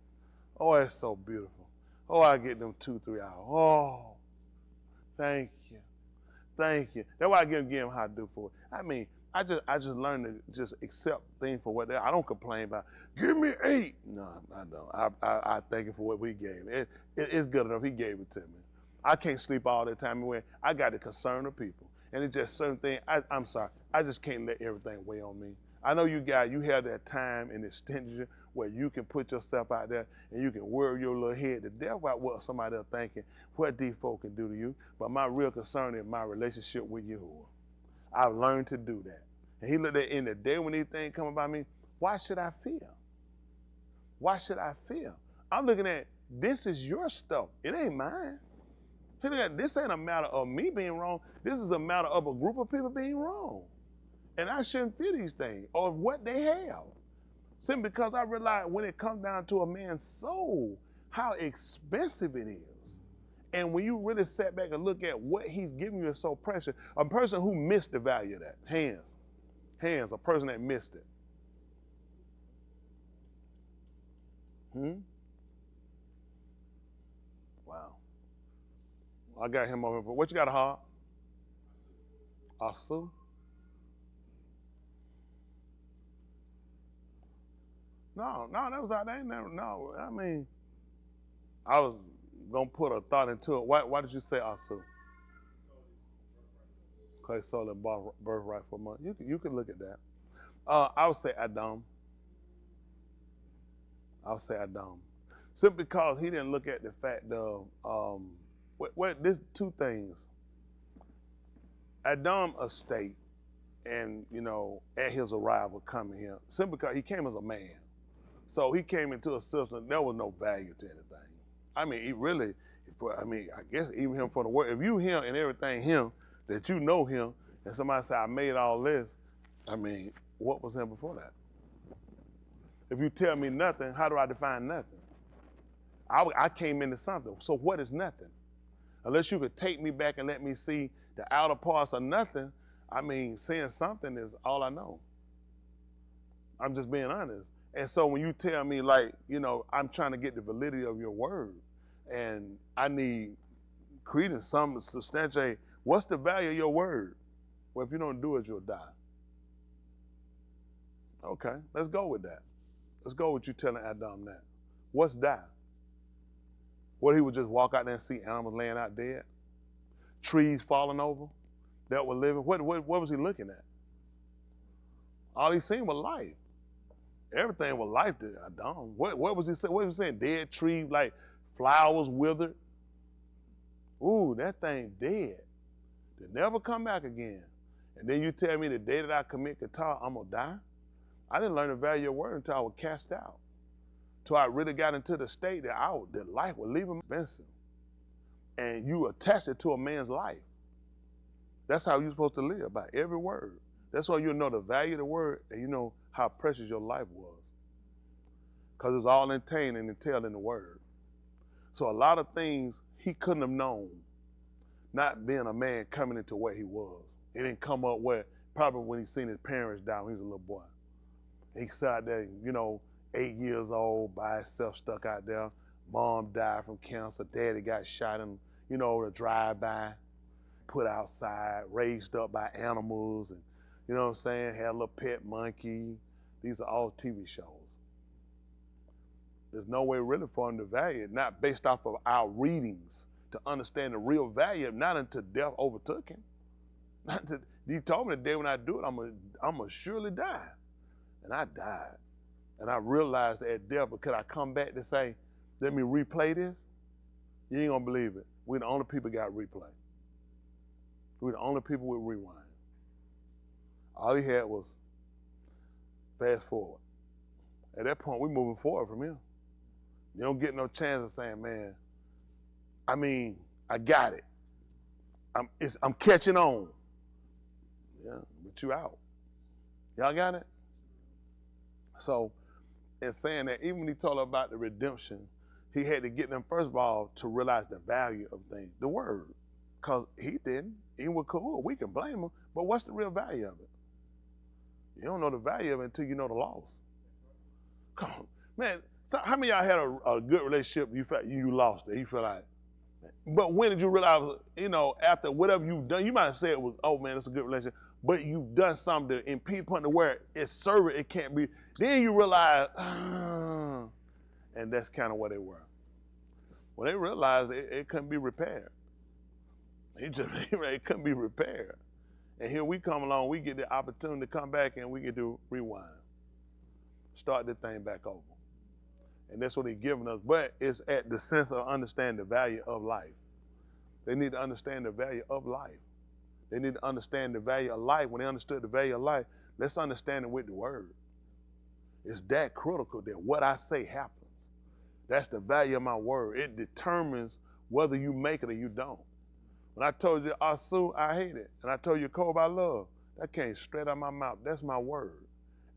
Oh, it's so beautiful. Oh, I get them 2-3 hours. Oh, thank you. Thank you. That's why I give them how to do for it. I mean, I just learned to just accept things for what they are. I don't complain about, give me 8. No, I don't. I thank him for what we gave. It's good enough. He gave it to me. I can't sleep all the time away. I got the concern of people. And it's just certain things. I'm sorry. I just can't let everything weigh on me. I know you have that time and extension where you can put yourself out there and you can worry your little head to death about what somebody else thinking, what these folk can do to you. But my real concern is my relationship with you. I've learned to do that. And he looked at in the day when these things come about me, why should I fear? Why should I fear? I'm looking at, this is your stuff. It ain't mine. He looked at, this ain't a matter of me being wrong. This is a matter of a group of people being wrong. And I shouldn't fear these things or what they have. Simply because I realize when it comes down to a man's soul, how expensive it is. And when you really sit back and look at what he's giving you is so precious, a person who missed the value of that, hands, a person that missed it. Wow. I got him over here. What you got, a heart? Asu? No, that was out there. No, I mean, I was going to put a thought into it. Why did you say Asu? Clay soul and birthright for money. You can look at that. I would say Adam. Simply because he didn't look at the fact of, there's 2 things. Adam estate and, at his arrival coming here, simply because he came as a man. So he came into a system, there was no value to anything. I mean, I guess even him for the word, if you him and everything him, that you know him, and somebody say, I made all this, I mean, what was him before that? If you tell me nothing, how do I define nothing? I came into something, so what is nothing? Unless you could take me back and let me see the outer parts of nothing, I mean, saying something is all I know. I'm just being honest. And so when you tell me I'm trying to get the validity of your word and I need credence, some substantiate, what's the value of your word? Well, if you don't do it, you'll die. Okay, let's go with that. Let's go with you telling Adam that. What's die? What, he would just walk out there and see animals laying out dead? Trees falling over that were living? What was he looking at? All he seen was life. Everything was life to Adam. What was he saying? What was he saying? Dead tree, like flowers withered. Ooh, that thing dead. They never come back again. And then you tell me the day that I commit Qatar, I'm gonna die? I didn't learn the value of your word until I was cast out. Till I really got into the state that life would leave him expensive. And you attach it to a man's life. That's how you're supposed to live, by every word. That's why you know the value of the word and you know how precious your life was. Because it's all contained and entailed in the word. So a lot of things he couldn't have known, not being a man coming into where he was. He didn't come up where, probably when he seen his parents die when he was a little boy. He sat out there, 8 years old, by himself, stuck out there. Mom died from cancer. Daddy got shot in, the drive-by, put outside, raised up by animals, and, you know what I'm saying, had a little pet monkey. These are all TV shows. There's no way really for him to value it, not based off of our readings, to understand the real value, not until death overtook him. He told me the day when I do it, I'm gonna surely die. And I died. And I realized at death, but could I come back to say, let me replay this? You ain't gonna believe it. We're the only people got replay. We're the only people with rewind. All he had was fast forward. At that point, we're moving forward from here. You don't get no chance of saying, man, I mean, I got it. I'm catching on. Yeah, but you out. Y'all got it? So, in saying that, even when he told about the redemption, he had to get them, first of all, to realize the value of things, the word. Because he didn't. He was cool. We can blame him. But what's the real value of it? You don't know the value of it until you know the loss. Come on. Man, so how many of y'all had a good relationship, you felt you lost it? You feel like, but when did you realize, after whatever you've done, you might have said it was, oh man, it's a good relationship, but you've done something to impede upon to where it's serving, it can't be. Then you realize, and that's kind of where they were. When they realized it couldn't be repaired. It couldn't be repaired. And here we come along, we get the opportunity to come back and we get to rewind. Start the thing back over. And that's what he's giving us. But it's at the sense of understanding the value of life. They need to understand the value of life. They need to understand the value of life. When they understood the value of life, let's understand it with the word. It's that critical that what I say happens. That's the value of my word. It determines whether you make it or you don't. When I told you Asu, I hate it. And I told you Kobe, I love. That came straight out of my mouth. That's my word.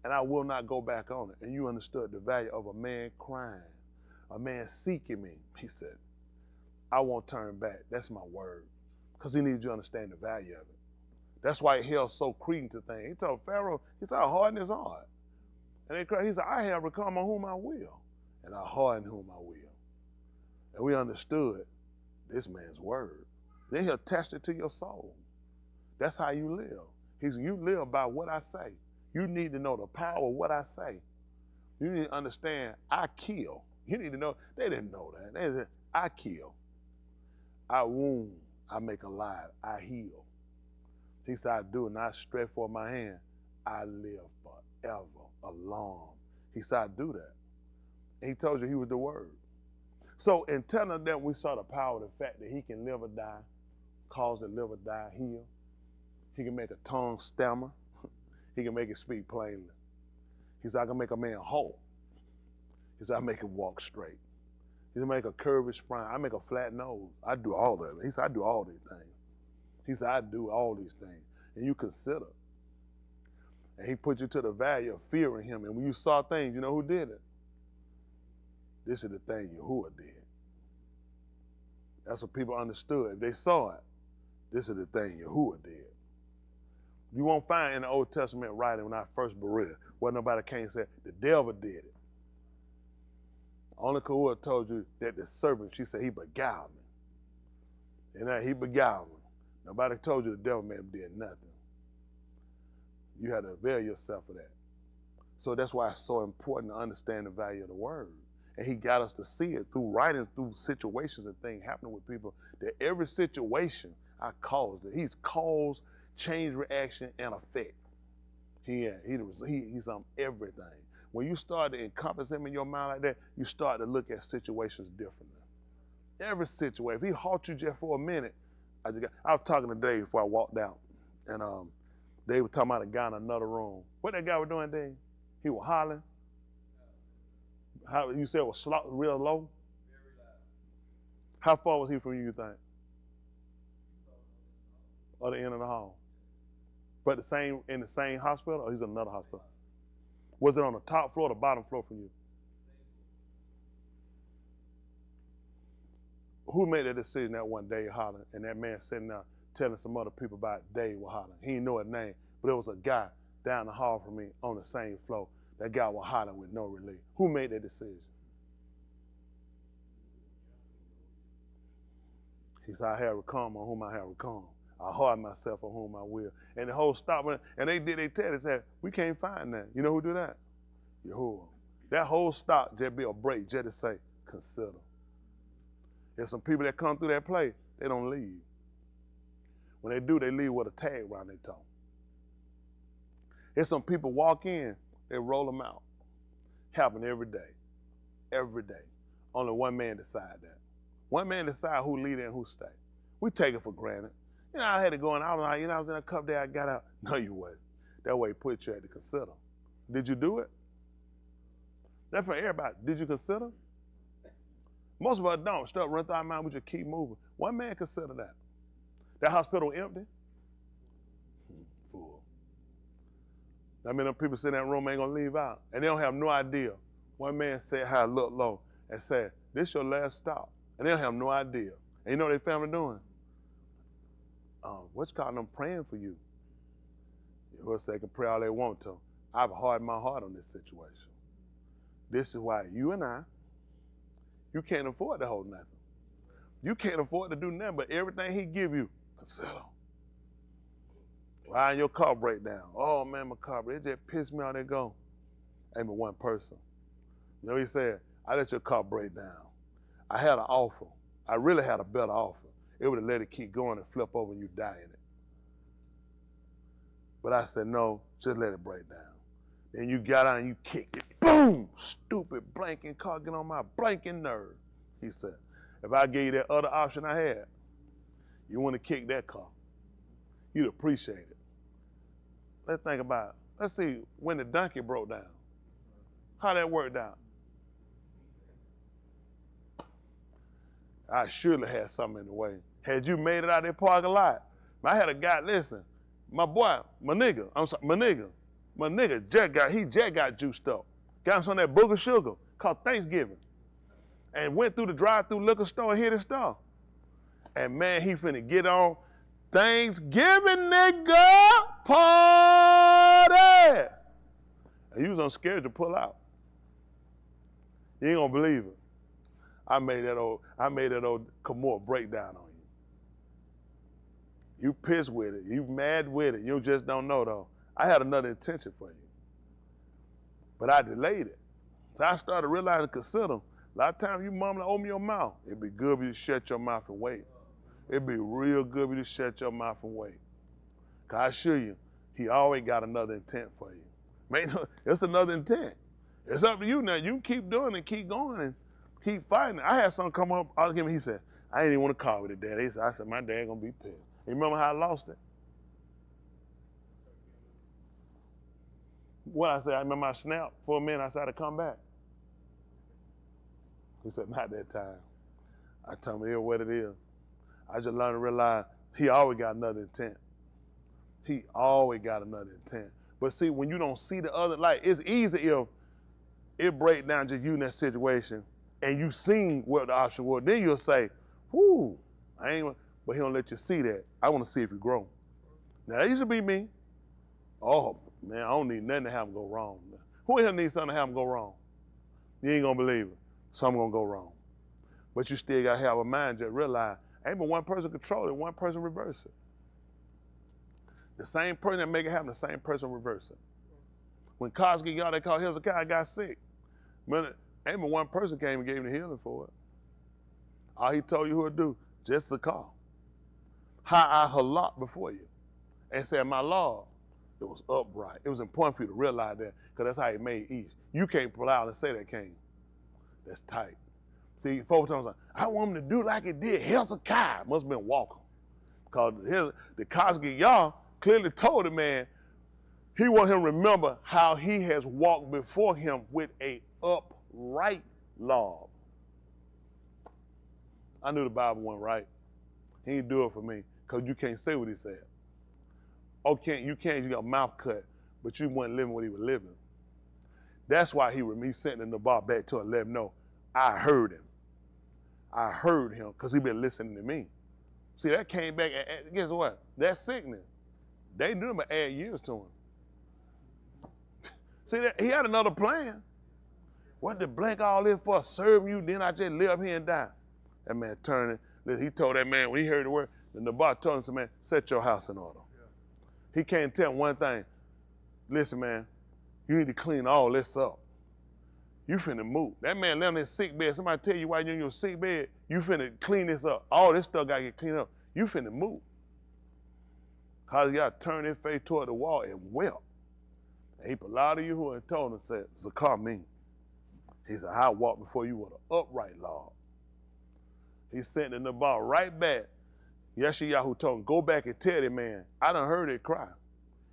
And I will not go back on it. And you understood the value of a man crying, a man seeking me. He said, I won't turn back. That's my word. Because he needs you to understand the value of it. That's why he held so credence to things. He told Pharaoh, he said, I harden his heart. And he said, I have become on whom I will. And I harden whom I will. And we understood this man's word. Then he'll attach it to your soul. That's how you live. He said, you live by what I say. You need to know the power of what I say. You need to understand, I kill. You need to know, they didn't know that. They said, I kill. I wound. I make alive. I heal. He said, I do, and I stretch forth my hand. I live forever, alone. He said, I do that. And he told you he was the word. So in telling them, we saw the power of the fact that he can live or die, cause the live or die, heal. He can make a tongue stammer. He can make it speak plainly. He said, I can make a man whole. He said, I make him walk straight. He said, I make a curved spine. I make a flat nose. I do all of it. He said, I do all these things. He said, I do all these things. And you consider. And he put you to the value of fearing him. And when you saw things, you know who did it? This is the thing Yahuwah did. That's what people understood. If they saw it, this is the thing Yahuwah did. You won't find in the Old Testament writing when I first Berea where nobody came and said, the devil did it. Only Yahuwah told you that the serpent, she said, he beguiled me. And that he beguiled me. Nobody told you the devil man did nothing. You had to avail yourself of that. So that's why it's so important to understand the value of the word. And he got us to see it through writings, through situations and things happening with people, that every situation I caused it. He's caused change, reaction, and effect. He's on everything. When you start to encompass him in your mind like that, you start to look at situations differently. Every situation. If he halt you just for a minute, I was talking to Dave before I walked out, and Dave was talking about a guy in another room. What that guy was doing, Dave? He was hollering. How you said it was real low? Very loud. How far was he from you think? Other end of the hall. But in the same hospital, or he's in another hospital? Was it on the top floor or the bottom floor from you? Who made that decision that one day hollering, and that man sitting there telling some other people about Dave was hollering? He didn't know his name, but there was a guy down the hall from me on the same floor. That guy was hollering with no relief. Who made that decision? He said, I have come on whom I have come. I harden myself on whom I will. And the whole stop, and they did, they said, we can't find that. You know who do that? Yahuwah. That whole stop just be a break, just to say, consider. There's some people that come through that place, they don't leave. When they do, they leave with a tag around their toe. There's some people walk in, they roll them out. Happen every day. Every day. Only one man decide that. One man decide who lead and who stay. We take it for granted. You know, I had to go and I was like, I was in a cup there, I got out. No, you wasn't. That way put you had to consider. Did you do it? That's for everybody. Did you consider? Most of us don't. Stuff run through our mind, we just keep moving. One man consider that. That hospital empty? Fool. I mean, them people sitting in that room ain't gonna leave out. And they don't have no idea. One man said how it looked low and said, this your last stop. And they don't have no idea. And you know what their family doing? What's calling them praying for you? You'll say they can pray all they want to. I've hardened my heart on this situation. This is why you and I, you can't afford to hold nothing. You can't afford to do nothing, but everything he give you, consider. Why your car break down? Oh man, my car break. It just pissed me off. They go. Ain't but one person. You know what he said? I let your car break down. I had an offer. I really had a better offer. It would have let it keep going and flip over and you die in it. But I said, no, just let it break down. Then you got out and you kicked it. Boom! Stupid blanking car, get on my blanking nerve. He said, if I gave you that other option I had, you want to kick that car. You'd appreciate it. Let's think about it. Let's see when the donkey broke down. How that worked out? I surely had something in the way. Had you made it out of that parking lot, I had a guy, listen, my boy, my nigga, Jack got juiced up. Got him some of that booger sugar called Thanksgiving. And went through the drive-through liquor store and hit his stuff. And man, he finna get on Thanksgiving, nigga, party. And he was on scared to pull out. You ain't gonna believe it. I made that old Camorra breakdown on you. You pissed with it. You mad with it. You just don't know though. I had another intention for you. But I delayed it. So I started realizing, consider, a lot of times you mama open your mouth. It'd be good if you shut your mouth and wait. It'd be real good if you shut your mouth and wait. Cause I assure you, he always got another intent for you. Man, it's another intent. It's up to you now. You can keep doing it, keep going and keep fighting. I had someone come up, he said, I didn't even want to call with the dad. I said, my dad gonna be pissed. You remember how I lost it? What I said, I remember I snapped for a minute, I said to come back. He said, not that time. I told him, here's what it is. I just learned to realize he always got another intent. He always got another intent. But see, when you don't see the other, like it's easy if it breaks down just you in that situation and you seen what the option was, then you'll say, whoo, but he don't let you see that. I want to see if you grow. Now that used to be me. Oh, man, I don't need nothing to have him go wrong. Who in here needs something to have him go wrong? You ain't gonna believe it. Something gonna go wrong. But you still gotta have a mind just realize, ain't but one person control it, one person reverse it. The same person that make it happen, the same person reverse it. When cars get y'all, they call Hezekiah got sick. But ain't but one person came and gave him the healing for it. All he told you who to do, just a call. How I halak before you. And said, my Lord, it was upright. It was important for you to realize that, because that's how he made each. You can't pull out and say that, can you? That's tight. See, folks times like, I want him to do like it did Hezekiah. Must have been walking. Because the Cosby y'all clearly told the man, he want him to remember how he has walked before him with a upright log. I knew the Bible wasn't right. He didn't do it for me, because you can't say what he said. Okay, you got a mouth cut, but you weren't living what he was living. That's why he sent the bar back to him, let him know, I heard him. I heard him, because he been listening to me. See, that came back, and guess what? That sickness, they knew him to add years to him. See, he had another plan. What did blank all this for? Serve you, then I just live here and die. That man turned it. He told that man, when he heard the word, the Nabar told him, man, set your house in order. He can't tell him one thing. Listen, man, you need to clean all this up. You finna move. That man left in his sick bed. Somebody tell you why you're in your sick bed, you finna clean this up. All this stuff gotta get cleaned up. You finna move. Cause you gotta turn his face toward the wall and wept. And he allowed you who and told him, said, Zakar me. He said, I walk before you with an upright, Lord. He sent the ball right back. Yeshayahu told him, go back and tell that man, I done heard it cry.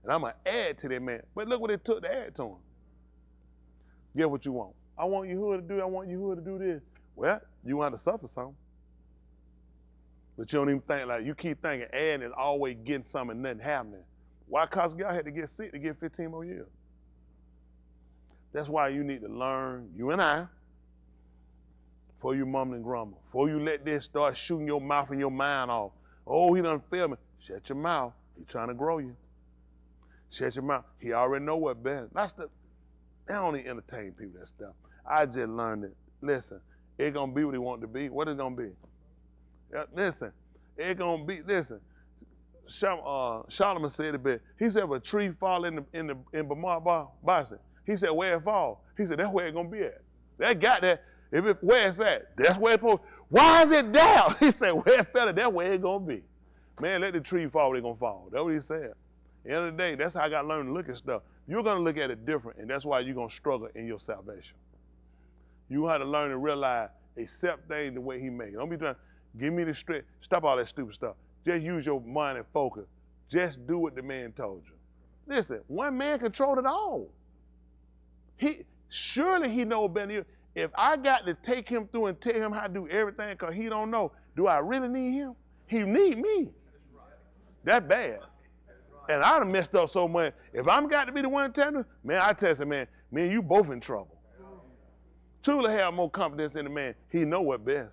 And I'm going to add to that man. But look what it took to add to him. Get what you want. I want Yahuwah to do, I want Yahuwah to do this. Well, you want to suffer something. But you don't even think, like, you keep thinking adding is always getting something and nothing happening. Why? Because y'all had to get sick to get 15 more years. That's why you need to learn, you and I, before you mumble and grumble, before you let this start shooting your mouth and your mind off. Oh, he done failed me. Shut your mouth. He trying to grow you. Shut your mouth. He already know what best. That's the, they don't even entertain people that stuff. I just learned it. Listen, it's going to be what he want to be. What is it going to be? Listen, it's going to be, listen. Solomon said it best. He said, if a tree fall in Boston, he said, where it fall? He said, that's where it's going to be at. That got that. If it, where it's at, that's where it's supposed. Why is it down? He said, where it fell, that's where it's going to be. Man, let the tree fall where it's going to fall. That's what he said. At the end of the day, that's how I got to learn to look at stuff. You're going to look at it different, and that's why you're going to struggle in your salvation. You have to learn to realize, accept things the way he made it. Don't be trying, give me the strength. Stop all that stupid stuff. Just use your mind and focus. Just do what the man told you. Listen, one man controlled it all. Surely he knows better than you. If I got to take him through and tell him how to do everything because he don't know, do I really need him? He need me. That's bad. And I done messed up so much. If I'm got to be the one telling him, man, I tell him, man, me and you both in trouble. Truly have more confidence in the man. He know what best.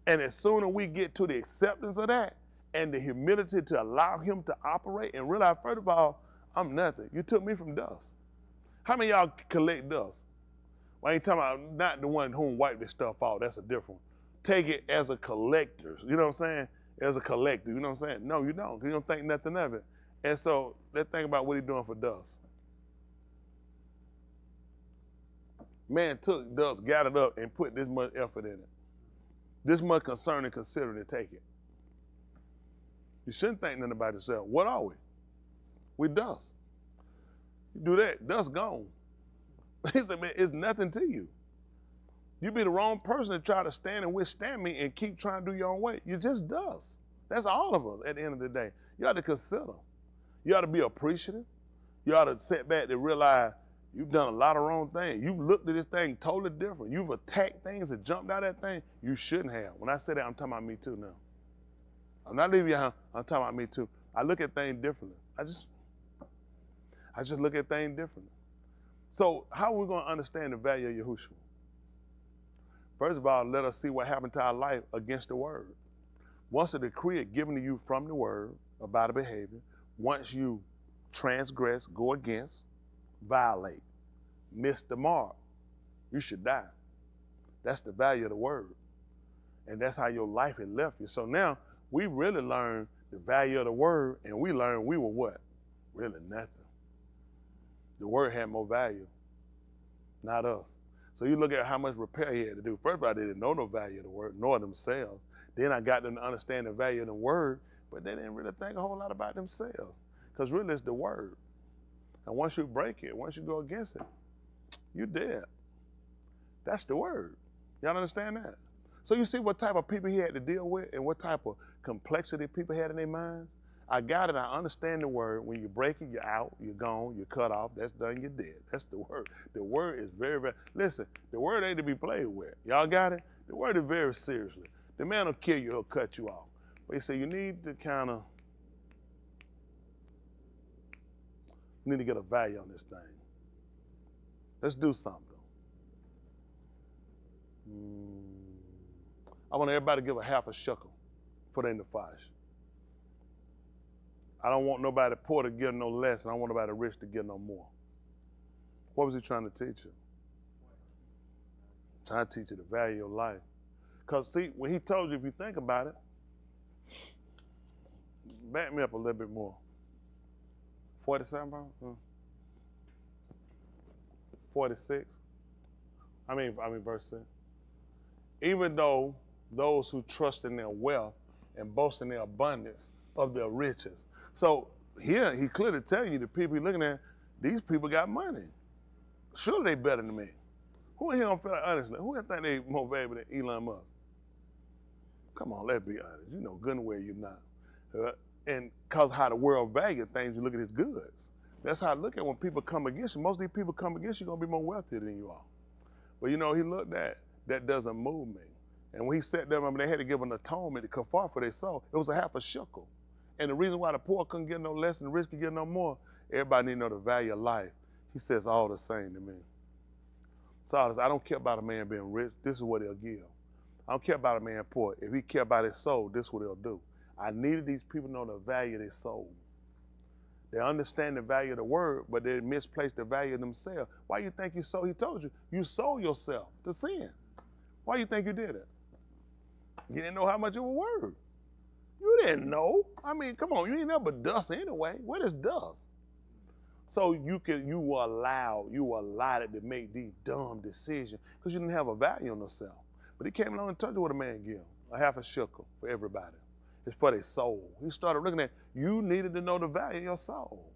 And as soon as we get to the acceptance of that and the humility to allow him to operate and realize, first of all, I'm nothing. You took me from dust. How many of y'all collect dust? Well, I ain't talking about not the one who wipe this stuff off. That's a different one. Take it as a collector. You know what I'm saying? As a collector. You know what I'm saying? No, you don't. You don't think nothing of it. And so let's think about what he's doing for dust. Man took dust, got it up, and put this much effort in it. This much concern and consider to take it. You shouldn't think nothing about yourself. What are we? We dust. You do that, dust gone. He said, man, it's nothing to you. You be the wrong person to try to stand and withstand me and keep trying to do your own way. You just dust. That's all of us at the end of the day. You ought to consider. You ought to be appreciative. You ought to sit back to realize you've done a lot of wrong things. You've looked at this thing totally different. You've attacked things and jumped out of that thing you shouldn't have. When I say that, I'm talking about me too now. I'm not leaving you out. I'm talking about me too. I look at things differently. I just look at things differently. So how are we going to understand the value of Yahushua? First of all, let us see what happened to our life against the word. Once a decree is given to you from the word about a behavior, once you transgress, go against, violate, miss the mark, you should die. That's the value of the word. And that's how your life had left you. So now we really learn the value of the word, and we learned we were what? Really nothing. The word had more value, not us. So you look at how much repair he had to do. First of all, they didn't know no value of the word, nor themselves. Then I got them to understand the value of the word, but they didn't really think a whole lot about themselves. Because really it's the word. And once you break it, once you go against it, you're dead. That's the word. Y'all understand that? So you see what type of people he had to deal with and what type of complexity people had in their minds? I got it. I understand the word. When you break it, you're out, you're gone, you're cut off. That's done, you're dead. That's the word. The word is very, very, listen, the word ain't to be played with. Y'all got it? The word is very seriously. The man will kill you, he'll cut you off. But you say you need to get a value on this thing. Let's do something. I want everybody to give a half a shekel for the nefesh. I don't want nobody poor to give no less, and I don't want nobody rich to give no more. What was he trying to teach you? Trying to teach you the value of life. Because see, when he told you, if you think about it, back me up a little bit more. 47 pounds? 46? I mean verse 6. Even though those who trust in their wealth and boast in their abundance of their riches. So here he clearly telling you the people he's looking at, these people got money. Surely they better than me. Who in here don't feel like, honestly, who think they more valuable than Elon Musk? Come on, let's be honest. You know good and well you're not. And because how the world values things, you look at his goods. That's how I look at when people come against you. Most of these people come against you, you're going to be more wealthy than you are. But you know, he looked at, that doesn't move me. And when he sat there, they had to give an atonement to kafar for their soul. It was a half a shekel. And the reason why the poor couldn't get no less and the rich could get no more, everybody need to know the value of life. He says all the same to me. So I don't care about a man being rich. This is what he'll give. I don't care about a man poor. If he care about his soul, this is what he'll do. I needed these people to know the value of their soul. They understand the value of the word, but they misplace the value of themselves. Why you think you sold? He told you, you sold yourself to sin. Why you think you did it? You didn't know how much it was worth. You didn't know. I mean, come on, you ain't never dust anyway. What is dust? So you were allowed it to make these dumb decisions because you didn't have a value on yourself. But he came along and told you what a man give, a half a shekel for everybody. It's for their soul. He started looking at, you needed to know the value of your soul.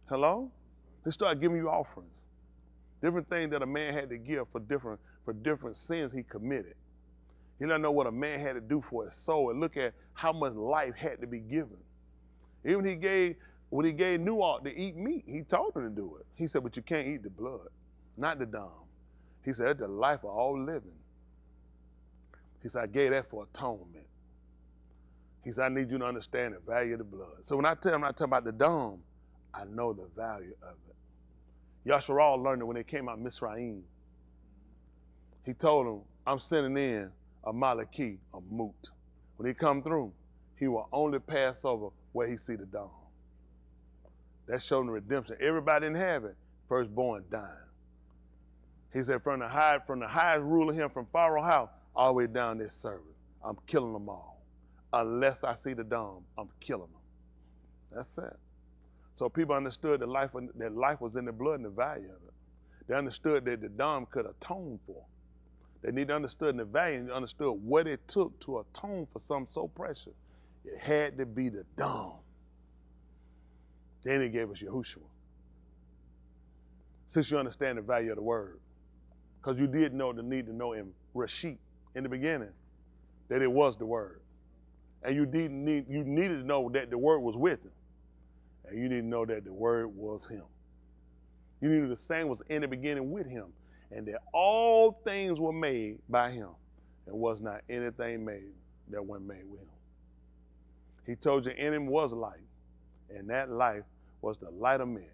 Hello? He started giving you offerings. Different things that a man had to give for different sins he committed. He let know what a man had to do for his soul and look at how much life had to be given. Even when he gave Nuach to eat meat, he told him to do it. He said, but you can't eat the blood, not the dumb. He said, that's the life of all living. He said, I gave that for atonement. He said, I need you to understand the value of the blood. So when I tell him, I'm not talking about the dumb, I know the value of it. Yasharal learned it when they came out of Misraim. He told them, I'm sending in a Malkuth, a moot. When he come through, he will only pass over where he see the dawn. That's showing the redemption. Everybody in heaven, firstborn dying. He said, from the highest ruler here, from Pharaoh's house, all the way down this servant, I'm killing them all. Unless I see the dawn, I'm killing them. That's it. So people understood that life was in the blood and the value of it. They understood that the dawn could atone for. They need to understand the value and understood what it took to atone for something so precious. It had to be the dawn. Then he gave us Yahushua. Since you understand the value of the word, because you did know the need to know in Rashid, in the beginning, that it was the word. And you needed to know that the word was with him. And you need to know that the word was him. You knew the same was in the beginning with him. And that all things were made by him. And was not anything made that wasn't made with him. He told you in him was life. And that life was the light of men.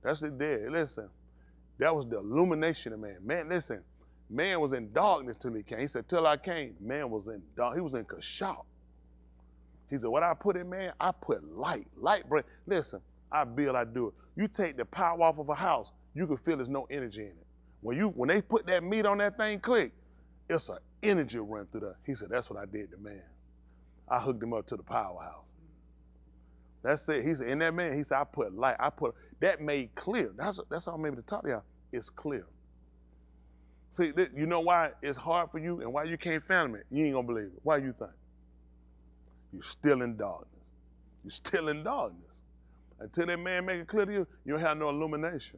That's it there. Listen, that was the illumination of man. Man, listen, man was in darkness till he came. He said, till I came, man was in dark. He was in Kashal. He said, what I put in man, I put light. Light bring. Listen, I build, I do it. You take the power off of a house, you can feel there's no energy in it. When they put that meat on that thing, click, it's an energy run through there. He said, that's what I did to man. I hooked him up to the powerhouse. That's it. He said, in that man, he said, I put light. That made clear. That's all I'm able to talk to y'all. It's clear. See, you know why it's hard for you and why you can't fathom it? You ain't gonna believe it. Why you think? You're still in darkness. You're still in darkness. Until that man make it clear to you, you don't have no illumination.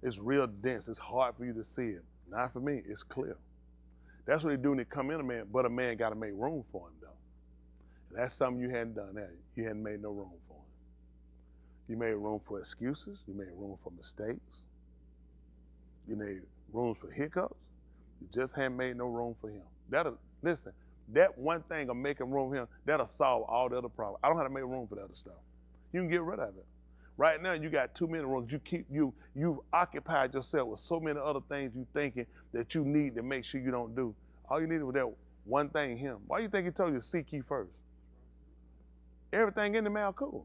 It's real dense. It's hard for you to see it. Not for me. It's clear. That's what they do when they come in a man, but a man got to make room for him, though. And that's something you hadn't done, had you? You hadn't made no room for him. You made room for excuses. You made room for mistakes. You made room for hiccups. You just hadn't made no room for him. Listen, that one thing of making room for him, that'll solve all the other problems. I don't have to make room for the other stuff. You can get rid of it. Right now, you got too many rooms. You've occupied yourself with so many other things you thinking that you need to make sure you don't do. All you needed was that one thing, him. Why you think he told you to seek ye first? Everything in the Malkuth.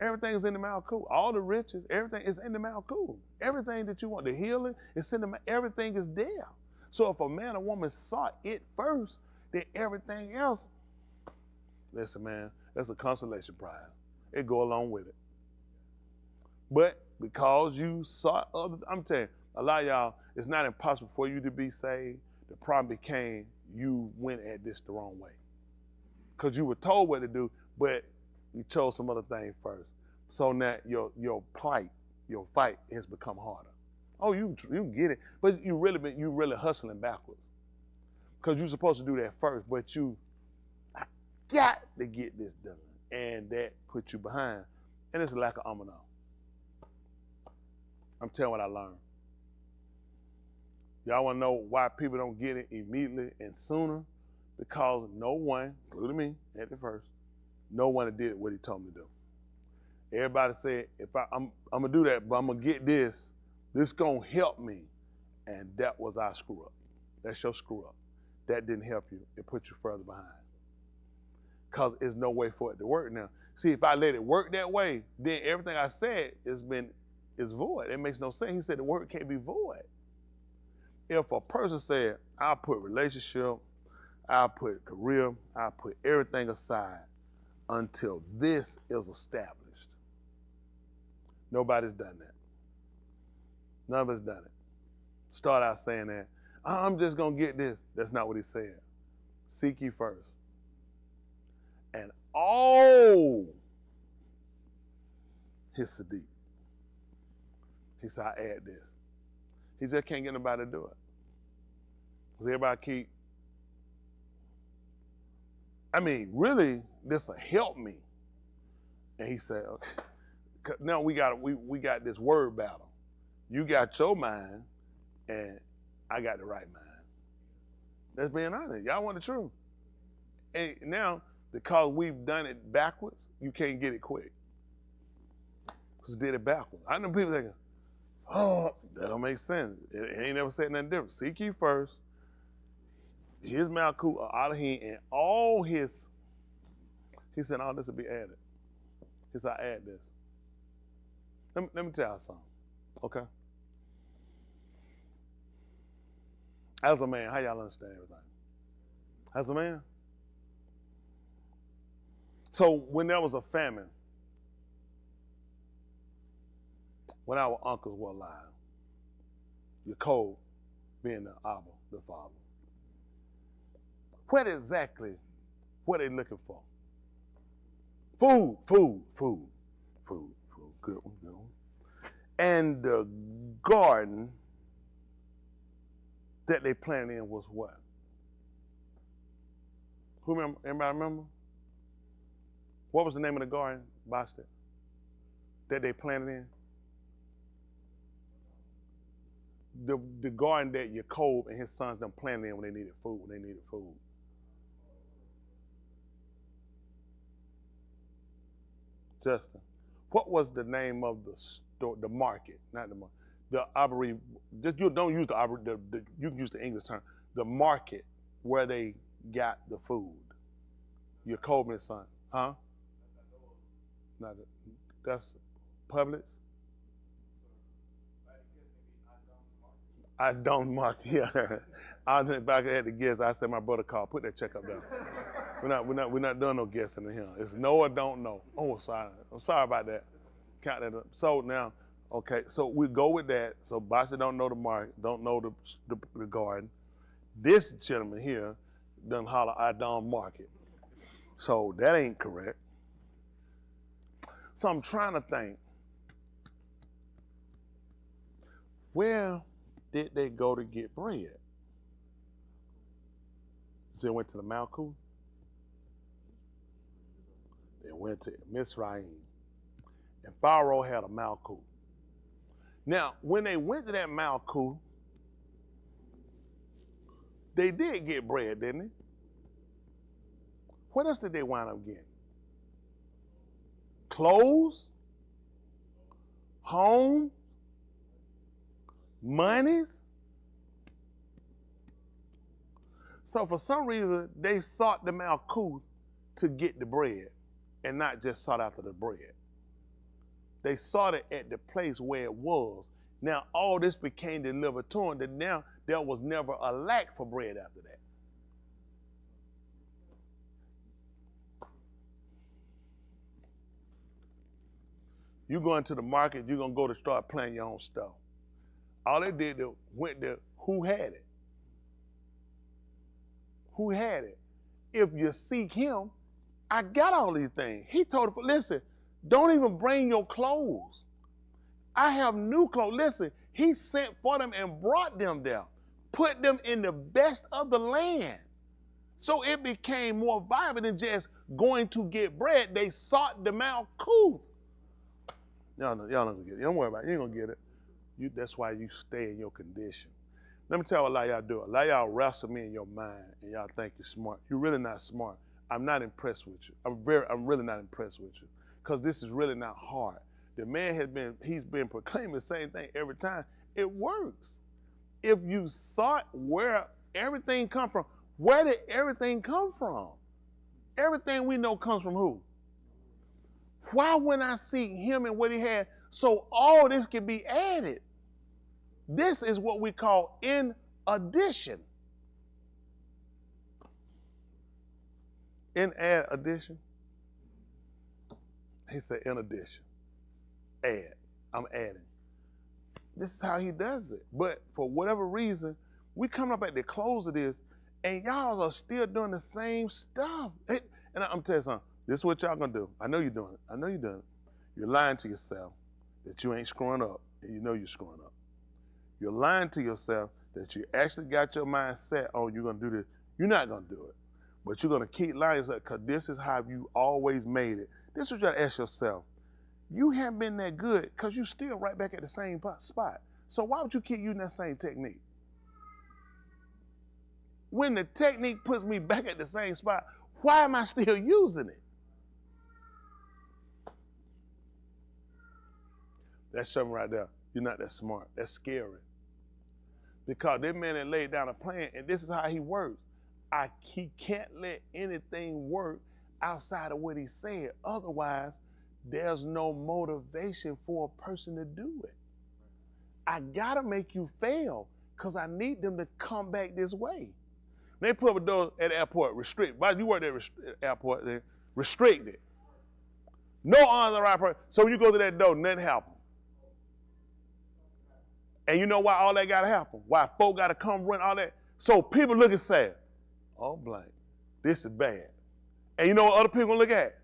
Everything is in the Malkuth. All the riches, everything is in the Malkuth. Everything that you want, the healing, it's in the everything is there. So if a man or woman sought it first, then everything else, listen, man, that's a consolation prize. It go along with it. But because you sought others, I'm telling you, a lot of y'all, it's not impossible for you to be saved. The problem became you went at this the wrong way. Because you were told what to do, but you chose some other thing first. So now your plight, your fight has become harder. Oh, you get it, but you really hustling backwards, because you're supposed to do that first. But I got to get this done, and that puts you behind, and it's a lack of amana. I'm telling what I learned. Y'all want to know why people don't get it immediately and sooner? Because no one, including me at the first, no one did what he told me to do. Everybody said, if I'm gonna do that, but I'm gonna get this. This gonna help me, and that was our screw up. That's your screw up. That didn't help you. It put you further behind. Cause there's no way for it to work now. See, if I let it work that way, then everything I said is void. It makes no sense. He said the word can't be void. If a person said, I'll put relationship, I'll put career, I'll put everything aside until this is established. Nobody's done that. None of us done it. Start out saying that, I'm just going to get this. That's not what he said. Seek ye first. And all his Tsadyq. He said, I add this. He just can't get nobody to do it. Because everybody really, this will help me. And he said, okay. Now we got this word battle. You got your mind, and I got the right mind. That's being honest. Y'all want the truth. And now, because we've done it backwards, you can't get it quick. Because did it backwards. I know people thinking, oh, that don't make sense. It ain't never said nothing different. Seek ye first. His Malkuth, Alahym, and all his, he said, all this will be added. He said, I add this. Let me tell you something, okay? As a man, how y'all understand everything? As a man? So when there was a famine, when our uncles were alive, Yaakov being the Abba, the father, what exactly were they looking for? Food, good one. And the garden that they planted in was what? Who remember? Anybody remember? What was the name of the garden, Boston, that they planted in? The garden that Yaakov and his sons them planted in when they needed food. Justin, what was the name of the store, the market, not the market, the Aubrey, just you don't use the Aubrey, you can use the English term, the market where they got the food. Yaakov and his son, huh? Not that's Publix. I don't mark. Yeah. If I had to guess, I said my brother called. Put that check up there. We're not doing no guessing in here. It's know or don't know. Oh, sorry. I'm sorry about that. Count that up. So now, okay. So we go with that. So Basha don't know the market, don't know the garden. This gentleman here done holler, I don't market. So that ain't correct. So I'm trying to think. Where did they go to get bread? So they went to the Malkuth. They went to Mizraim. And Pharaoh had a Malkuth. Now, when they went to that Malkuth, they did get bread, didn't they? What else did they wind up getting? Clothes? Home? Monies? So for some reason, they sought the Malkuth to get the bread and not just sought after the bread. They sought it at the place where it was. Now, all this became delivered to them, that now there was never a lack for bread after that. You go into the market, you're going to go to start planting your own stuff. All they did, they went to who had it. Who had it? If you seek him, I got all these things. He told them, listen, don't even bring your clothes. I have new clothes. Listen, He sent for them and brought them there, put them in the best of the land. So it became more viable than just going to get bread. They sought the Malkuth. Y'all not gonna get it. Don't worry about it. You ain't gonna get it. That's why you stay in your condition. Let me tell you what a lot of y'all do. A lot of y'all wrestle me in your mind and y'all think you're smart. You're really not smart. I'm not impressed with you. I'm really not impressed with you. Because this is really not hard. The man he's been proclaiming the same thing every time. It works. If you sought where everything come from, where did everything come from? Everything we know comes from who? Why when I seek him and what he had, so all this can be added? This is what we call in addition. In addition. He said in addition. Add. I'm adding. This is how he does it. But for whatever reason, we come up at the close of this, and y'all are still doing the same stuff. And I'm telling you something. This is what y'all gonna do. I know you're doing it. I know you're doing it. You're lying to yourself that you ain't screwing up, and you know you're screwing up. You're lying to yourself that you actually got your mind set on you're gonna do this. You're not gonna do it. But you're gonna keep lying to yourself because this is how you always made it. This is what you gotta ask yourself. You haven't been that good because you're still right back at the same spot. So why would you keep using that same technique? When the technique puts me back at the same spot, why am I still using it? That's something right there. You're not that smart. That's scary. Because that man that laid down a plan, and this is how he works. He can't let anything work outside of what he said. Otherwise, there's no motivation for a person to do it. I gotta make you fail because I need them to come back this way. They put up a door at the airport, restrict. But you work at the airport, they restrict it. No unauthorized person. So when you go to that door, nothing happens. And you know why all that gotta happen? Why folk gotta come run all that? So people look and say, oh blank, this is bad. And you know what other people look at?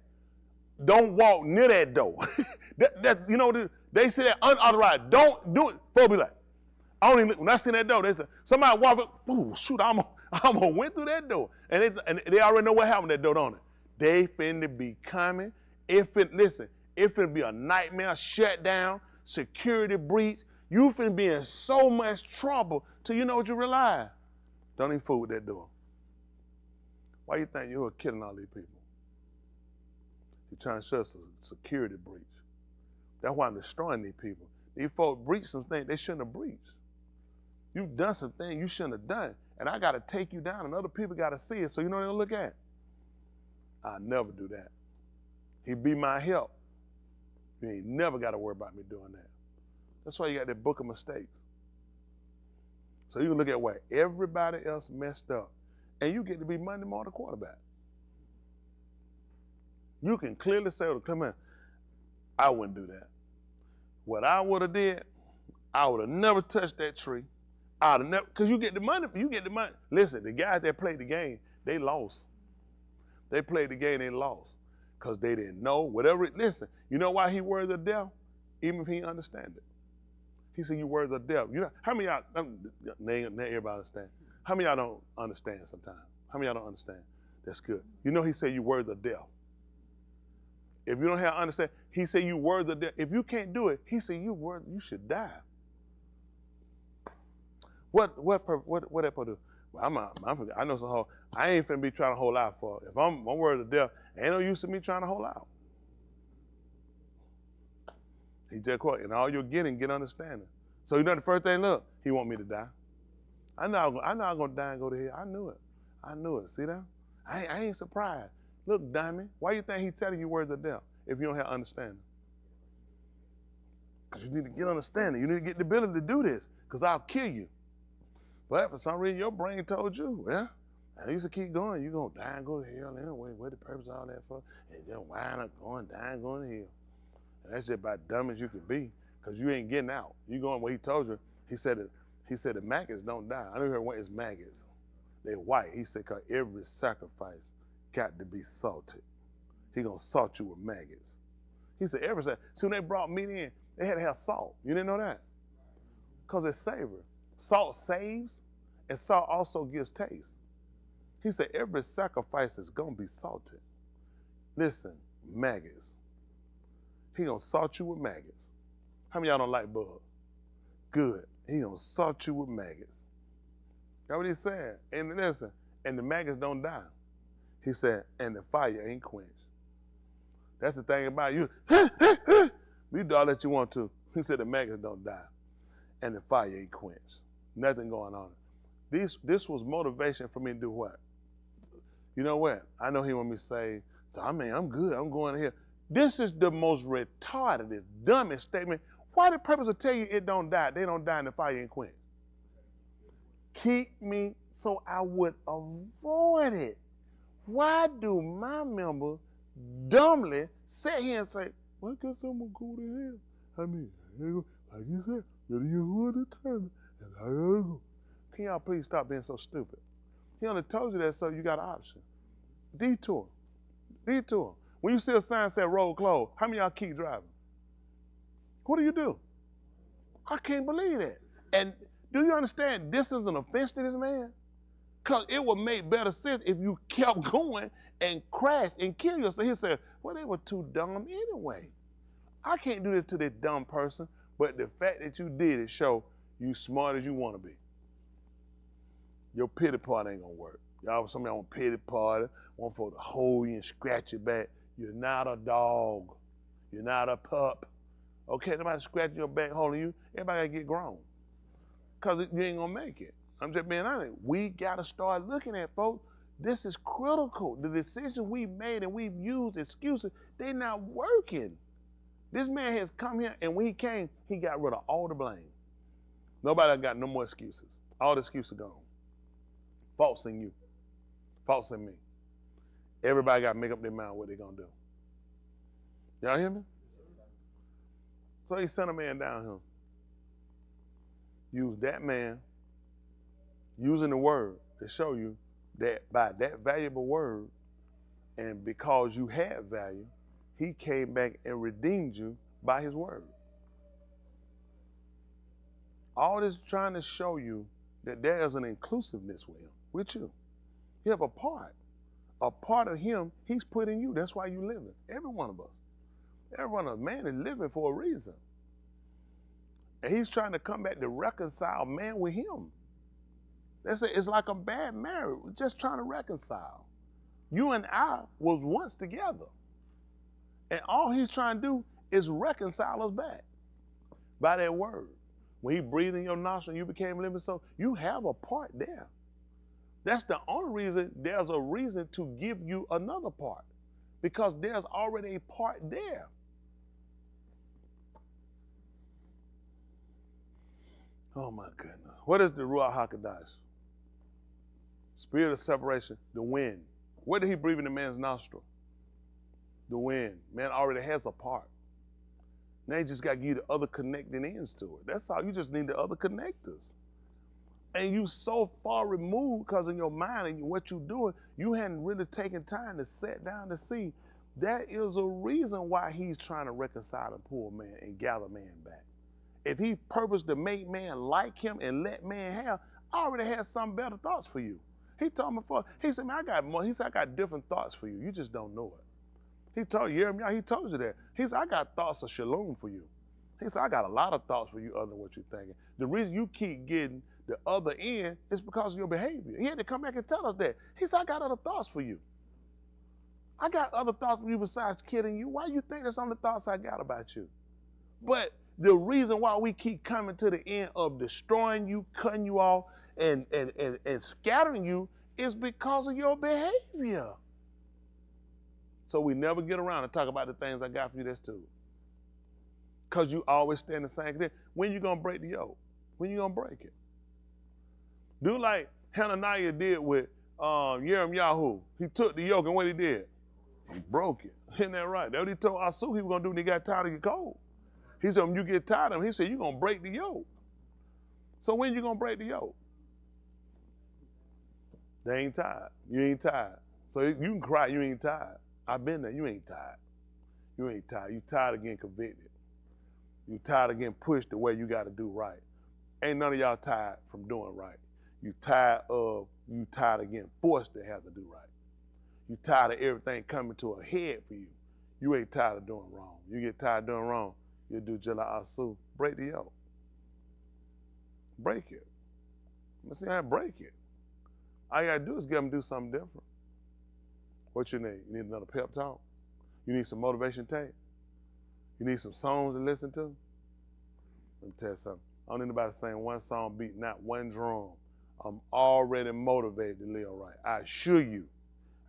Don't walk near that door. You know, they say that unauthorized. Don't do it. Folk be like, I don't even look. When I see that door, they say, somebody walk up, ooh, shoot, I almost went through that door. And they already know what happened to that door, don't it? They finna be coming. It finna be a nightmare, shutdown, security breach. You finna be in so much trouble till you know what you realize. Don't even fool with that door. Why you think you're killing all these people? You're trying to show us a security breach. That's why I'm destroying these people. These folks breached some things they shouldn't have breached. You've done some things you shouldn't have done. And I got to take you down, and other people got to see it so you know what they'll look at. I'll never do that. He'd be my help. You ain't never got to worry about me doing that. That's why you got that book of mistakes. So you can look at where everybody else messed up, and you get to be Monday morning quarterback. You can clearly say, come in, I wouldn't do that. What I would have did, I would have never touched that tree. I'd have never, because you get the money. Listen, the guys that played the game, they lost. They played the game, they lost. Because they didn't know, whatever. Listen, you know why he worthy of death? Even if he didn't understand it. He said, you worthy of death. You know, how many of y'all, everybody understand. How many of y'all don't understand sometimes? How many of y'all don't understand? That's good. You know he said you worthy of death. If you don't have understand, he said you worthy of death. If you can't do it, he said you should die. What that do? Well, I know some whole. I ain't finna be trying to hold out for. If I'm worthy of death, ain't no use of me trying to hold out. He just quote, and all you're getting, get understanding. So you know the first thing, look, he want me to die. I know I'm gonna die and go to hell. I knew it. See that? I ain't surprised. Look, Diamond, why you think he telling you words of death if you don't have understanding? Because you need to get understanding. You need to get the ability to do this, because I'll kill you. But for some reason, your brain told you, well, I used to keep going. You're going to die and go to hell anyway. What the purpose of all that for? And just wind up going, die and going to hell. And that's just about dumb as you can be, because you ain't getting out. You going where he told you. He said the maggots don't die. I never heard what is maggots. They're white. He said, because every sacrifice got to be salted. He going to salt you with maggots. He said, every sacrifice. See, when they brought meat in, they had to have salt. You didn't know that? because it's savory. Salt saves, and salt also gives taste. He said every sacrifice is going to be salted. Listen, maggots. He going to salt you with maggots. How many of y'all don't like bugs? Good. He going to salt you with maggots. That's what he said. And listen, and the maggots don't die. He said, and the fire ain't quenched. That's the thing about you. You do all that you want to. He said the maggots don't die. And the fire ain't quenched. Nothing going on. This was motivation for me to do what? You know what? I know he want me to say, so I mean, I'm good. I'm going here. This is the most retarded, dumbest statement. Why the purpose of tell you it don't die? They don't die in the fire ain't quenched. Keep me so I would avoid it. Why do my members dumbly sit here and say, well, I guess I'm going to go to hell? I mean, like you said, you're the determined, and I gotta go. Can y'all please stop being so stupid? He only told you that so you got an option. Detour. Detour. When you see a sign say road closed, how many of y'all keep driving? What do? I can't believe that. And do you understand this is an offense to this man? Because it would make better sense if you kept going and crashed and killed yourself. He said, well, they were too dumb anyway. I can't do this to this dumb person, but the fact that you did it show you smart as you want to be. Your pity party ain't gonna work. Y'all, some of y'all want pity party, want for to hold you and scratch your back. You're not a dog. You're not a pup. Okay, nobody scratching your back, holding you. Everybody gotta get grown. Because you ain't gonna make it. I'm just being honest. We gotta start looking at, folks, this is critical. The decisions we made and we've used excuses, they're not working. This man has come here, and when he came, he got rid of all the blame. Nobody got no more excuses. All the excuses gone. Faults in you. Faults in me. Everybody got to make up their mind what they're going to do. Y'all hear me? So he sent a man down here. Use that man, using the word to show you that by that valuable word, and because you had value, he came back and redeemed you by his word. All this trying to show you that there is an inclusiveness with him, with you. You have a part. A part of him, he's put in you. That's why you living. Every one of us. Every one of us. Man is living for a reason. And he's trying to come back to reconcile man with him. That's it. It's like a bad marriage. We're just trying to reconcile. You and I was once together. And all he's trying to do is reconcile us back by that word. When he breathed in your nostril and you became living soul, you have a part there. That's the only reason there's a reason to give you another part, because there's already a part there. Oh my goodness. What is the Ruach HaKodesh? Spirit of separation, the wind. Where did he breathe in the man's nostril? The wind. Man already has a part. Now you just got to give you the other connecting ends to it. That's all. You just need the other connectors. And you so far removed because in your mind and what you're doing, you hadn't really taken time to sit down to see that is a reason why he's trying to reconcile and pull man and gather man back. If he purposed to make man like him and let man have, I already had some better thoughts for you. He told me he said, man, I got more. He said, I got different thoughts for you. You just don't know it. He told you, he told you that. He said, I got thoughts of shalom for you. He said, I got a lot of thoughts for you other than what you're thinking. The reason you keep getting the other end is because of your behavior. He had to come back and tell us that. He said, I got other thoughts for you. I got other thoughts for you besides kidding you. Why you think that's the only thoughts I got about you? But the reason why we keep coming to the end of destroying you, cutting you off, and scattering you is because of your behavior. So we never get around to talk about the things I got for you that's too. Because you always stand the same. When you going to break the yoke? When you going to break it? Do like Hananiah did with Yirmiyahu. He took the yoke and what he did? He broke it. Isn't that right? That's what he told Asu he was going to do when he got tired of your cold. He said, when you get tired of him, he said, you're going to break the yoke. So when you going to break the yoke? They ain't tired. You ain't tired. So you can cry, you ain't tired. I've been there. You ain't tired. You ain't tired. You tired of getting convicted. You tired of getting pushed the way you got to do right. Ain't none of y'all tired from doing right. You tired of getting forced to have to do right. You tired of everything coming to a head for you. You ain't tired of doing wrong. You get tired of doing wrong, you'll do just like Asu. Break the yoke. Break it. Let's see how to break it. All you gotta do is get them to do something different. What you need? You need another pep talk? You need some motivation tape? You need some songs to listen to? Let me tell you something. I don't need anybody saying one song beat, not one drum. I'm already motivated to live right. I assure you.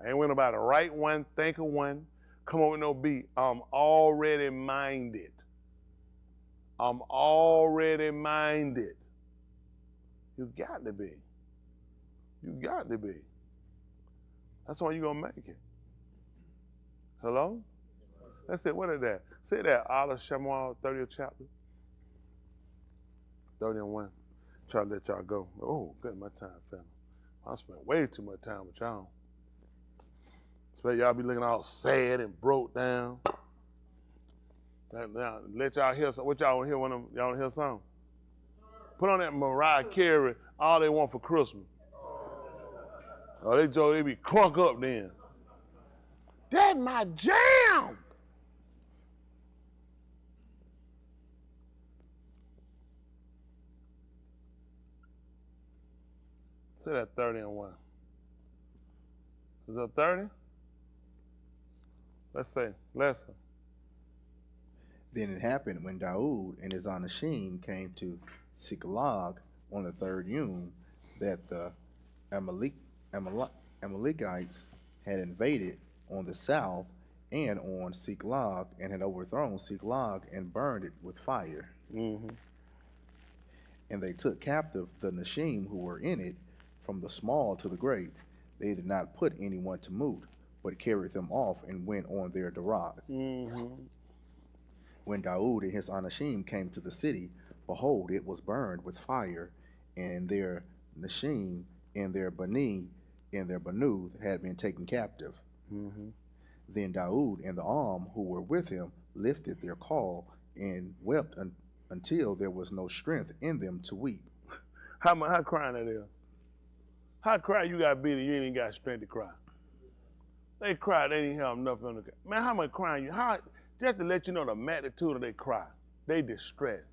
I ain't went about to write one, think of one, come up with no beat. I'm already minded. I'm already minded. You got to be. You got to be. That's why you're going to make it. Hello? That's it. What is that? Say that. Alahym, 30th chapter. 30 and 1. Try to let y'all go. Oh, good. My time, fella. I spent way too much time with y'all. So y'all be looking all sad and broke down. Now, let y'all hear something. What y'all want to hear? Y'all want to hear something? Put on that Mariah Carey, All They Want for Christmas. Oh, they be crunk up then. That's my jam. Say that 30 and 1. Is that 30? Let's say, lesson. Then it happened when Daud and his Anashim came to Ziklag on the third Yom that the Amalekites had invaded on the south and on Ziklag and had overthrown Ziklag and burned it with fire. Mm-hmm. And they took captive the Nashim who were in it, from the small to the great. They did not put anyone to moot, but carried them off and went on their Tsadyq. Mm-hmm. When Daud and his Anashim came to the city, behold, it was burned with fire, and their Nashim and their Bani and their Banuth had been taken captive. Mm-hmm. Then Daud and the who were with him lifted their call and wept until there was no strength in them to weep. How crying that is? How cry you got beat and you ain't even got strength to cry? They cry, they didn't have enough on the man. How much crying you? Just to let you know the magnitude of their cry. They distressed.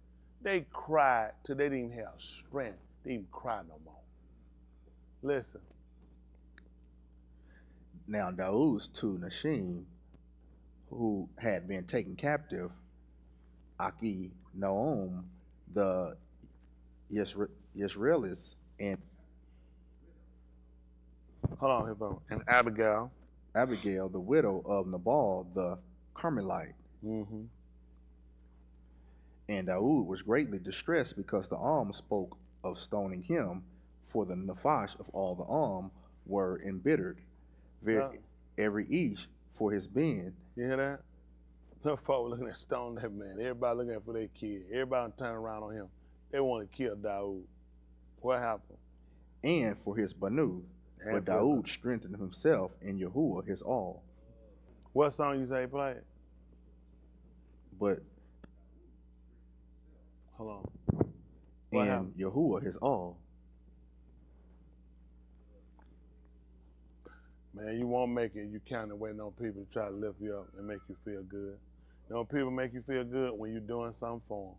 They cried till they didn't even have strength. They didn't even cry no more. Listen. Now Daud's two Nashim, who had been taken captive, Aki, Noam, the Israelis, and Hold on, here, and Abigail, the widow of Nabal the Carmelite. Mm-hmm. And Daud was greatly distressed because the spoke of stoning him, for the Nephash of all the were embittered, every each for his being. You hear that? The folk looking at stone that man. Everybody looking at for their kid. Everybody turn around on him. They want to kill Daud. What happened? And for his Banu. But Daud strengthened himself in Yahuwah his all. What song you say play? But hold on. What happened? Yahuwah his all. Man, you won't make it. You counting waiting on people to try to lift you up and make you feel good. You know, people make you feel good when you're doing something for them.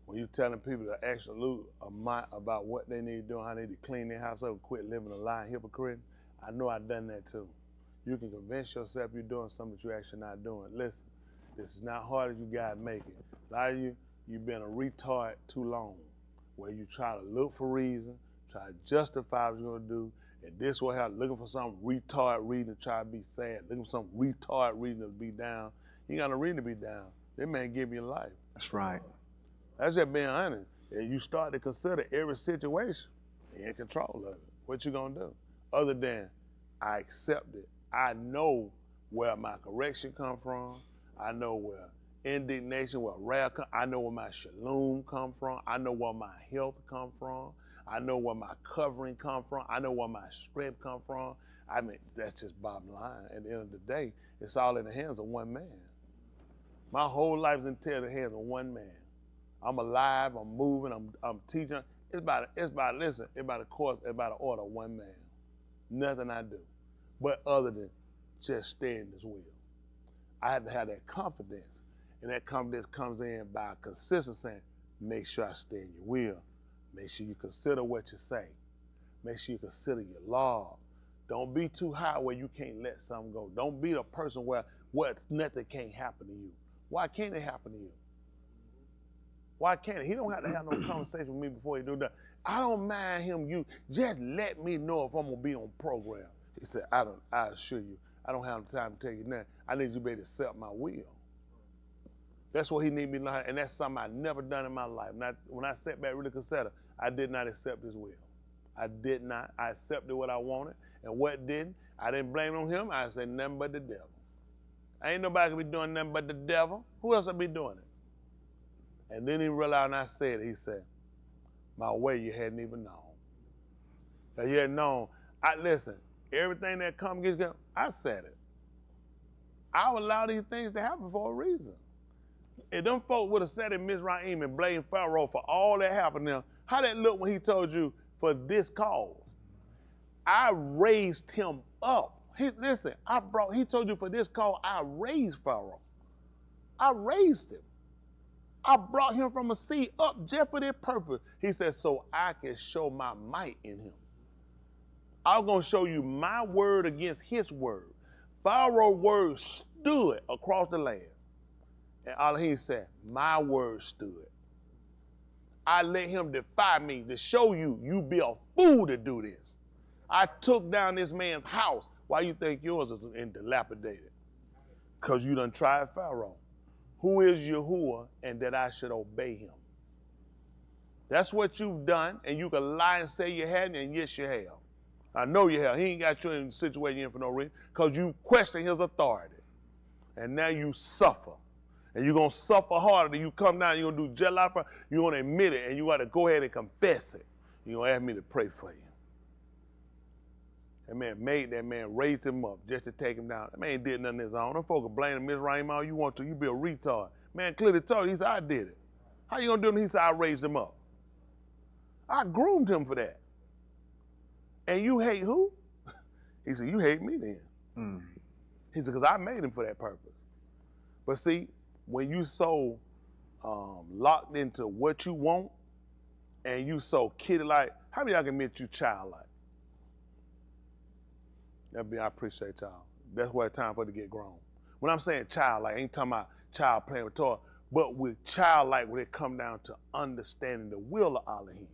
When you're telling people the absolute amount about what they need to do, how they need to clean their house up and quit living a lie and hypocrite. I know I've done that too. You can convince yourself you're doing something that you're actually not doing. Listen, this is not hard as you guys make it. A lot of you've been a retard too long, where you try to look for reason, try to justify what you're gonna do, and this will have looking for some retard reason to try to be sad, looking for some retard reason to be down. You ain't got no reason to be down. That man give you life. That's right. That's just being honest. And you start to consider every situation. You're in control of it. What you gonna do? Other than I accept it. I know where my correction come from. I know where indignation, where wrath come. I know where my shalom come from. I know where my health come from. I know where my covering come from. I know where my strength come from. I mean, that's just bottom line. At the end of the day, it's all in the hands of one man. My whole life is in the hands of one man. I'm alive, I'm moving, I'm teaching. It's about a course, about an order of one man. Nothing I do. But other than just stay in his will. I have to have that confidence. And that confidence comes in by consistency saying, make sure I stay in your will. Make sure you consider what you say. Make sure you consider your law. Don't be too high where you can't let something go. Don't be the person where nothing can't happen to you. Why can't it happen to you? Why can't it? He don't have to have no conversation with me before he do that. I don't mind him. You just let me know if I'm gonna be on program. He said, I assure you, I don't have the time to tell you nothing. I need you to be able to accept my will. That's what he need me to learn, and that's something I never done in my life. When I sat back really consider, I did not accept his will. I did not. I accepted what I wanted, and what didn't. I didn't blame on him. I said nothing but the devil. Ain't nobody can be doing nothing but the devil. Who else will be doing it? And then he realized, and I said, he said, my way you hadn't even known. Now you hadn't known. Listen, everything that comes against you, I said it. I would allow these things to happen for a reason. If them folk would have sat in Mizraim and blamed Pharaoh for all that happened to them, how that look when he told you, for this cause? I raised him up. He told you for this cause, I raised Pharaoh. I raised him. I brought him from a sea up just for that purpose. He said, so I can show my might in him. I'm going to show you my word against his word. Pharaoh's word stood across the land. And Alahym said, my word stood. I let him defy me to show you, you be a fool to do this. I took down this man's house. Why you think yours is dilapidated? Because you done tried Pharaoh. Who is Yahuwah, and that I should obey him? That's what you've done, and you can lie and say you hadn't, and yes, you have. I know you have. He ain't got you in the situation you're in for no reason, because you question his authority. And now you suffer. And you're going to suffer harder than you come down. You're going to do just like you're going to admit it, and you got to go ahead and confess it. You're going to ask me to pray for you. That man raised him up just to take him down. That man did nothing on his own. Them folk are blaming Mizraim all you want to. You be a retard. Man clearly told you, he said, I did it. How you going to do it? He said, I raised him up. I groomed him for that. And you hate who? He said, you hate me then. He said, because I made him for that purpose. But see, when you so locked into what you want and you so kiddie-like, how many of y'all can admit you childlike? I appreciate y'all. That's what it's time for it to get grown. When I'm saying childlike, I ain't talking about child playing with toys, but with childlike when it come down to understanding the will of Alahym.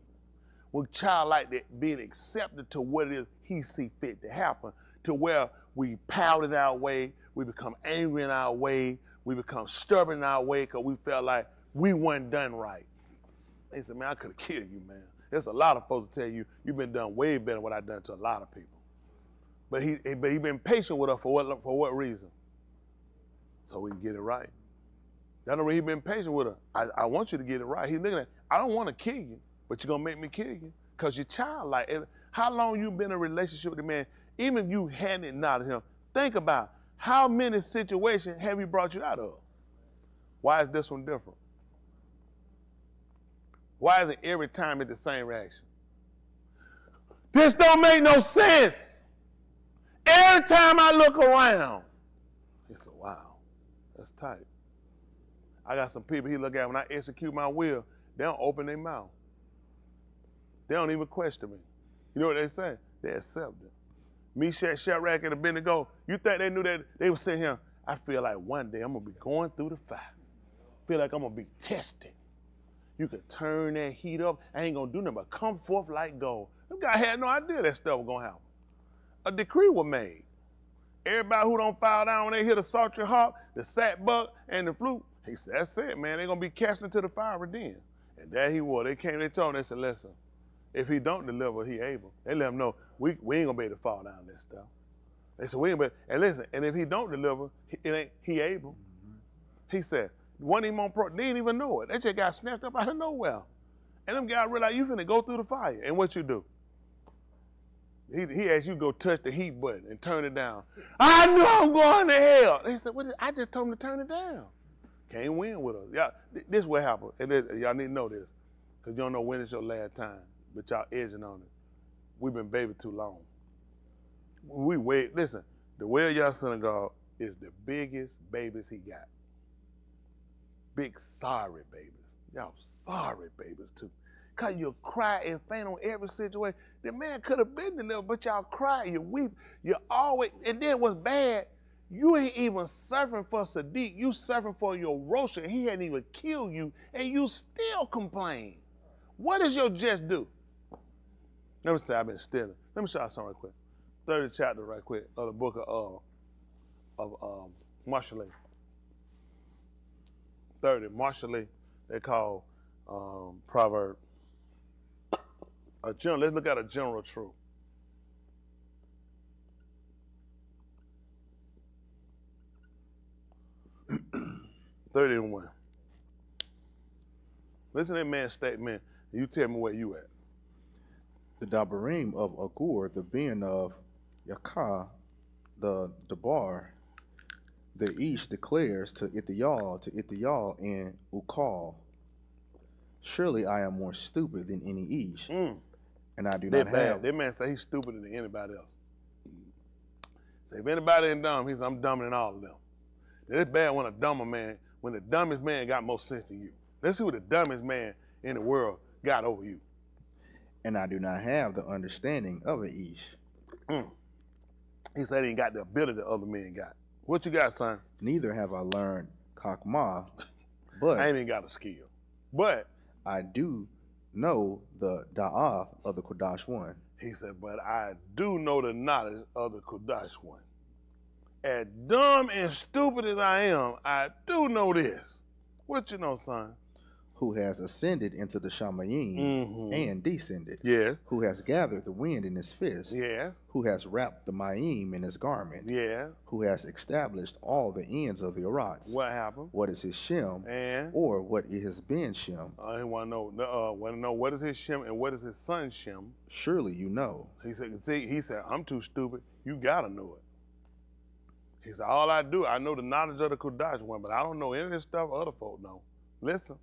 With childlike that being accepted to what it is he see fit to happen, to where we pout in our way, we become angry in our way, we become stubborn in our way because we felt like we weren't done right. They said, man, I could have killed you, man. There's a lot of folks that tell you, you've been done way better than what I've done to a lot of people. But he been patient with us for what reason? So we can get it right. That's the reason he been patient with her. I want you to get it right. He's looking at, I don't want to kill you, but you're going to make me kill you because you're childlike. And how long you been in a relationship with the man, even if you hadn't acknowledged him, think about how many situations have he brought you out of? Why is this one different? Why is it every time it's the same reaction? This don't make no sense. Every time I look around, he said, wow, that's tight. I got some people he look at when I execute my will, they don't open their mouth. They don't even question me. You know what they say? They accept it. Meshach, Shadrach, and Abednego, you think they knew that they were sitting here, I feel like one day I'm going to be going through the fire. I feel like I'm going to be tested. You could turn that heat up. I ain't going to do nothing but come forth like gold. Them guys had no idea that stuff was going to happen. A decree was made. Everybody who don't fall down when they hear the sultry harp, the sackbut, and the flute, he said, that's it, man. They're going to be cast into the fire then. And there he was. They came, they told him, they said, listen, if he don't deliver, he able. They let him know, we ain't going to be able to fall down this stuff. They said, we ain't able. And listen, and if he don't deliver, he able. He said, one of them on pro, they didn't even know it. They just got snatched up out of nowhere. And them guys realized you finna go through the fire. And what you do? He asked you to go touch the heat button and turn it down. I know I'm going to hell. They said, I just told him to turn it down. Can't win with us. Y'all, this what happened. And y'all need to know this, because you don't know when it's your last time, but y'all edging on it. We've been baby too long. Listen, the way of y'all synagogue is the biggest babies he got. Big sorry babies. Y'all sorry babies too. Because you cry and faint on every situation. The man could have been there, but y'all cry, you weep, you always, and then what's bad, you ain't even suffering for Tsadyq. You suffering for your roasher. He hadn't even killed you, and you still complain. What does your just do? Let me say I've been stealing. Let me show you something right quick. 30th chapter right quick of the book of Mashaly. 30, Mashaly, they call proverb. Let's look at a general truth. 31. Listen to that man's statement. You tell me where you at. The Dabarim of Agur, the bin of Yakah, the Dabar, the Ish declares to Ithial and Ukal, surely I am more stupid than any Ish, and I do not have. That man say he's stupider than anybody else. Say if anybody ain't dumb, he says I'm dumber than all of them. It's bad when the dumbest man got more sense than you. Let's see what the dumbest man in the world got over you. And I do not have the understanding of an Ish. He said he ain't got the ability that other men got. What you got, son? Neither have I learned Kakma, but I ain't even got a skill. But I do know the Da'af of the Kodash one. He said, but I do know the knowledge of the Kodash one. As dumb and stupid as I am, I do know this. What you know, son? Who has ascended into the Shamayim and descended. Yes. Who has gathered the wind in his fist. Yes. Who has wrapped the Mayim in his garment. Yes. Who has established all the ends of the Arats. What happened? What is his Shem? And? Or what it has been Shem? I want to know what is his Shem and what is his son's Shem. Surely you know. He said, I'm too stupid. You got to know it. He said, all I know the knowledge of the Kodash one, but I don't know any of this stuff other folk know. Listen.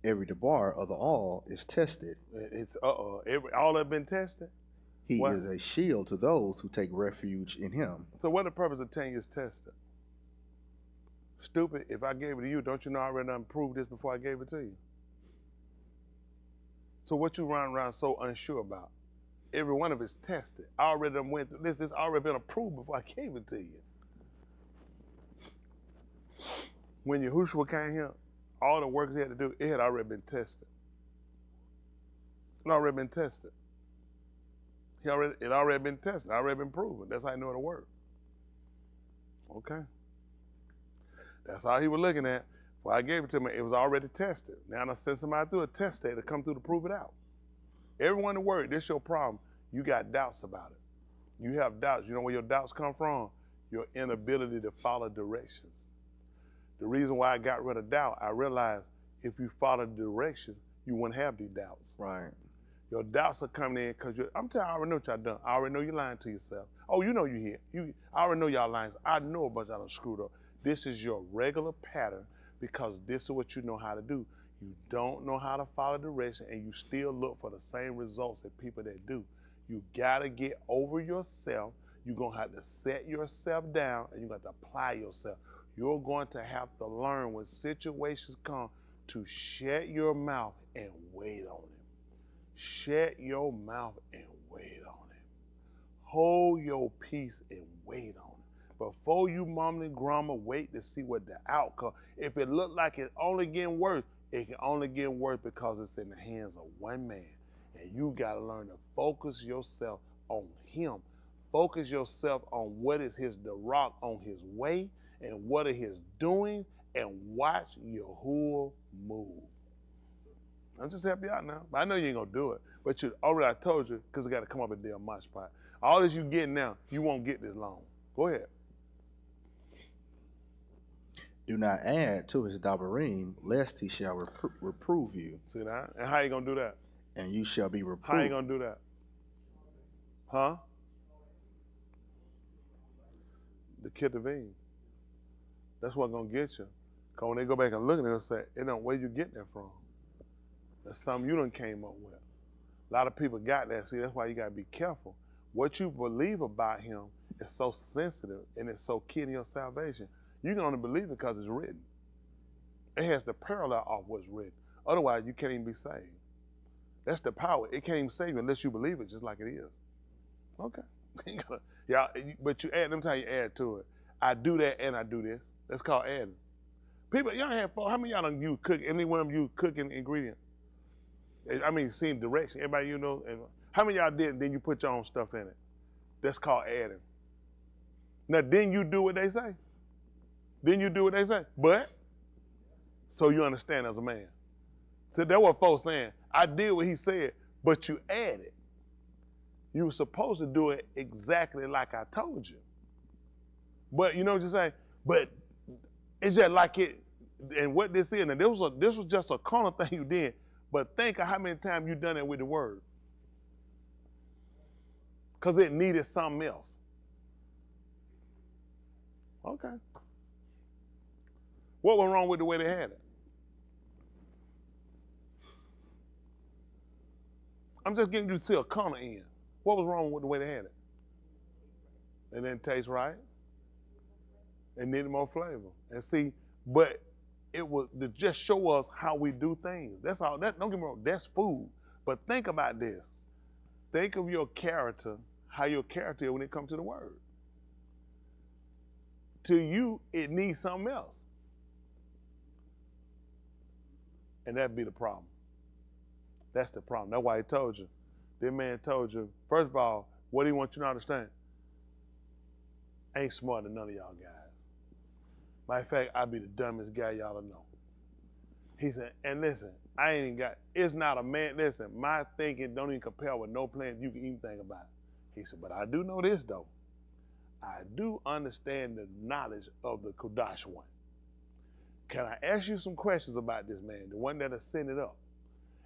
Every debar of the all is tested. It's all have been tested. He is a shield to those who take refuge in him. So what the purpose of 10 years tested? Stupid, if I gave it to you, don't you know I already done proved this before I gave it to you? So what you running around so unsure about? Every one of it's tested. I already done went through this. This already been approved before I gave it to you. When Yahushua came here, all the work he had to do, it had already been tested. It already been tested. It already been tested. It already been proven. That's how I know it'll work. Okay. That's all he was looking at. When I gave it to him, it was already tested. Now I sent somebody through a test day to come through to prove it out. Everyone in the word, this is your problem. You got doubts about it. You have doubts. You know where your doubts come from? Your inability to follow directions. The reason why I got rid of doubt, I realized if you follow the directions, you wouldn't have these doubts. Right. Your doubts are coming in because I'm telling you, I already know what y'all done. I already know you're lying to yourself. Oh, you know you here. I already know y'all lying. I know a bunch of y'all screwed up. This is your regular pattern because this is what you know how to do. You don't know how to follow direction and you still look for the same results that people that do. You gotta get over yourself. You're gonna have to set yourself down and you got to apply yourself. You're going to have to learn when situations come to shut your mouth and wait on him. Shut your mouth and wait on him. Hold your peace and wait on him. Before you mumble and grumble, wait to see what the outcome. If it look like it's only getting worse, it can only get worse because it's in the hands of one man. And you got to learn to focus yourself on him. Focus yourself on what is his Tsadyq on his way and what are his doing and watch Yahuwah move. I'm just helping you out now. I know you ain't going to do it. But I told you because I got to come up and deal my spot. All this you getting now, you won't get this long. Go ahead. Do not add to his dabarim, lest he shall reprove you. See that? And how you going to do that? And you shall be reproved. How you going to do that? Huh? The Ketuvim. That's what's going to get you. Because when they go back and look at it, they'll say, where you getting that from? That's something you done came up with. A lot of people got that. See, that's why you got to be careful. What you believe about him is so sensitive and it's so key to your salvation. You can only believe it because it's written. It has the parallel of what's written. Otherwise, you can't even be saved. That's the power. It can't even save you unless you believe it just like it is. Okay. Yeah, but you add, them time you add to it. I do that and I do this. That's called adding. People, y'all have, how many y'all done use cook, any one of you cooking ingredient? I mean, seeing direction. Everybody you know, and how many y'all did, then you put your own stuff in it? That's called adding. Now, then you do what they say. Then you do what they say. But, so you understand as a man. So that's what folks saying. I did what he said, but you added. You were supposed to do it exactly like I told you. But you know what you're saying? But it's just like it, and what this is, and this was just a carnal thing you did, but think of how many times you done it with the word. Because it needed something else. Okay. What was wrong with the way they had it? I'm just getting you to see a carnal end. What was wrong with the way they had it? It didn't taste right. It needed more flavor. And see, but it was to just show us how we do things. That's all. That, don't get me wrong, that's food. But think about this. Think of your character, how your character is when it comes to the word. To you, it needs something else. And that'd be the problem. That's the problem. That's why he told you. That man told you, first of all, what he wants you to understand, ain't smarter than none of y'all guys. Matter of fact, I'd be the dumbest guy y'all know. He said, and listen, I ain't even got, it's not a man, listen, my thinking don't even compare with no plan you can even think about. He said, but I do know this though. I do understand the knowledge of the Kodash one. Can I ask you some questions about this man, the one that has sent it up?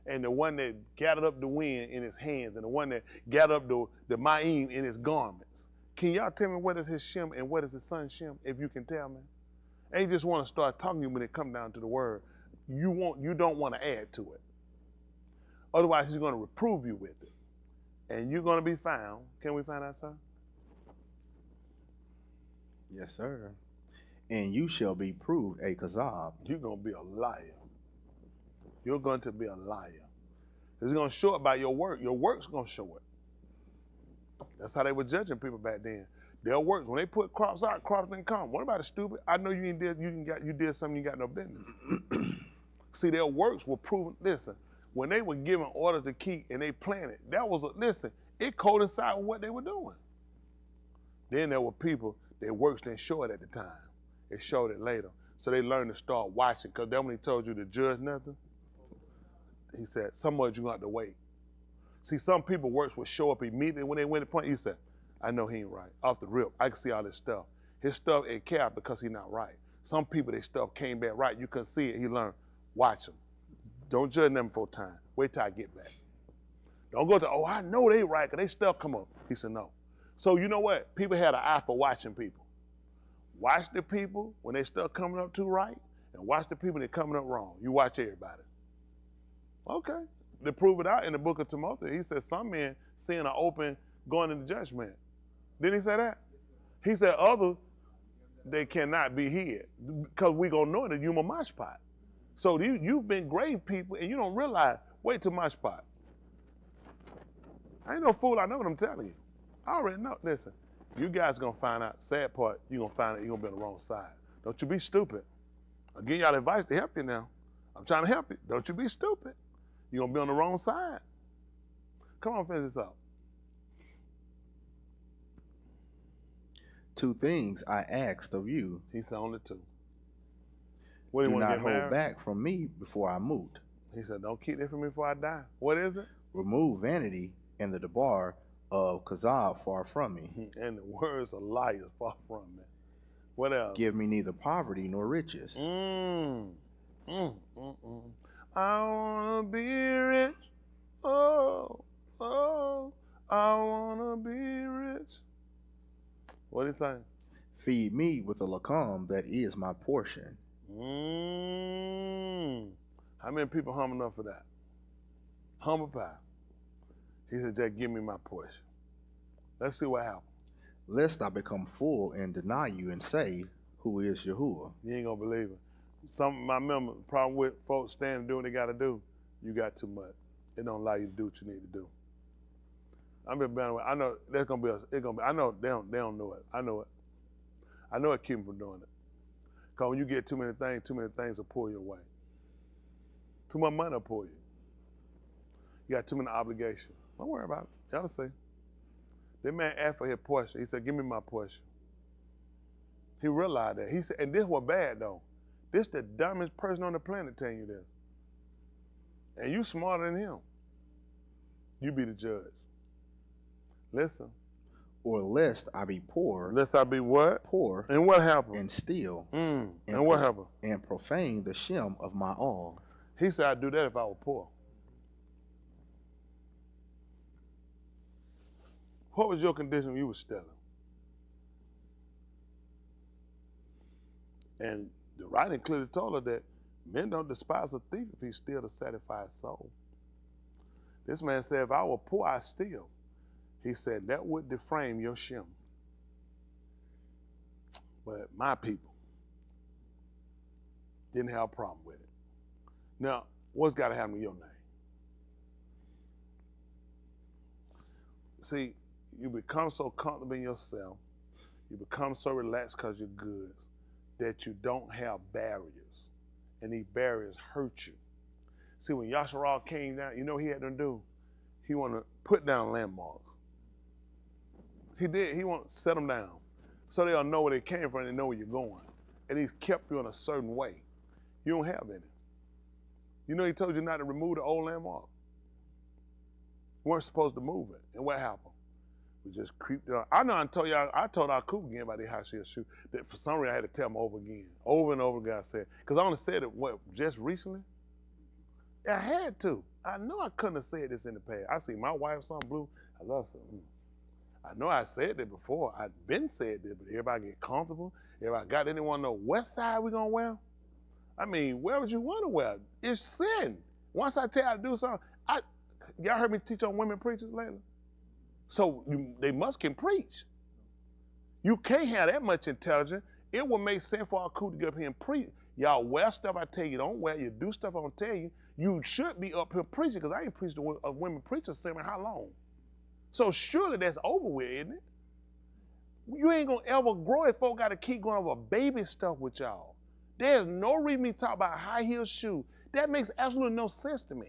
And the one that gathered up the wind in his hands, and the one that gathered up the ma'im in his garments. Can y'all tell me what is his Shem and what is his son Shem, if you can tell me? And you just want to start talking to you when it comes down to the word. You don't want to add to it. Otherwise, he's going to reprove you with it. And you're going to be found. Can we find out, sir? Yes, sir. And you shall be proved a kazab. You're going to be a liar. You're going to be a liar. It's going to show it by your work. Your work's going to show it. That's how they were judging people back then. Their works, when they put crops out, crops didn't come. What about it, stupid? I know you did something you got no business. See, their works were proven. Listen, when they were given orders to keep and they planted, listen, it coincided with what they were doing. Then there were people, their works didn't show it at the time. It showed it later. So they learned to start watching, because then when he told you to judge nothing, he said, some of you going to have to wait. See, some people works would show up immediately when they went to point. He said, I know he ain't right. Off the rip, I can see all this stuff. His stuff ain't capped because he's not right. Some people, their stuff came back right. You couldn't see it. He learned. Watch them. Don't judge them for time. Wait till I get back. Don't go to, oh, I know they right because they stuff come up. He said, no. So you know what? People had an eye for watching people. Watch the people when they stuff coming up too right, and watch the people that coming up wrong. You watch everybody. Okay. To prove it out in the book of Timothy, he said some men seeing an open going into judgment. Didn't he say that? He said others, they cannot be hid because we going to know that you're a mashpat. So you've been great people and you don't realize, wait till mashpat. I ain't no fool, I know what I'm telling you. I already know. Listen, you guys going to find out, sad part, you're going to find out you're going to be on the wrong side. Don't you be stupid. I'm giving y'all advice to help you now. I'm trying to help you. Don't you be stupid. You're going to be on the wrong side. Come on, finish this up. 2 things I asked of you. He said only 2. What do you Do want to not get hold married? back from me before I moot. He said, don't keep it from me before I die. What is it? Remove vanity and the debar of kazab far from me. And the words of liars far from me. What else? Give me neither poverty nor riches. I want to be rich. Oh, I want to be rich. What is he saying? Feed me with the lakam that is my portion. How many people humble enough for that? Humble pie. He said, just give me my portion. Let's see what happens. Lest I become full and deny you and say, who is Yahuwah? You ain't gonna believe it. My member problem with folks standing and doing what they gotta do, you got too much. It don't allow you to do what you need to do. I'm just being, I know there's gonna be I know they don't know it. I know it. I know it keep them from doing it. Cause when you get too many things will pull you away. Too much money will pull you. You got too many obligations. Don't worry about it. Y'all see. That man asked for his portion. He said, give me my portion. He realized that. He said, and this was bad though. This the dumbest person on the planet telling you this. And you smarter than him. You be the judge. Listen. Or lest I be poor. Lest I be what? Poor. And what happened? And steal. And what happened? And profane the shem of my all. He said, I'd do that if I were poor. What was your condition when you were stealing? And the writing clearly told her that men don't despise a thief if he's still to satisfy his soul. This man said, if I were poor, I'd steal. He said, that would deframe your shem. But my people didn't have a problem with it. Now, what's got to happen to your name? See, you become so comfortable in yourself, you become so relaxed because you're good, that you don't have barriers. And these barriers hurt you. See, when Yasharal came down, you know what he had to do? He wanted to put down landmarks. He did. He wanted to set them down so they'll know where they came from and they know where you're going. And he's kept you in a certain way. You don't have any. You know he told you not to remove the old landmark. You weren't supposed to move it. And what happened? We just creeped it on. I know I told our coop again about the how she'll shoot. That for some reason I had to tell them over again. Over and over again I said. Because I only said it, just recently? Yeah, I had to. I know I couldn't have said this in the past. I see my wife, something blue. I love something. I know I said that before. I've been said this, but everybody get comfortable. Everybody got anyone know what side we gonna wear? I mean, where would you want to wear? It's sin. Once I tell you to do something, y'all heard me teach on women preachers lately? So they can preach. You can't have that much intelligence. It would make sense for our crew to get up here and preach. Y'all wear stuff I tell you don't wear. You do stuff I don't tell you. You should be up here preaching because I ain't preached a women preachers saying how long. So surely that's over with, isn't it? You ain't going to ever grow if folk got to keep going over baby stuff with y'all. There's no reason me talk about high heel shoe. That makes absolutely no sense to me.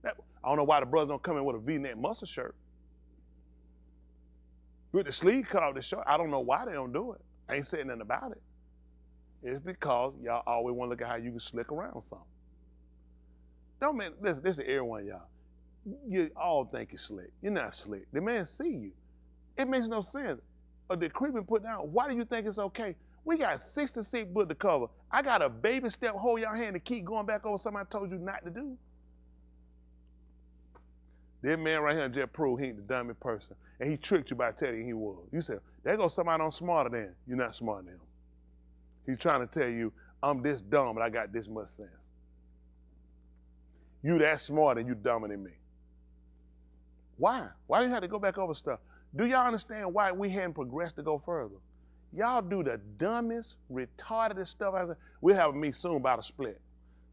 I don't know why the brothers don't come in with a V-neck muscle shirt. With the sleeve cut off the shirt, I don't know why they don't do it. I ain't saying nothing about it. It's because y'all always want to look at how you can slick around something. Don't man, listen, this is everyone, y'all. You all think you're slick. You're not slick. The man see you. It makes no sense. The creeping put down, why do you think it's okay? We got 66 books to cover. I got a baby step, hold your hand to keep going back over something I told you not to do. This man right here just proved he ain't the dumbest person. And he tricked you by telling you he was. You said, there goes somebody on smarter than. You're not smarter than him. He's trying to tell you, I'm this dumb, but I got this much sense. You that smart and you dumber than me. Why? Why do you have to go back over stuff? Do y'all understand why we hadn't progressed to go further? Y'all do the dumbest, retarded stuff. We'll have a meet soon about a split.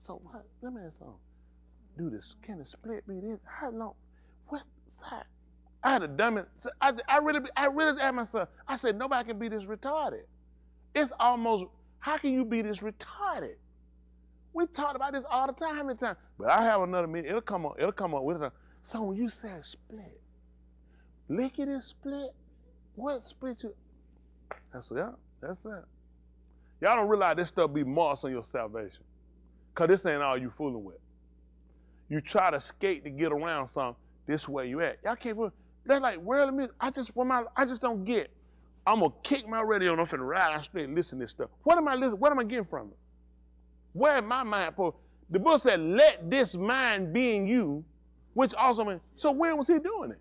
So what? Let me ask something. Do this? Can the split be this? How long? What? I had a dumbest. I really asked myself. I said nobody can be this retarded. It's almost. How can you be this retarded? We talked about this all the time. How many times? But I have another meeting. It'll come up with it. So when you say split, lickety split, what split you? That's it. That's it. Y'all don't realize this stuff be marks on your salvation. Because this ain't all you fooling with. You try to skate to get around something, this way you at. Y'all can't fool. They're like, worldly music. I just don't get. I'm going to kick my radio off and ride out straight and listen to this stuff. What am I listening? What am I getting from it? Where am my mind for? The book said, let this mind be in you, which also means, so when was he doing it?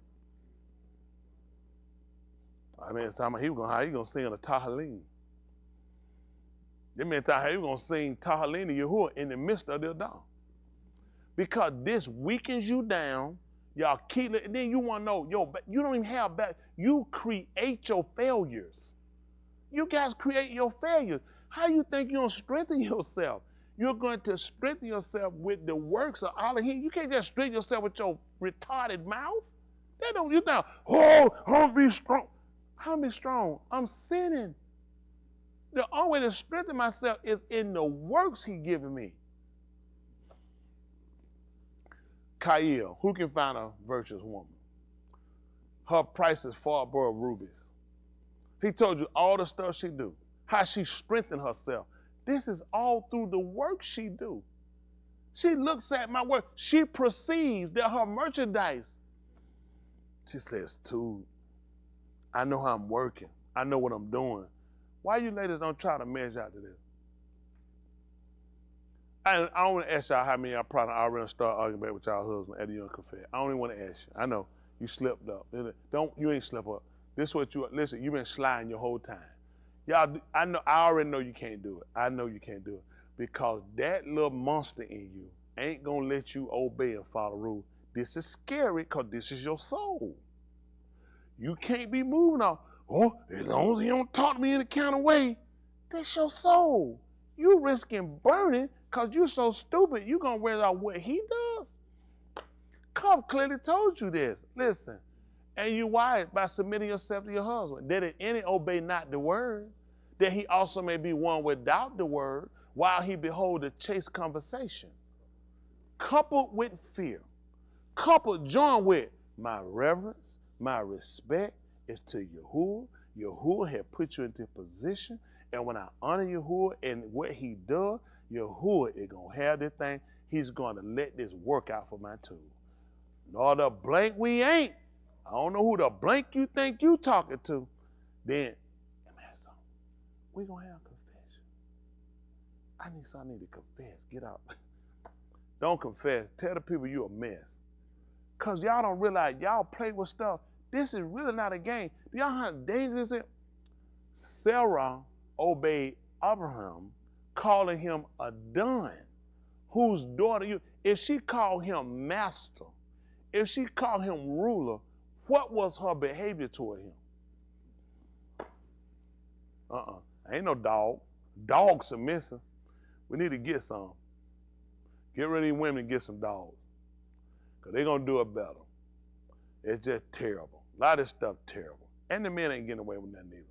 I mean, it's time he was going to sing on the Tahalym. That meant Tahalym, you're going to sing Tahalym to Yahuwah in the midst of the dawn. Because this weakens you down. Y'all keep it. Then you want to know, you don't even have back. You create your failures. You guys create your failures. How you think you're going to strengthen yourself? You're going to strengthen yourself with the works of Alahym. You can't just strengthen yourself with your retarded mouth. That don't, you think, oh, I'm be strong. I'm be strong. I'm sinning. The only way to strengthen myself is in the works he given me. Kael, who can find a virtuous woman? Her price is far above rubies. He told you all the stuff she do, how she strengthened herself. This is all through the work she do. She looks at my work. She perceives that her merchandise. She says, "Dude, I know how I'm working. I know what I'm doing. Why you ladies don't try to measure out to this?" I don't want to ask y'all how many y'all probably already start arguing back with y'all husband after you don't confess. I don't even want to ask you. I know you slipped up. You ain't slip up. This is what listen, you've been sliding your whole time. Y'all, I already know you can't do it. I know you can't do it. Because that little monster in you ain't gonna let you obey and follow rules. This is scary because this is your soul. You can't be moving off. Oh, as long as he don't talk to me in a kind of way, that's your soul. You risking burning because you so stupid, you gonna wear out what he does. Come clearly told you this. Listen, and you wise by submitting yourself to your husband, that in any obey not the word, that he also may be one without the word, while he behold the chaste conversation. Coupled with fear, joined with my reverence, my respect is to Yahuwah. Yahuwah had put you into position, and when I honor Yahuwah and what he does, Yahuwah is going to have this thing. He's going to let this work out for my tool. No, the blank we ain't. I don't know who the blank you think you talking to. Then, we're going to have confession. I need to confess. Get out. Don't confess. Tell the people you a mess. Because y'all don't realize y'all play with stuff. This is really not a game. Do y'all know how dangerous it is? Sarah obeyed Abraham, calling him a dun, whose daughter you. If she called him master, if she called him ruler, what was her behavior toward him? Ain't no dog. Dog submissive. We need to get some. Get rid of these women and get some dogs. Because they're going to do it better. It's just terrible. A lot of this stuff terrible. And the men ain't getting away with that neither.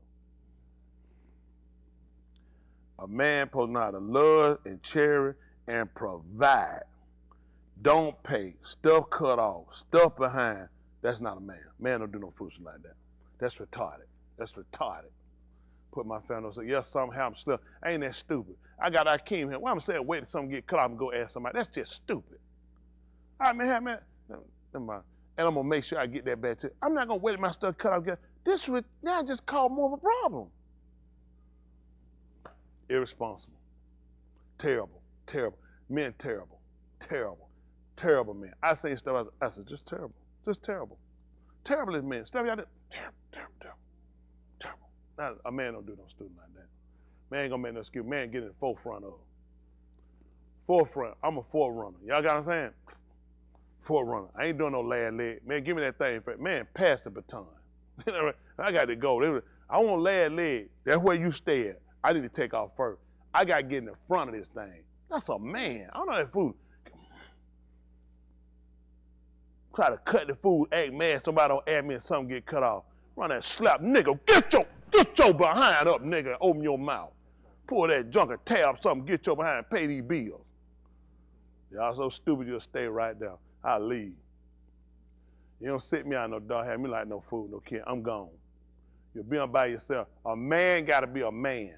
A man supposed to know how to love and cherish and provide. Don't pay. Stuff cut off. Stuff behind. That's not a man. Man don't do no foolishness like that. That's retarded. That's retarded. Put my family on, say, yeah, something happened. Stuff. Ain't that stupid? I got Alahym here. Why I'm saying wait till something get cut off and go ask somebody? That's just stupid. All right, man, never mind. And I'm going to make sure I get that back too. I'm not going to wait till my stuff cut off. This now just caused more of a problem. Irresponsible. Terrible. Terrible. Men terrible. Terrible. Terrible men. I say stuff, I said, just terrible. Just terrible. Terrible as men. Stuff y'all do. Terrible, terrible, terrible. Terrible. Now, a man don't do no stupid like that. Man ain't gonna make no excuse. Man get in the forefront of. Forefront. I'm a forerunner. Y'all got what I'm saying? Forerunner. I ain't doing no lad leg. Man, give me that thing. Man, pass the baton. I got to go. I want lad leg. That's where you stay at. I need to take off first. I got to get in the front of this thing. That's a man. I don't know that food. Try to cut the food, act mad, somebody don't add me and something get cut off. Run that slap, nigga, get your behind up, nigga, open your mouth. Pull that junk and tab something, get your behind, pay these bills. Y'all so stupid you'll stay right there. I'll leave. You don't sit me out no dog, have me like no food, no kid, I'm gone. You'll be on by yourself. A man gotta be a man.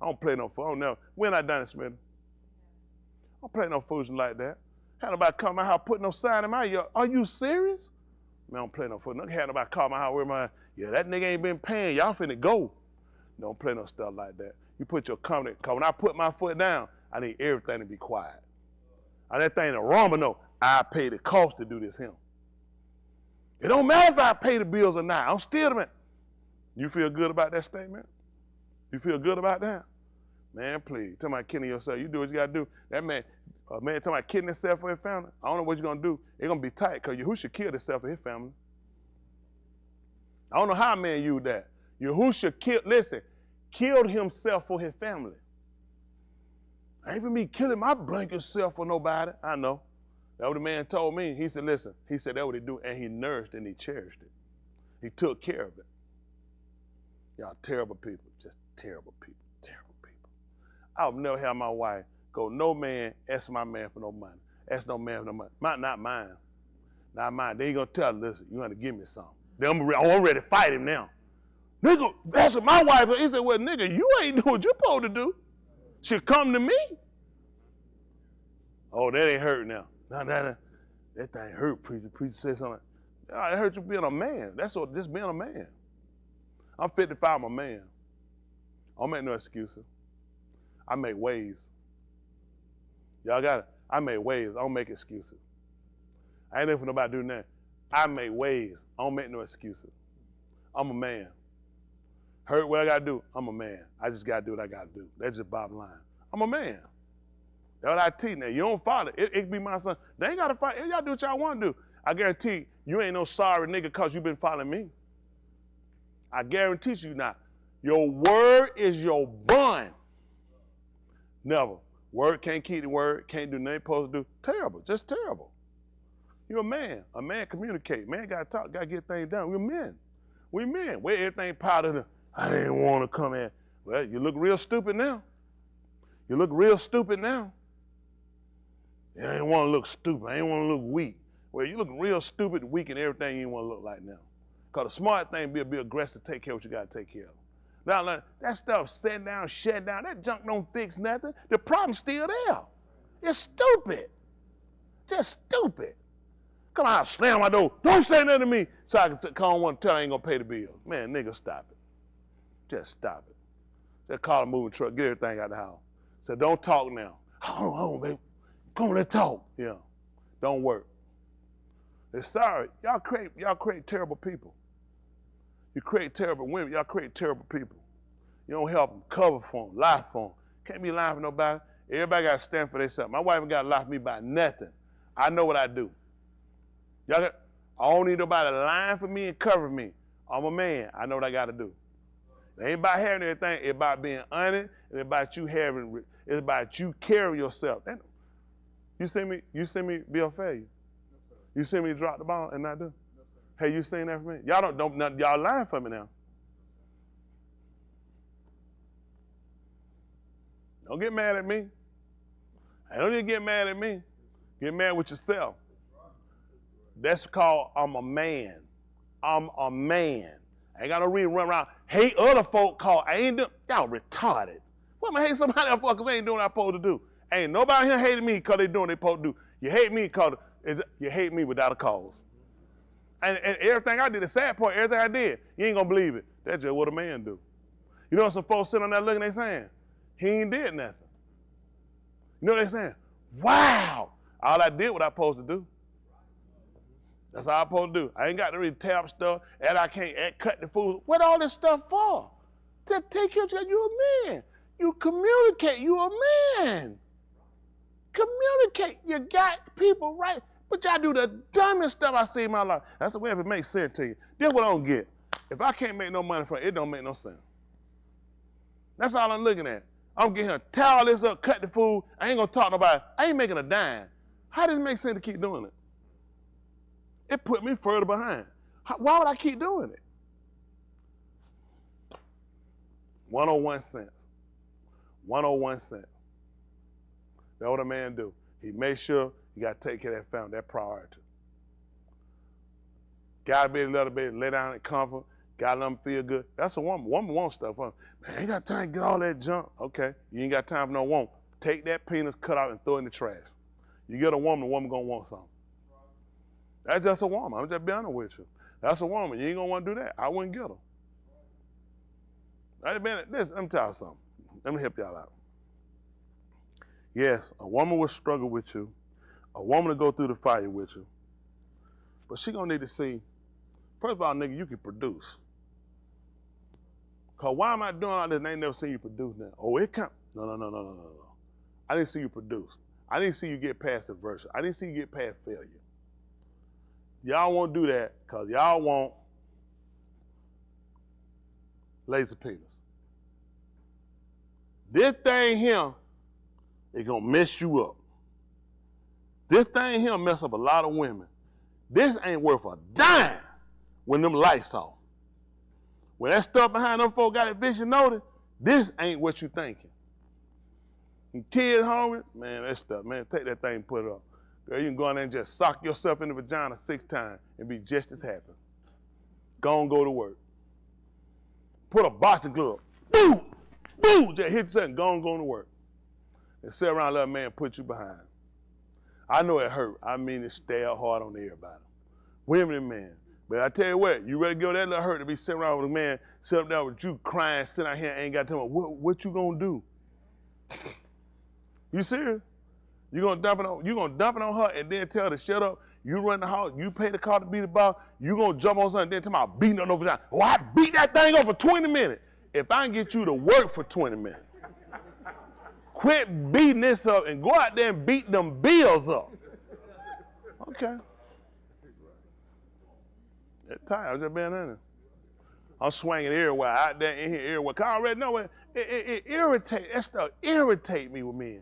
I don't play no fool, I don't never. When I done it, Smith? I don't play no foolishness like that. Had nobody come to my house, put no sign in my yard. Are you serious? Man, I don't play no fool. Had nobody call my house, where my, yeah, that nigga ain't been paying. Y'all finna go. Don't play no stuff like that. You put your confidence, because when I put my foot down, I need everything to be quiet. And that thing, the Rama know, I pay the cost to do this him. It don't matter if I pay the bills or not. I'm still the man. You feel good about that statement? You feel good about that? Man, please. Talking about killing yourself. You do what you got to do. That man, man talking about killing himself for his family. I don't know what you're going to do. It's going to be tight because Yahushua killed himself for his family. I don't know how a man used that. Yahushua killed himself for his family. I ain't for me killing my blanket self for nobody. I know. That's what the man told me. He said, listen, he said that's what he do, and he nourished and he cherished it. He took care of it. Y'all terrible people, just terrible people, terrible people. I would never have my wife go, no man, ask my man for no money. Ask no man for no money. Not mine. Not mine. Then he gonna tell her, listen, you gotta give me something. Then I'm ready to fight him now. Nigga, that's what my wife, he said, well, nigga, you ain't doing what you're supposed to do. She come to me. Oh, that ain't hurt now. No, that thing hurt, preacher. Preacher said something. Oh, it hurt you being a man. That's what, just being a man. I'm 55, I'm a man. I don't make no excuses. I make ways. Y'all got it? I make ways. I don't make excuses. I ain't looking for nobody to do nothing. I make ways. I don't make no excuses. I'm a man. Hurt what I got to do? I'm a man. I just got to do what I got to do. That's just bottom line. I'm a man. That's what I teach now. You don't follow it. It be my son. They ain't got to fight. Y'all do what y'all want to do. I guarantee you ain't no sorry nigga because you been following me. I guarantee you not. Your word is your bond. Never. Word can't keep the word, can't do nothing supposed to do. Terrible, just terrible. You're a man. A man communicate. Man got to talk, got to get things done. We're men. We men. Where everything powdered up. I didn't want to come in. Well, you look real stupid now. You look real stupid now. I ain't want to look stupid. I ain't want to look weak. Well, you look real stupid, weak, and everything you want to look like now. Because the smart thing be aggressive, take care of what you got to take care of. Now, that stuff set down, shut down, that junk don't fix nothing. The problem's still there. It's stupid. Just stupid. Come on, slam my door. Don't say nothing to me. So I can call one and tell I ain't going to pay the bill. Man, nigga, stop it. Just stop it. Just call a moving truck, get everything out of the house. So don't talk now. Hold on, baby. Come on, let's talk. Yeah. Don't work. It's sorry. Y'all create terrible people. You create terrible women. Y'all create terrible people. You don't help them, cover for them, lie for them. Can't be lying for nobody. Everybody got to stand for themselves. My wife ain't got to lie for me about nothing. I know what I do. I don't need nobody lying for me and cover me. I'm a man. I know what I got to do. It ain't about having everything. It's about being honest. It's about you it's about you carrying yourself. You see me be a failure. You see me drop the ball and not do. Hey, you seen that for me? Y'all don't y'all lying for me now. Don't get mad at me. I don't need to get mad at me. Get mad with yourself. That's called I'm a man. I'm a man. I ain't got no reason to run around hate other folk called I ain't doing. Y'all retarded. What am I hate somebody else for because they ain't doing what I'm supposed to do? Ain't nobody here hating me because they doing what they supposed to do. You hate me because you hate me without a cause. And everything I did, the sad part, everything I did, you ain't gonna believe it. That's just what a man do. You know what some folks sitting on there looking, they saying, he ain't did nothing. You know what they saying? Wow, all I did what I supposed to do. That's all I'm supposed to do. I ain't got to really tear up stuff, and I can't cut the food. What all this stuff for? To take care of you. You a man. You communicate. You a man. Communicate. You got people right. But y'all do the dumbest stuff I see in my life. That's the way if it makes sense to you. This what I don't get. If I can't make no money from it, it don't make no sense. That's all I'm looking at. I'm getting here, tear all this up, cut the food. I ain't gonna talk to nobody. I ain't making a dime. How does it make sense to keep doing it? It put me further behind. Why would I keep doing it? 101 cents. 101 cents. That's what a man do. He makes sure you got to take care of that family, that priority. Got to be a little bit, lay down and comfort. Got to let them feel good. That's a woman. Woman wants stuff. Man, I ain't got time to get all that junk. Okay, you ain't got time for no woman. Take that penis, cut out, and throw it in the trash. You get a woman, the woman going to want something. That's just a woman. I'm just being honest with you. That's a woman. You ain't going to want to do that. I wouldn't get her. Let me tell you something. Let me help y'all out. Yes, a woman will struggle with you. A woman will go through the fire with you. But she going to need to see, first of all, nigga, you can produce. Because why am I doing all this and I ain't never seen you produce now? Oh, it can't. No. I didn't see you produce. I didn't see you get past adversity. I didn't see you get past failure. Y'all won't do that because y'all want lazy penis. This thing here is going to mess you up. This thing here mess up a lot of women. This ain't worth a dime when them lights off. When that stuff behind them folk got eviction notice, this ain't what you thinking. And kids hungry, man, that stuff, man, take that thing and put it up. Girl, you can go in there and just sock yourself in the vagina 6 times and be just as happy. Go and go to work. Put a boxing glove, boom, boom, just hit yourself and go to work. And sit around and let a man put you behind. I know it hurt. I mean, it stared hard on everybody. Women and men. But I tell you what, you ready to go that little hurt to be sitting around with a man, sit up there with you crying, sitting out here and ain't got to tell him, what you gonna do? You serious? You gonna dump it on her and then tell her to shut up? You run the house, you pay the car to beat the ball, you gonna jump on something and then tell me I'm beating her over time. Oh, I beat that thing over for 20 minutes. If I can get you to work for 20 minutes, quit beating this up and go out there and beat them bills up. Okay. That's tired. I was just being honest. I'm swinging everywhere, out there, in here, everywhere. Cause I already know it irritates. That stuff irritate me with men.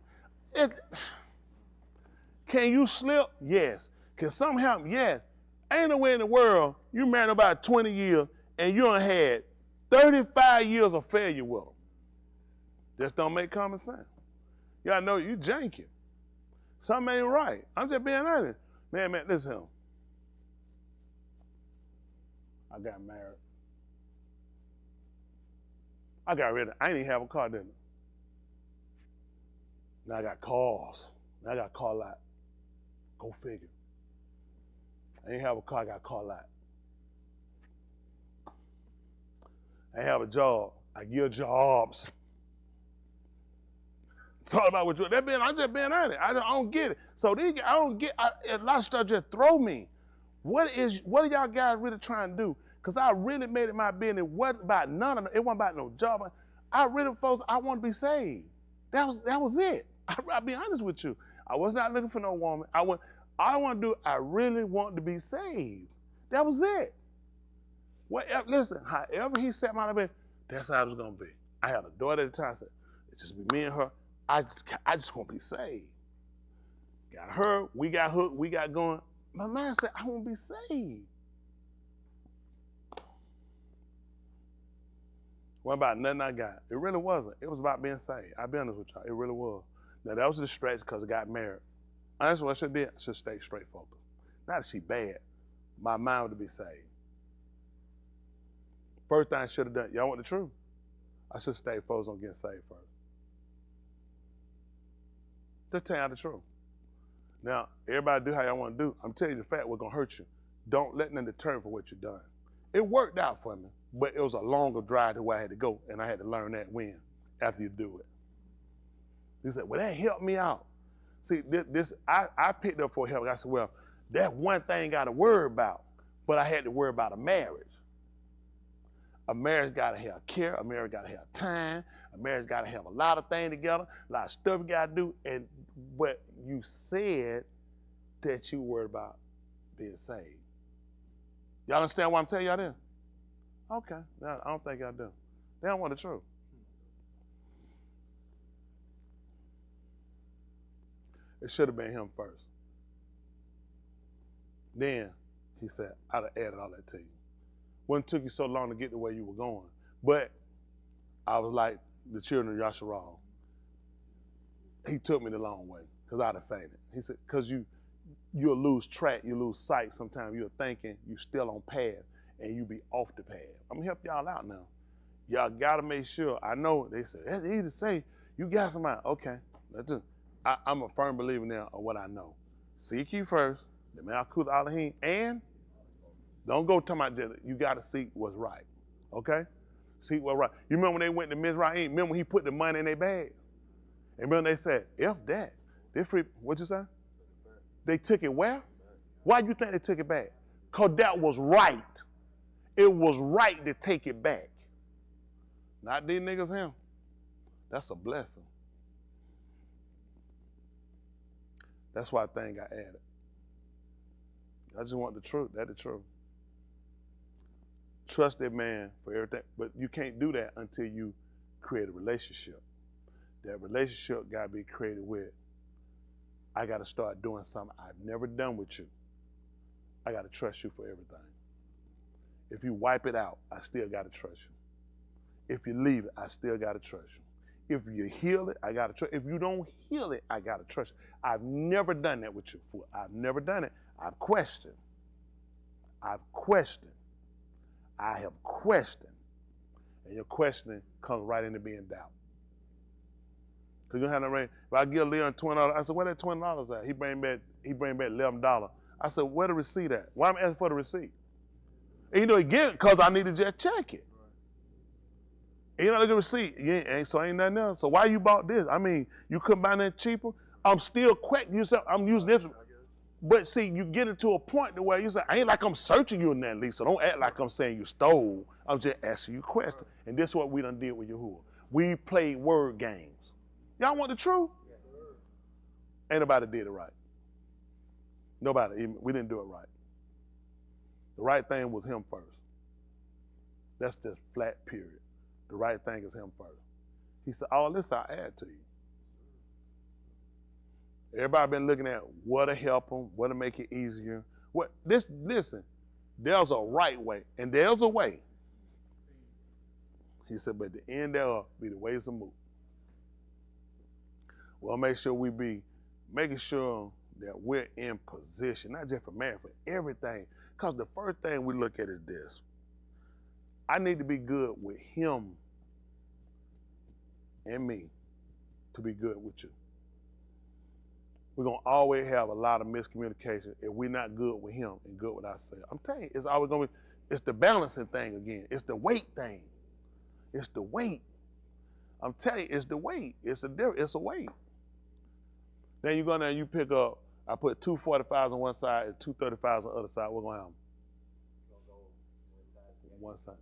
Can you slip? Yes. Can something happen? Yes. Ain't no way in the world you married about 20 years and you done had 35 years of failure with them. Just don't make common sense. Y'all know you janky. Something ain't right. I'm just being honest. Man, listen to him. I got married. I got rid of it. I didn't even have a car, didn't I? Now I got cars. Now I got a car lot. Go figure. I didn't have a car, I got a car lot. I didn't have a job. I give jobs. Talk about what you're, I'm just being honest. I don't get it. So these, I don't get, a lot of stuff just throw me. What are y'all guys really trying to do? Because I really made it my business. It wasn't about none of it. It wasn't about no job. I really, folks, I want to be saved. That was it. I'll be honest with you. I was not looking for no woman. All I want to do, I really want to be saved. That was it. Listen, however he set my life, that's how it was going to be. I had a daughter at the time. I said, it's just be me and her. I just want to be saved. Got her, we got hooked, we got going. My mind said, I want to be saved. What about nothing I got? It really wasn't. It was about being saved. I'll be honest with y'all. It really was. Now, that was a distraction because I got married. Honestly, what I should have did, I should stay straight focused. Not that she bad. My mind would be saved. First thing I should have done, y'all want the truth? I should stay focused on getting saved first. Just tell y'all the truth. Now, everybody do how y'all want to do. I'm telling you the fact what's going to hurt you. Don't let them deter for what you've done. It worked out for me, but it was a longer drive to where I had to go, and I had to learn that when, after you do it. He said, well, that helped me out. See, I picked up for help. I said, well, that one thing I got to worry about, but I had to worry about a marriage. A marriage got to have care. A marriage got to have time. A marriage got to have a lot of things together, a lot of stuff you got to do. And what you said that you worried about being saved. Y'all understand why I'm telling y'all this? Okay. No, I don't think y'all do. They don't want the truth. It should have been him first. Then he said, I'd have added all that to you. Wouldn't took you so long to get to where you were going. But I was like the children of Yasharal. He took me the long way because I'd have fainted. He said, because you'll lose track, you lose sight sometimes. You're thinking you're still on path and you be off the path. I'm going to help y'all out now. Y'all got to make sure. I know they said, that's easy to say. You got somebody. Okay. I'm a firm believer now of what I know. Seek you first, the Malkuth, Alahym, and don't go talking about that. You got to seek what's right. Okay? Seek what's right. You remember when they went to Mizraim? Remember when he put the money in their bag? And remember they said, F that. They're free. What'd you say? They took it where? Why do you think they took it back? Because that was right. It was right to take it back. Not these niggas him. That's a blessing. That's why thing got added. I just want the truth. That's the truth. Trust that man for everything, but you can't do that until you create a relationship. That relationship got to be created with, I got to start doing something I've never done with you. I got to trust you for everything. If you wipe it out, I still got to trust you. If you leave it, I still got to trust you. If you heal it, I got to trust. If you don't heal it, I got to trust you. I've never done that with you before. I've never done it. I've questioned. I've questioned. I have questioned. And your questioning comes right into being doubt. Because you don't have no rain. If I give Leon $20, I said, where that $20 at? He bring back $11. I said, where the receipt at? Why am I asking for the receipt? And you know, again, because I need to just check it. And you know, look at the receipt. So ain't nothing else. So why you bought this? I mean, you couldn't buy nothing cheaper? I'm still questioning yourself. I'm using this. But see, you get it to a point to where you say, I ain't like I'm searching you in that lease, so don't act like I'm saying you stole. I'm just asking you questions. And this is what we done did with Yahuwah. We played word games. Y'all want the truth? Yes, ain't nobody did it right. Nobody. We didn't do it right. The right thing was him first. That's just flat period. The right thing is him first. He said, all this I'll add to you. Everybody been looking at what to help them, what to make it easier. Listen, there's a right way, and there's a way. He said, but the end thereof be the ways of move. Well, make sure we be making sure that we're in position, not just for marriage, for everything. Because the first thing we look at is this. I need to be good with him and me to be good with you. We're going to always have a lot of miscommunication if we're not good with him and good with ourselves. I'm telling you, it's always going to be, it's the balancing thing again. It's the weight thing. It's the weight. I'm telling you, it's the weight. It's a weight. Then you go there and you pick up, I put 2 45s on one side and 2 35s on the other side. What's going to happen? One side.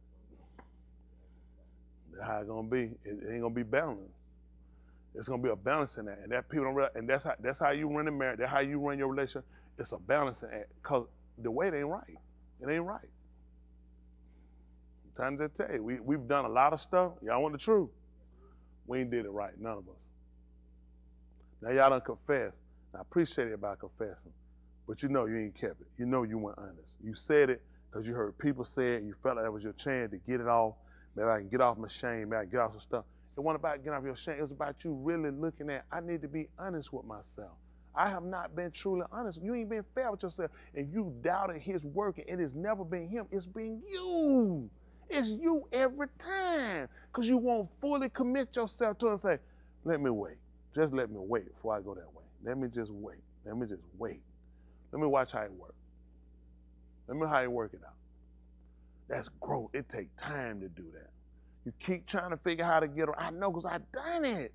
That's how it's going to be. It ain't going to be balanced. It's going to be a balancing act. And that people don't realize, and that's how you run a marriage. That's how you run your relationship. It's a balancing act. Because the weight ain't right. It ain't right. I'm trying to tell you, we've done a lot of stuff. Y'all want the truth? We ain't did it right, none of us. Now y'all done confess. I appreciate it about confessing. But you know you ain't kept it. You know you weren't honest. You said it because you heard people say it. You felt like that was your chance to get it off. Maybe I can get off my shame. Maybe I can get off some stuff. It wasn't about getting off your shame. It was about you really looking at, I need to be honest with myself. I have not been truly honest. You ain't been fair with yourself. And you doubted his work, and it has never been him. It's been you. It's you every time. Because you won't fully commit yourself to it and say, let me wait. Just let me wait before I go that way. Let me just wait. Let me just wait. Let me watch how it works. Let me how you work it out. That's growth. It takes time to do that. You keep trying to figure out how to get it. I know because I've done it.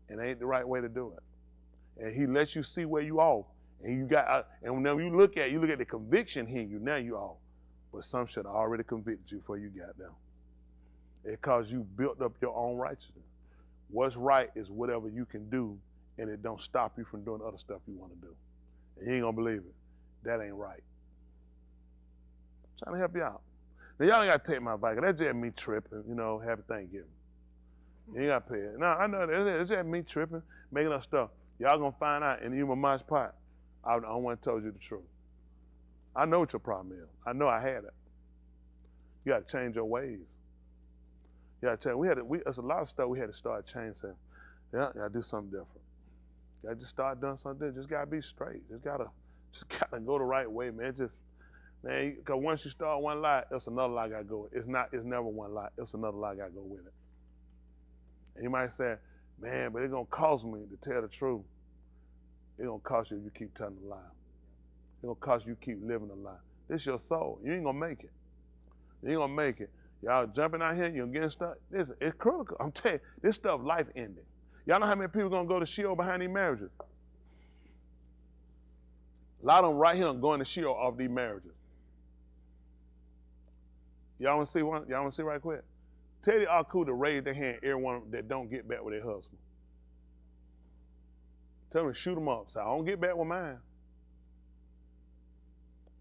And it ain't the right way to do it. And he lets you see where you are. And you got, and when you look at the conviction here, now you off. But some should have already convicted you before you got there. Because you built up your own righteousness. What's right is whatever you can do, and it don't stop you from doing other stuff you want to do. And you ain't gonna believe it. That ain't right. I'm trying to help you out. Now y'all ain't gotta take my advice. That's just me tripping, happy Thanksgiving. You ain't gotta pay it. No, I know that. It's just me tripping, making up stuff. Y'all gonna find out in the Mosh pot. I don't want to tell you the truth. I know what your problem is. I know I had it. You gotta change your ways. You gotta change. There's a lot of stuff we had to start changing. Yeah, you gotta do something different. You gotta just start doing something different. Just gotta be straight. Just gotta go the right way, man. Because once you start one lie, it's another lie gotta go with it. It's never one lie. It's another lie gotta go with it. And you might say, man, but it's gonna cost me to tell the truth. It's gonna cost you if you keep telling the lie. It's gonna cost you keep living the lie. This your soul. You ain't gonna make it. You ain't gonna make it. Y'all jumping out here, you're getting stuck. Listen, it's critical. I'm telling you, this stuff life ending. Y'all know how many people gonna go to Sheol behind these marriages? A lot of them right here going to Sheol off these marriages. Y'all want to see one? Y'all want to see right quick? Tell the Alku to raise their hand, everyone that don't get back with their husband. Tell them to shoot them up. So I don't get back with mine.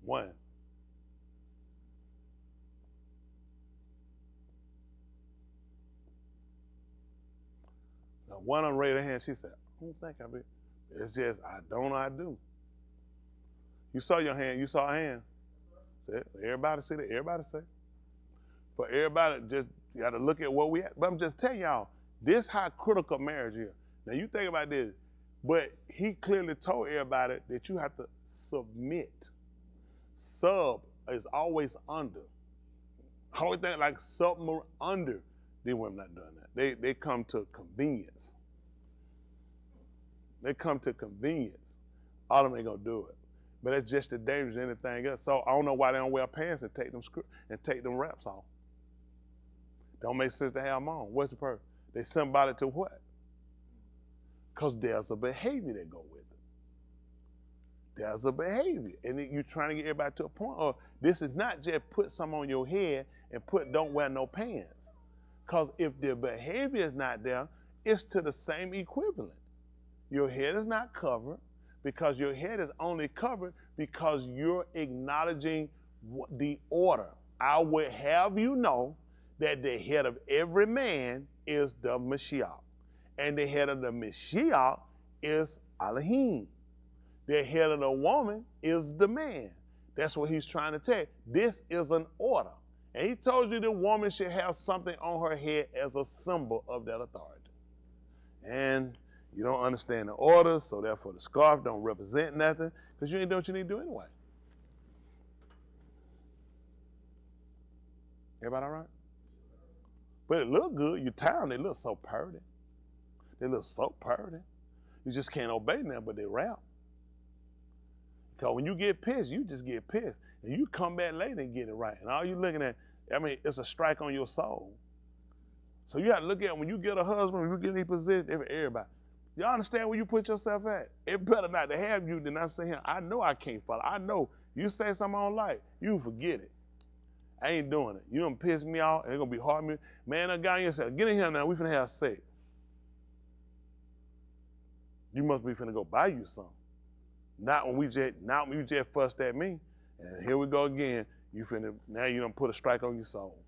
1. Now, one of them raised her hand. She said, I don't think I be. It's just, I don't know I do. You saw your hand. You saw a hand. Everybody see that? Everybody say. For everybody, just you got to look at what we at. But I'm just telling y'all, this how critical marriage is. Now you think about this, but he clearly told everybody that you have to submit. Sub is always under. I always think like something under. These women not doing that. They come to convenience. They come to convenience. All of them ain't gonna do it. But it's just as dangerous as anything else. So I don't know why they don't wear pants and take them wraps off. Don't make sense to have them on. What's the purpose? They symbolic to what? Because there's a behavior that go with it. There's a behavior. And you're trying to get everybody to a point. Or this is not just put some on your head and don't wear no pants. Because if the behavior is not there, it's to the same equivalent. Your head is not covered because your head is only covered because you're acknowledging the order. I would have you know that the head of every man is the Mashiach. And the head of the Mashiach is Alahym. The head of the woman is the man. That's what he's trying to tell you. This is an order. And he told you the woman should have something on her head as a symbol of that authority. And you don't understand the order, so therefore the scarf don't represent nothing, because you ain't doing what you need to do anyway. Everybody all right? But it look good. You tie them, they look so pretty. They look so pretty. You just can't obey them, but they rap. Because when you get pissed, you just get pissed. And you come back later and get it right. And all you looking at, it's a strike on your soul. So you got to look at when you get a husband, when you get in position, everybody. Y'all understand where you put yourself at? It better not to have you than I'm saying, I know I can't follow. I know you say something I don't like, you forget it. I ain't doing it. You done piss me off, and it's going to be hard on me. Man, a guy yourself, get in here now, we finna have sex. You must be finna go buy you something. Not when you just fussed at me. And here we go again. Now you done put a strike on your soul.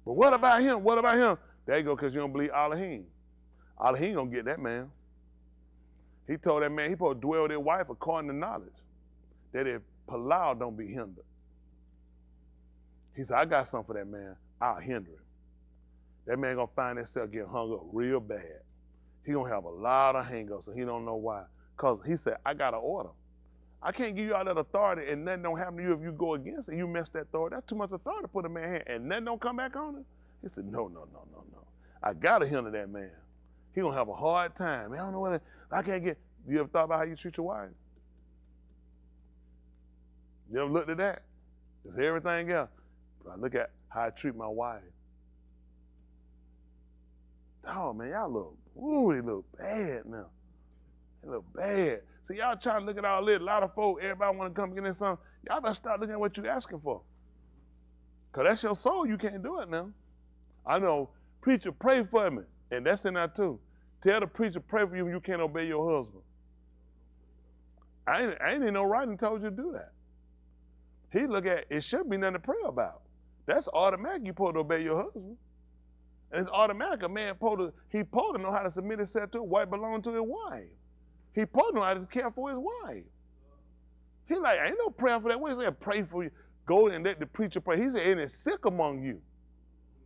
But what about him? What about him? There you go, because you don't believe Alahym. Alahym gonna get that man. He told that man he supposed to dwell with his wife according to knowledge. That if Palau don't be hindered. He said, I got something for that man. I'll hinder him. That man gonna find himself getting hung up real bad. He gonna have a lot of hang-ups and he don't know why. Because he said, I got an order. I can't give you all that authority and nothing don't happen to you if you go against it. You mess that authority. That's too much authority to put a man in and nothing don't come back on him. He said, no. I gotta hinder that man. He gonna have a hard time. Man, I don't know what I can't get. You ever thought about how you treat your wife? You ever looked at that? It's everything else. But I look at how I treat my wife. Oh man, y'all they look bad now. They look bad. So y'all trying to look at all this. A lot of folk, everybody want to come get in something. Y'all better start looking at what you asking for. Because that's your soul. You can't do it now. I know, preacher, pray for me. And that's in that too. Tell the preacher, pray for you when you can't obey your husband. I ain't in no writing told you to do that. He look at, it should be nothing to pray about. That's automatic. You supposed to obey your husband. And it's automatic. A man supposed to know how to submit himself to what belongs to his wife. He supposed to know how to care for his wife. He like, ain't no prayer for that. What is that? Pray for you. Go and let the preacher pray. He said, and it's sick among you.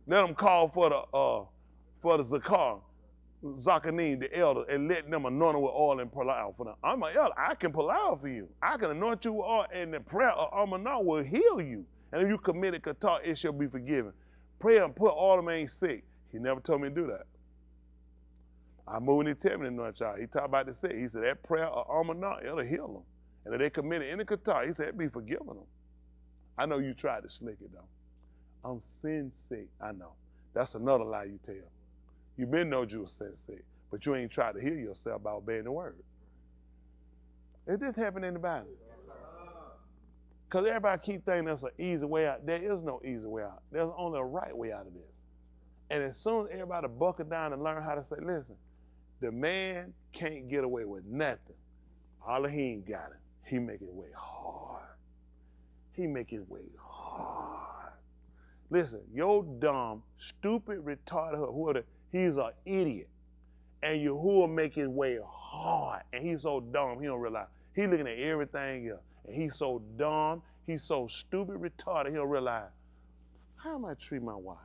Let them call for the Zakar, Zakanim, the elder, and let them anoint with oil and palau for them. I'm an elder. I can palau for you. I can anoint you with oil, and the prayer of Amanah will heal you. And if you committed Qatar, it shall be forgiven. Pray and put all the man sick. He never told me to do that. I moved and he tell me to anoint y'all. He talked about the sick. He said that prayer of Amanah, it'll heal them. And if they committed any Qatar, he said it'd be forgiven them. I know you tried to slick it though. I'm sin sick. I know. That's another lie you tell. You been know you were sin sick, but you ain't tried to heal yourself by obeying the word. It did happen in the Bible. Because everybody keep thinking there's an easy way out. There is no easy way out. There's only a right way out of this. And as soon as everybody buckle down and learn how to say, listen, The man can't get away with nothing. Alahym got it. He make his way hard. He make his way hard. Listen, your dumb, stupid, retarded, whoever, he's an idiot. And Yahuwah make his way hard. And he's so dumb, he don't realize. He looking at everything else. And he's so dumb, he's so stupid, retarded, he don't realize, how am I treating my wife?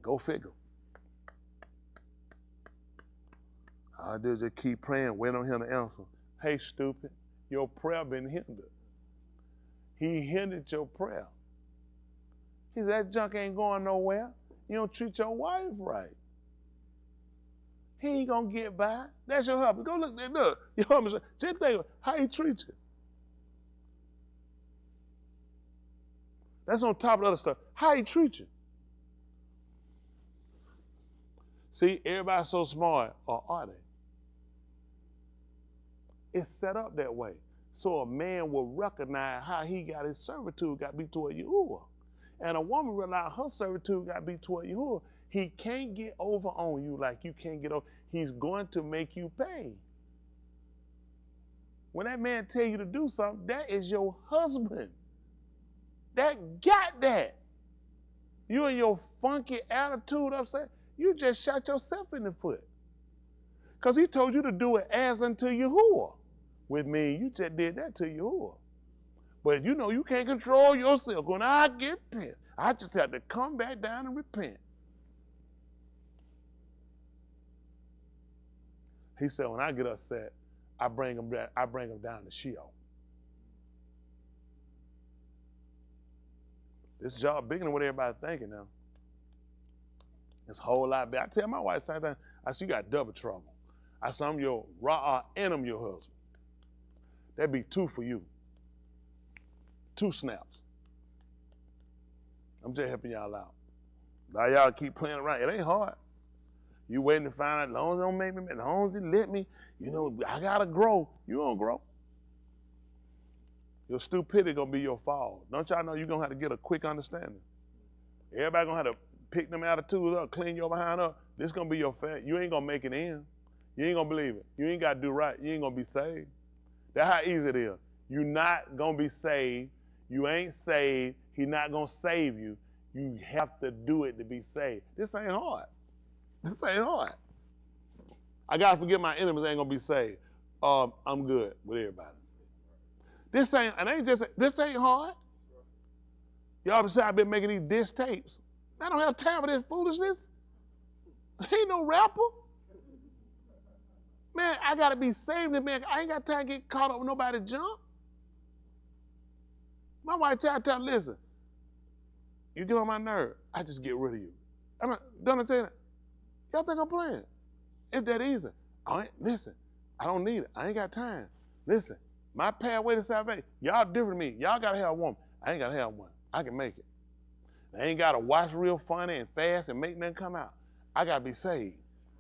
Go figure. All I do is just keep praying, wait on him to answer. Hey, stupid, your prayer been hindered. He hindered your prayer. He said, that junk ain't going nowhere. You don't treat your wife right. He ain't gonna get by. That's your husband. Go look, your husband, just think how he treats you. That's on top of the other stuff. How he treats you. See, everybody's so smart, or are they? It's set up that way. So a man will recognize how he got his servitude got to be toward Yahuwah. And a woman realize her servitude got to be toward Yahuwah. He can't get over on you like you can't get over. He's going to make you pay. When that man tell you to do something, that is your husband. That got that. You and your funky attitude upset, you just shot yourself in the foot. Because he told you to do it as unto Yahuwah. With me, you just did that to Yahuwah. But you know you can't control yourself. When I get pissed, I just have to come back down and repent. He said, when I get upset, I bring him down to Sheol. This job bigger than what everybody's thinking now. It's a whole lot bigger. I tell my wife sometimes, I said, you got double trouble. I said, I'm your ra'ah and I'm your husband. That'd be 2 for you. 2 snaps. I'm just helping y'all out. Now y'all keep playing around. It ain't hard. You waiting to find out, as long as they don't make me, as long as they let me, you know, I gotta grow. You don't grow. Your stupidity gonna be your fall. Don't y'all know you're gonna have to get a quick understanding? Everybody gonna have to pick them attitudes up, clean your behind up. This gonna be your fat. You ain't gonna make it in. You ain't gonna believe it. You ain't gotta do right. You ain't gonna be saved. That's how easy it is. You're not gonna be saved. You ain't saved. He's not gonna save you. You have to do it to be saved. This ain't hard. This ain't hard. I gotta forget my enemies ain't gonna be saved. I'm good with everybody. This ain't hard. Y'all besides I've been making these diss tapes. I don't have time for this foolishness. Ain't no rapper. Man, I gotta be saved, man. I ain't got time to get caught up with nobody's junk. My wife tell me, listen, you get on my nerve, I just get rid of you. Don't I tell you that? Y'all think I'm playing? It's that easy. Listen, I don't need it. I ain't got time. Listen, my pathway to salvation, y'all different than me. Y'all gotta have a woman. I ain't gotta have one. I can make it. I ain't gotta watch real funny and fast and make nothing come out. I gotta be saved.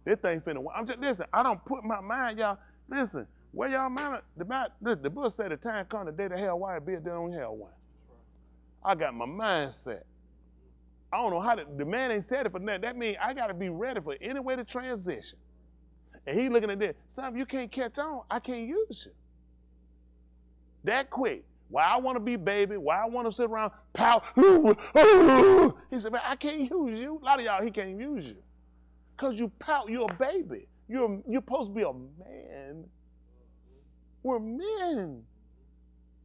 This thing finna. Listen, I don't put my mind, y'all. Listen, where y'all mind? The book said the time comes the day the hell wire be, they don't hell one. I got my mind set. I don't know how the man ain't said it for nothing. That means I gotta be ready for any way to transition. And he looking at this. Something you can't catch on, I can't use you. That quick. Why I want to be baby, why I want to sit around, pout. He said, man, I can't use you. A lot of y'all, he can't use you. Because you pout, you're a baby. You're supposed to be a man. We're men.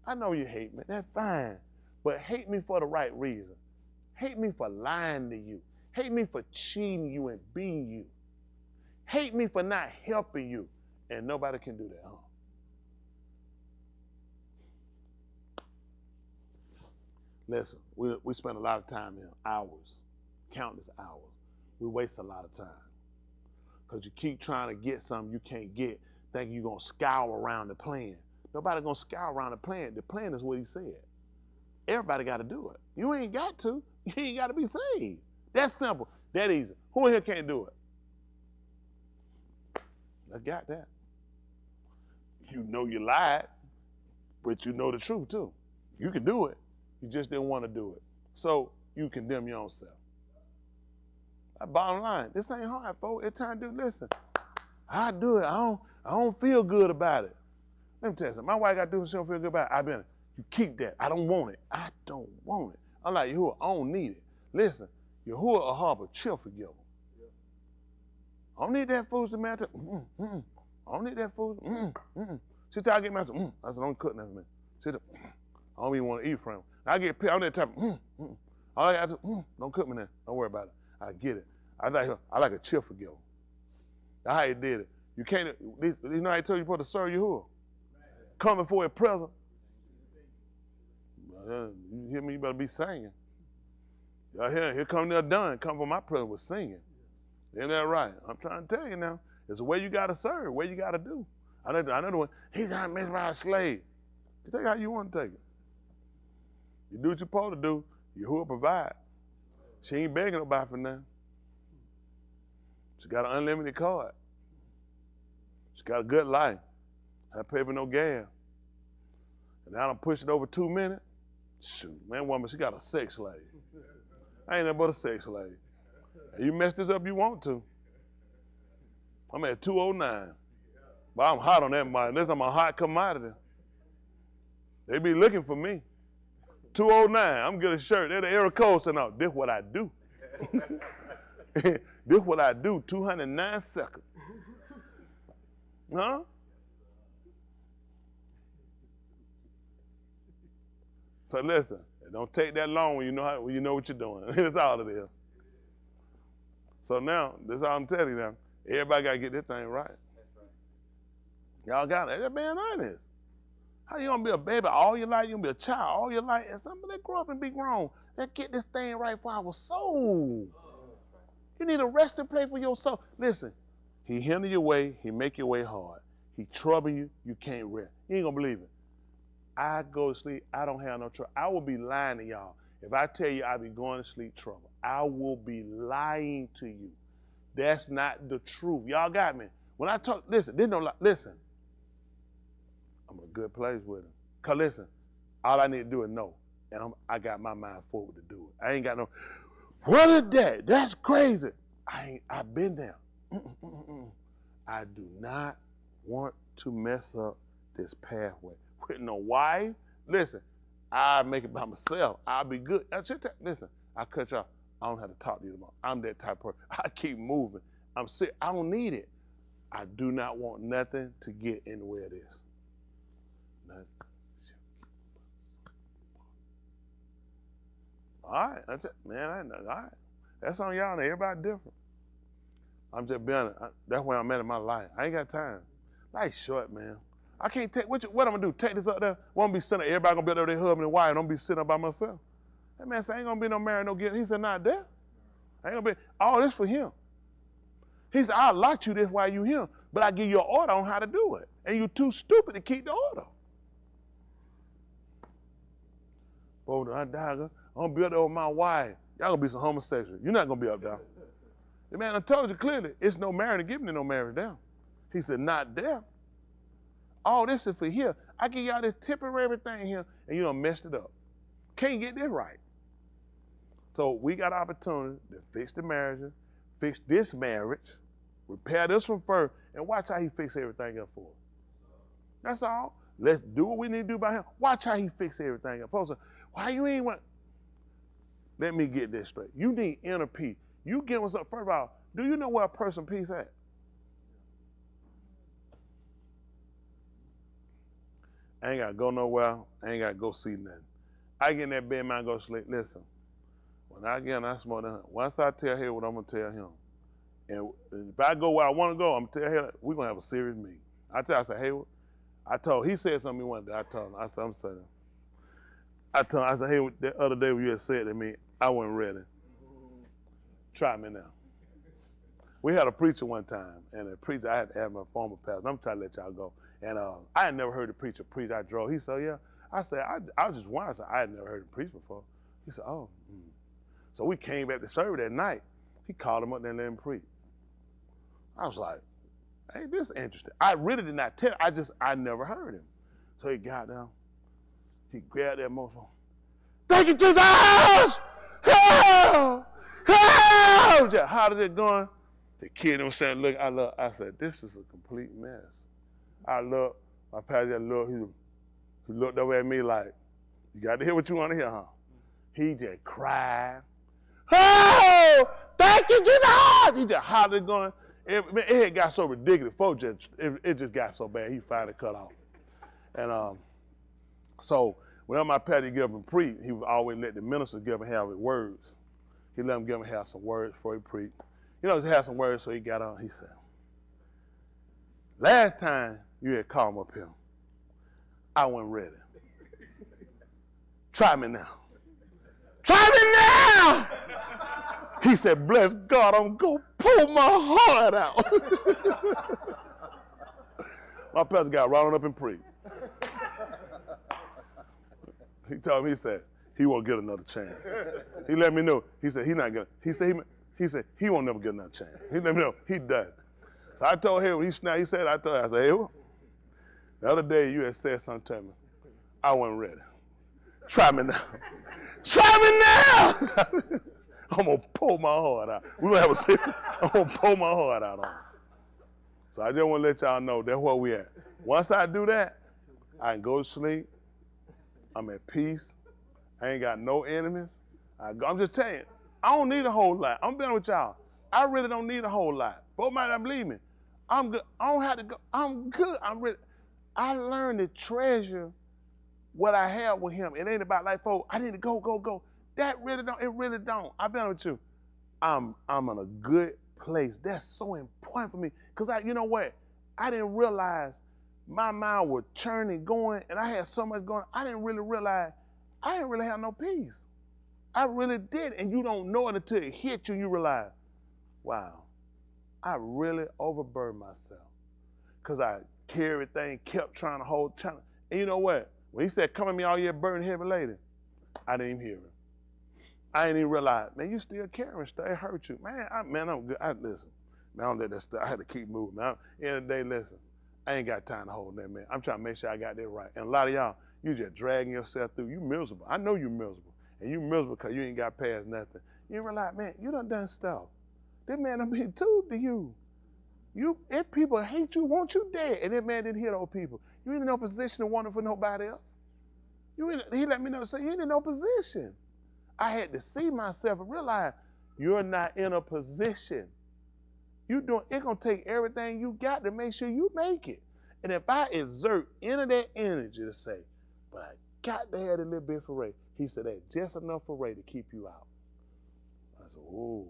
I know you hate me, that's fine. But hate me for the right reason. Hate me for lying to you. Hate me for cheating you and being you. Hate me for not helping you. And nobody can do that, huh? Listen, we spend a lot of time here, hours, countless hours. We waste a lot of time. Because you keep trying to get something you can't get, thinking you're going to scour around the plan. Nobody going to scour around the plan. The plan is what he said. Everybody got to do it. You ain't got to. You ain't got to be saved. That's simple. That easy. Who in here can't do it? I got that. You know you lied, but you know the truth too. You can do it. You just didn't want to do it. So you condemn your own self. That bottom line. This ain't hard, folks. It's time to do. Listen, I do it. I don't feel good about it. Let me tell you something. My wife got to do something she don't feel good about it. You keep that. I don't want it. I don't want it. I'm like, Yahuwah, I don't need it. Listen, Yahuwah will harbor chill for you. I don't need that food to matter. I don't need that food. She tell I get my I said, don't cook nothing for me. She said, I don't even want to eat from him. I get pissed. I'm that type all I got to don't cook me now. Don't worry about it. I get it. I like a chill for you. That's how he did it. You can't, you know how he told you supposed to serve Yahuwah? Come before his presence. You hear me? You better be singing. Y'all here come there done. Come for my presence with singing. Isn't that right? I'm trying to tell you now. It's the way you got to serve, the way you got to do. I know the one, he's not messed by a slave. You take it how you want to take it. You do what you're supposed to do. Yahuwah provide. She ain't begging nobody for nothing. She got an unlimited card. She got a good life. I pay for no gas. And now I done pushed it over 2 minutes. Shoot, man, woman, she got a sex slave. I ain't nothing but a sex slave. And you mess this up, you want to. I'm at 209. But I'm hot on that mic. Listen, I'm a hot commodity. They be looking for me. 209, I'm getting a shirt. They're the error code saying, no, this what I do. This what I do, 209 seconds. Huh? So listen, it don't take that long when you know what you're doing. That's all it is. So now, this is all I'm telling you now. Everybody got to get this thing right. Y'all got it. They're being honest. How you gonna be a baby all your life? You gonna be a child all your life? And somebody grow up and be grown. Let's get this thing right for our soul. You need a resting place for your soul. Listen, he hinder your way. He make your way hard. He trouble you. You can't rest. You ain't gonna believe it. I go to sleep. I don't have no trouble. I will be lying to y'all if I tell you I be going to sleep trouble. I will be lying to you. That's not the truth. Y'all got me. When I talk, listen. Listen. I'm in a good place with him. Cause listen, all I need to do is know, and I got my mind forward to do it. I ain't got no. What is that? That's crazy. I've been there. I do not want to mess up this pathway with no wife. Listen, I make it by myself. I'll be good. Listen, I cut y'all. I don't have to talk to you tomorrow. I'm that type of person. I keep moving. I'm sick. I don't need it. I do not want nothing to get in the way of this. All right, that's it, man. All right, that's on y'all. Everybody different. I'm just being honest. That's where I'm at in my life. I ain't got time. Life's short, man. I can't take what I'm gonna do. Take this up there. Won't be sitting. Everybody gonna be up there with their husband and wife. Don't be sitting up by myself. That man said, ain't gonna be no marriage, no getting. He said, not there. Ain't gonna be all this for him. He said, I'll lot you this while you here, but I give you an order on how to do it, and you too stupid to keep the order. I'm gonna be up there with my wife. Y'all gonna be some homosexual. You're not gonna be up there. The man, I told you clearly, it's no marriage, giving you no marriage down. He said, not there. All this is for here. I give y'all this temporary thing here, and you done messed it up. Can't get this right. So we got opportunity to fix the marriage, fix this marriage, repair this one first, and watch how he fix everything up for us. That's all. Let's do what we need to do by him. Watch how he fix everything up. Folks, why you ain't want? Let me get this straight. You need inner peace. You get what's up. First of all, do you know where a person peace at? I ain't got to go nowhere. I ain't got to go see nothing. I get in that bed, man, go to sleep. Listen, when I get in, I smoke that. Once I tell him what I'm going to tell him, and if I go where I want to go, I'm going to tell him, we're going to have a serious meeting. I say, hey, he said something to me one day. I told him, I said, I'm saying. I told him, I said, hey, the other day when you had said to me, I wasn't ready. Try me now. We had a preacher one time, and the preacher, I had to have my former pastor. I'm trying to let y'all go. And I had never heard the preacher preach. I drove. He said, yeah. I said, I was just wondering. I said, I had never heard him preach before. He said, oh. So we came back to service that night. He called him up there and let him preach. I was like, hey, this is interesting. I really did not tell. I never heard him. So he got down. He grabbed that microphone. Thank you, Jesus! Hell! Oh! Just how is it going? The kid was saying, look, I said, this is a complete mess. I look, my pastor just looked, he looked over at me like, you got to hear what you want to hear, huh? He just cried. Oh, thank you, Jesus! He just hollered going. It had got so ridiculous. Folks it just got so bad. He finally cut off. And so whenever my pastor give him preach, he would always let the minister give him have his words. He let him give him have some words before he preached. You know, he had some words, so he got on. He said, last time you had called me up here, I wasn't ready. Try me now. Try me now! He said, bless God, I'm going to pull my heart out. My pastor got right on up and preached. He told me, he said, he won't get another chance. He let me know. He said, he he won't never get another chance. He let me know, he done. So I told him, when he snapped, he said, I said, hey, the other day you had said something to me. I wasn't ready. Try me now. Try me now! I'm going to pull my heart out. We're going to have a secret. I'm going to pull my heart out on him. So I just want to let y'all know that's where we at. Once I do that, I can go to sleep. I'm at peace. I ain't got no enemies. I'm just telling you, I don't need a whole lot. I'm being with y'all. I really don't need a whole lot. Folks might not believe me. I'm good. I don't have to go. I'm good. I'm ready. I learned to treasure what I have with him. It ain't about like, folks, I need to go. That really don't, it really don't. I've been with you. I'm in a good place. That's so important for me. Because you know what? I didn't realize my mind was churning, going, and I had so much going. I didn't really realize I didn't really have no peace. I really did. And you don't know it until it hits you and you realize, wow, I really overburdened myself. Because I carried everything, kept trying to hold, and you know what? When he said, come at me all year burden heavy laden, I didn't even hear him. I didn't even realize, man, you still carrying stuff. It hurt you. Man, I'm good. Listen, man, I don't let that stuff. I had to keep moving. Man, end of the day, listen, I ain't got time to hold that, man. I'm trying to make sure I got that right. And a lot of y'all, you just dragging yourself through. You miserable. I know you miserable. And you miserable because you ain't got past nothing. You realize, man, you done stuff. That man done been too to you. If people hate you, want you dead. And that man didn't hit those people. You ain't in no position to want it for nobody else. He let me know, say, you ain't in no position. I had to see myself and realize you're not in a position. It's going to take everything you got to make sure you make it. And if I exert any of that energy to say, but I got to have a little bit for Ray, he said, that's just enough for Ray to keep you out. I said, oh,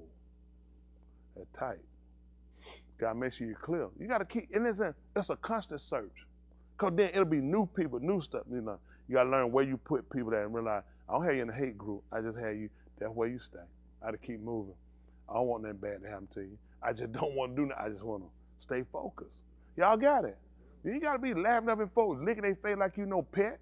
that's tight. Got to make sure you're clear. You got to keep, and it's a constant search. Because then it'll be new people, new stuff. You know, you got to learn where you put people that and realize, I don't have you in a hate group. I just have you, that's where you stay. I got to keep moving. I don't want nothing bad to happen to you. I just don't want to do that. I just want to stay focused. Y'all got it. You ain't got to be laughing up in folks, licking their face like you no pet.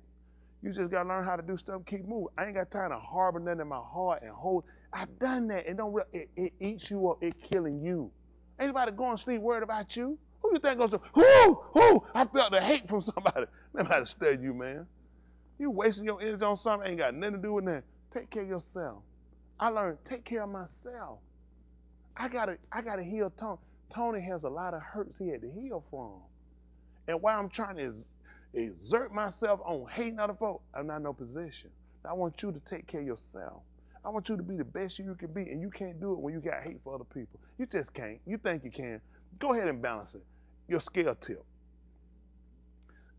You just got to learn how to do stuff and keep moving. I ain't got time to harbor nothing in my heart and hold. I've done that. It eats you up. It killing you. Ain't nobody going to sleep worried about you. Who you think goes to, I felt the hate from somebody. Nobody study you, man. You wasting your energy on something ain't got nothing to do with that. Take care of yourself. I learned, take care of myself. I gotta heal Tony. Tony has a lot of hurts he had to heal from. And while I'm trying to exert myself on hating other folks, I'm not in no position. I want you to take care of yourself. I want you to be the best you can be, and you can't do it when you got hate for other people. You just can't. You think you can. Go ahead and balance it. Your scale tip.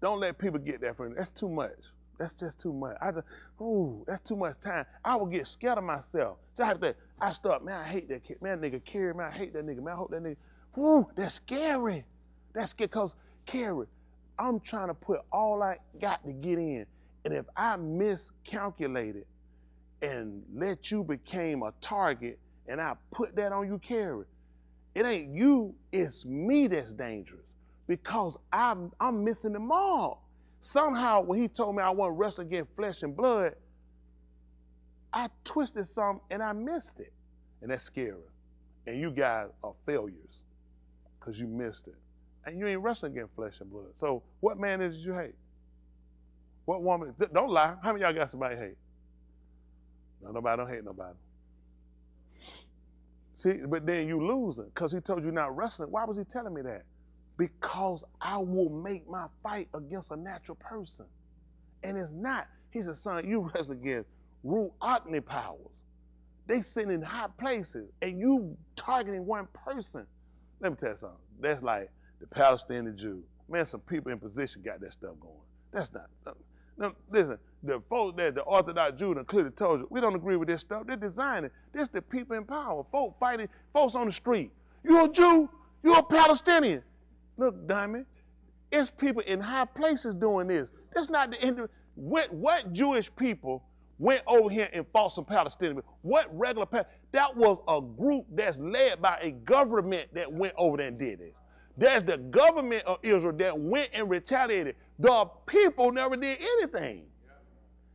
Don't let people get that from you. That's too much. That's just too much. That's too much time. I will get scared of myself. I start, man, I hate that kid. Man, nigga, Carrie, man, I hate that nigga. Man, I hope that nigga. That's scary. That's scary because, Carrie, I'm trying to put all I got to get in. And if I miscalculated and let you became a target and I put that on you, Carrie, it ain't you, it's me that's dangerous because I'm missing the mark. Somehow, when he told me I wasn't wrestling against flesh and blood, I twisted something and I missed it. And that's scary. And you guys are failures because you missed it. And you ain't wrestling against flesh and blood. So what man is it you hate? What woman? Don't lie. How many of y'all got somebody hate? No, nobody don't hate nobody. See, but then you losing because he told you not wrestling. Why was he telling me that? Because I will make my fight against a natural person. And it's not. He said, son, you wrestle against Ruach powers. They sitting in high places and you targeting one person. Let me tell you something. That's like the Palestinian Jews. Man, some people in position got that stuff going. That's not. No, listen, the folks that the Orthodox Jews done clearly told you, we don't agree with this stuff. They're designing. This the people in power. Folks fighting, folks on the street. You a Jew? You a Palestinian? Look, Diamond, it's people in high places doing this. That's not the end. What Jewish people went over here and fought some Palestinians? What regular that was a group that's led by a government that went over there and did this. There's the government of Israel that went and retaliated. The people never did anything.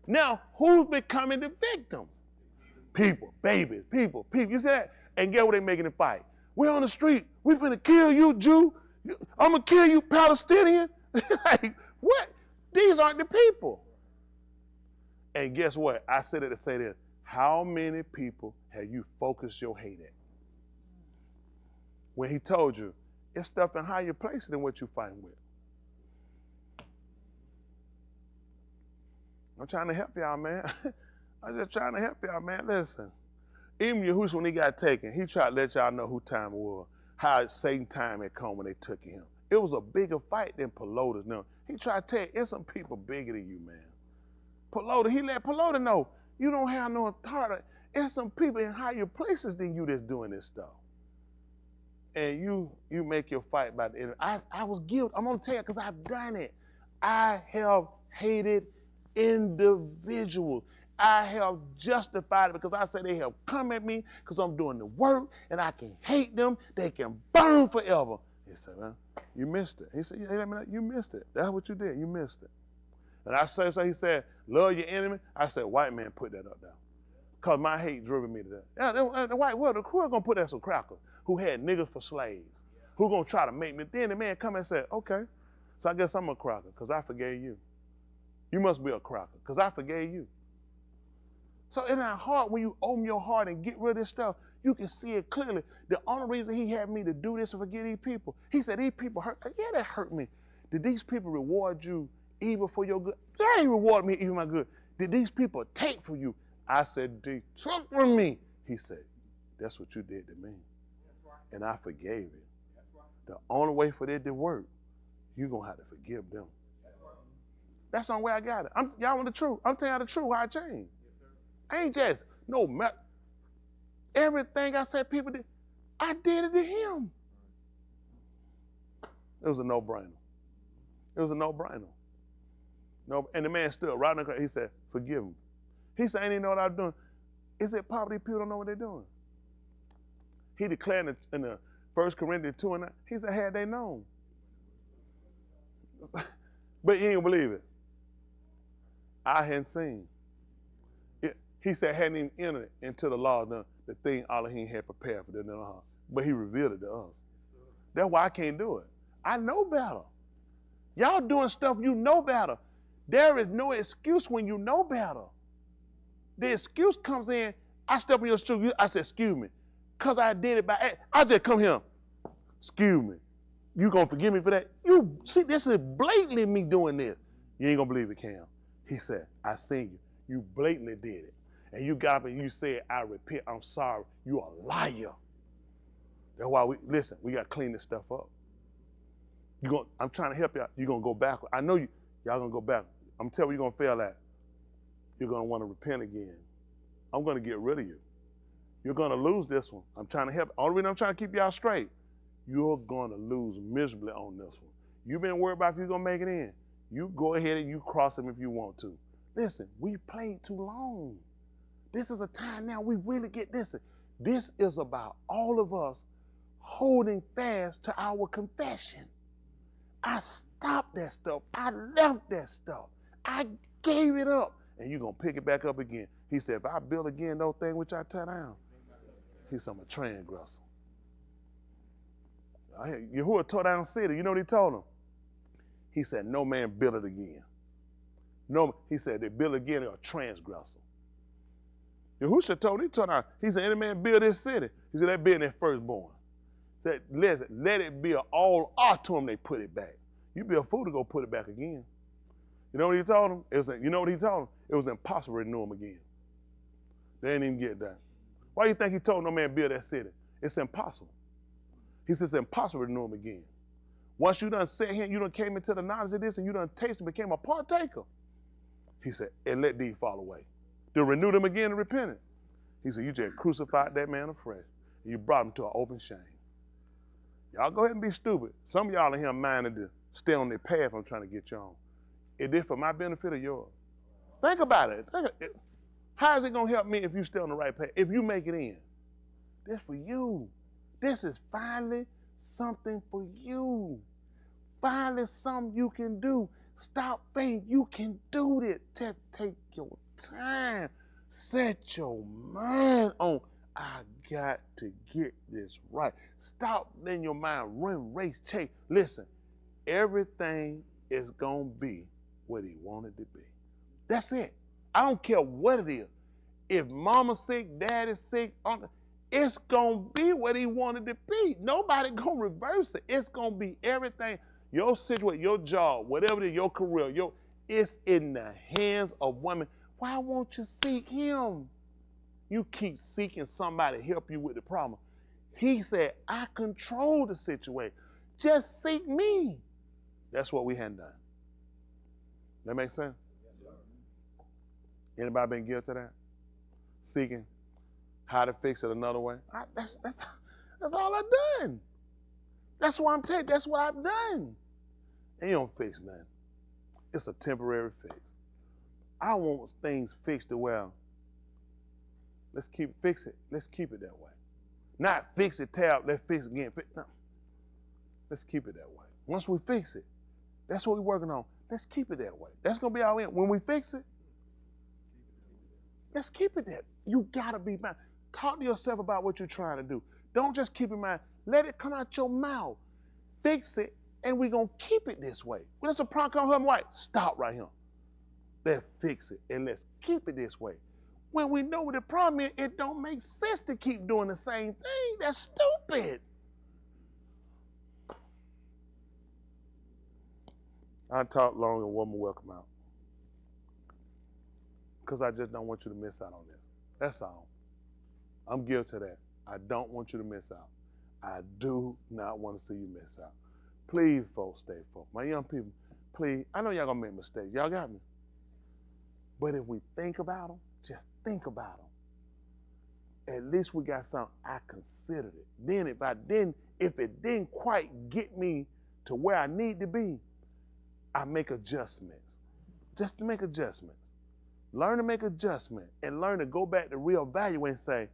Now, who's becoming the victims? People, babies, people. You see that? And guess what they making a fight? We're on the street. We're finna kill you, Jew. I'm gonna kill you, Palestinian. Like, what? These aren't the people. And guess what? I said it to say this. How many people have you focused your hate at? When he told you, it's stuff in higher places than what you fight with. I'm trying to help y'all, man. I'm just trying to help y'all, man. Listen. Even Yahushua, when he got taken, he tried to let y'all know who time it was, how Satan time had come when they took him. It was a bigger fight than Pelota's. No, he tried to tell you, it's some people bigger than you, man. Pelota, he let Pelota know, you don't have no authority. It's some people in higher places than you that's doing this stuff. And you make your fight by the end. I was guilty. I'm going to tell you because I've done it. I have hated individuals. I have justified it because I say they have come at me because I'm doing the work and I can hate them. They can burn forever. He said, man, you missed it. He said, you missed it. That's what you did. You missed it. And I said, so he said, love your enemy. I said, white man put that up there. Because my hate driven me to that. Yeah, the white world, who are going to put that some crackers who had niggas for slaves? Who going to try to make me? Then the man come and said, okay, so I guess I'm a cracker because I forgave you. You must be a cracker because I forgave you. So in our heart, when you open your heart and get rid of this stuff, you can see it clearly. The only reason he had me to do this and forgive these people, he said, these people hurt. Yeah, that hurt me. Did these people reward you evil for your good? Yeah, they reward me even my good. Did these people take from you? I said, they took from me. He said, that's what you did to me. And I forgave it. The only way for it to work, you're going to have to forgive them. That's the only way I got it. Y'all want the truth? I'm telling you the truth, how I changed. I ain't just, no matter. Everything I said people did, I did it to him. It was a no-brainer. It was a no-brainer. No, and the man stood right in the crowd. He said, forgive him. He said, I didn't know what I was doing. He said, poverty people don't know what they're doing. He declared in the 1 Corinthians 2:9, he said, had they known. But you ain't believe it. I hadn't seen. He said, hadn't even entered into the law, the thing Alahym had prepared for them in the heart. But he revealed it to us. That's why I can't do it. I know better. Y'all doing stuff you know better. There is no excuse when you know better. The excuse comes in, I step in your shoe, I said, excuse me. Because I did it by, I just come here, excuse me. You gonna forgive me for that? You see, this is blatantly me doing this. You ain't gonna believe it, Cam. He said, I seen you. You blatantly did it. And you got up and you said, I repent, I'm sorry. You a liar. That's why we got to clean this stuff up. I'm trying to help y'all. You're going to go backward. I know y'all going to go back. I'm telling you, you're going to fail at. You're going to want to repent again. I'm going to get rid of you. You're going to lose this one. I'm trying to help. Only reason I'm trying to keep y'all straight, you're going to lose miserably on this one. You've been worried about if you're going to make it in. You go ahead and you cross them if you want to. Listen, we played too long. This is a time now we really get this. This is about all of us holding fast to our confession. I stopped that stuff. I left that stuff. I gave it up. And you're going to pick it back up again. He said, if I build again those things which I tear down, he said, I'm a transgressor. Yahuwah tore down the city. You know what he told him? He said, no man build it again. No, he said, they build again, they're a transgressor. Yahushua told him, he said, any man build this city. He said, that being their firstborn. Said, let it be all art to him, they put it back. You be a fool to go put it back again. You know what he told him? You know what he told him? It was impossible to renew him again. They didn't even get that. Why do you think he told no man build that city? It's impossible. He says it's impossible to renew him again. Once you done sat here and you done came into the knowledge of this and you done tasted and became a partaker, he said, and let these fall away. To renew them again in repentance. He said, you just crucified that man afresh. And you brought him to an open shame. Y'all go ahead and be stupid. Some of y'all in here minded to stay on their path I'm trying to get you on. Is this for my benefit or yours? Think about it. How is it going to help me if you stay on the right path? If you make it in? This for you. This is finally something for you. Finally something you can do. Stop thinking you can do this. Just take your time. Set your mind on, I got to get this right. Stop letting your mind run, race, chase. Listen, everything is going to be what he wanted to be. That's it. I don't care what it is. If mama's sick, daddy's sick, uncle, it's going to be what he wanted to be. Nobody going to reverse it. It's going to be everything. Your situation, your job, whatever it is, your career, it's in the hands of women. Why won't you seek him? You keep seeking somebody to help you with the problem. He said, I control the situation. Just seek me. That's what we hadn't done. That make sense? Anybody been guilty of that? Seeking how to fix it another way? That's all I've done. That's what I'm telling you. That's what I've done. And you don't fix nothing. It's a temporary fix. I want things fixed well. Let's fix it. Let's keep it that way. Not fix it, tab, let's fix it again. No. Let's keep it that way. Once we fix it, that's what we're working on. Let's keep it that way. That's going to be our end. When we fix it, let's keep it that. You got to be mind. Talk to yourself about what you're trying to do. Don't just keep it in mind. Let it come out your mouth. Fix it, and we're going to keep it this way. When there's a problem come home, white, stop right here. Let's fix it, and let's keep it this way. When we know what the problem is, it don't make sense to keep doing the same thing. That's stupid. I talk long and woman welcome out. Because I just don't want you to miss out on this. That's all. I'm guilty of that. I don't want you to miss out. I do not want to see you miss out. Please, folks, stay focused. My young people, please, I know y'all going to make mistakes. Y'all got me. But if we think about them, just think about them. At least we got something. I considered it. Then if it didn't quite get me to where I need to be, I make adjustments. Just to make adjustments. Learn to make adjustments and learn to go back to reevaluate and say,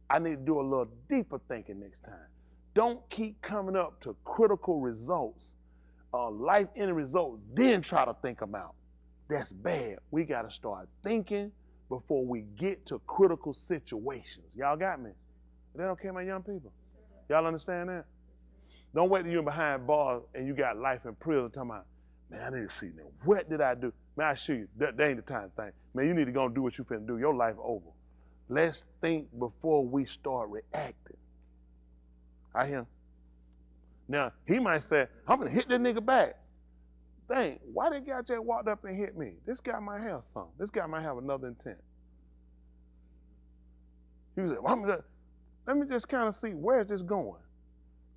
I need to do a little deeper thinking next time. Don't keep coming up to critical results, life-ending results, then try to think them out. That's bad. We got to start thinking before we get to critical situations. Y'all got me? Is that okay, my young people? Y'all understand that? Don't wait till you're behind bars and you got life in prison talking about, man, I need to see now. What did I do? Man, I assure you, that ain't the time to think. Man, you need to go and do what you finna do. Your life over. Let's think before we start reacting. I hear him. Now, he might say, I'm gonna hit that nigga back. Dang, why that guy just walked up and hit me? This guy might have something. This guy might have another intent. He said, well, let me just kind of see where's this going.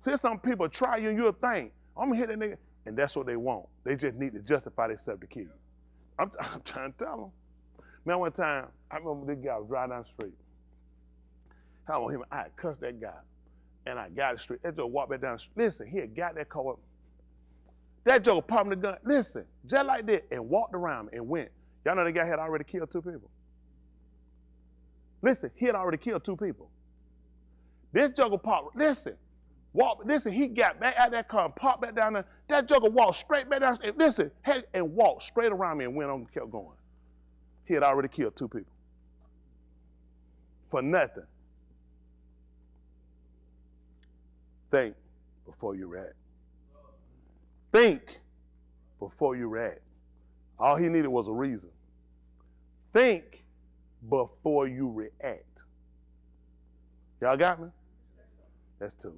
See, some people try you and you'll think, I'm gonna hit that nigga. And that's what they want. They just need to justify themselves to kill you. I'm trying to tell them. Man, one time, I remember this guy was driving down the street. I want him, I cussed that guy. And I got the street. That joke walked back down the street. Listen, he had got that car up. That joke popped the gun. Listen, just like that, and walked around and went. Y'all know that guy had already killed 2 people. Listen, he had already killed 2 people. This joker popped, listen, he got back out that car and popped back down there. That joker walked straight back down, and walked straight around me and went on and kept going. He had already killed 2 people. For nothing. Think before you react. Think before you react. All he needed was a reason. Think before you react. Y'all got me? That's two.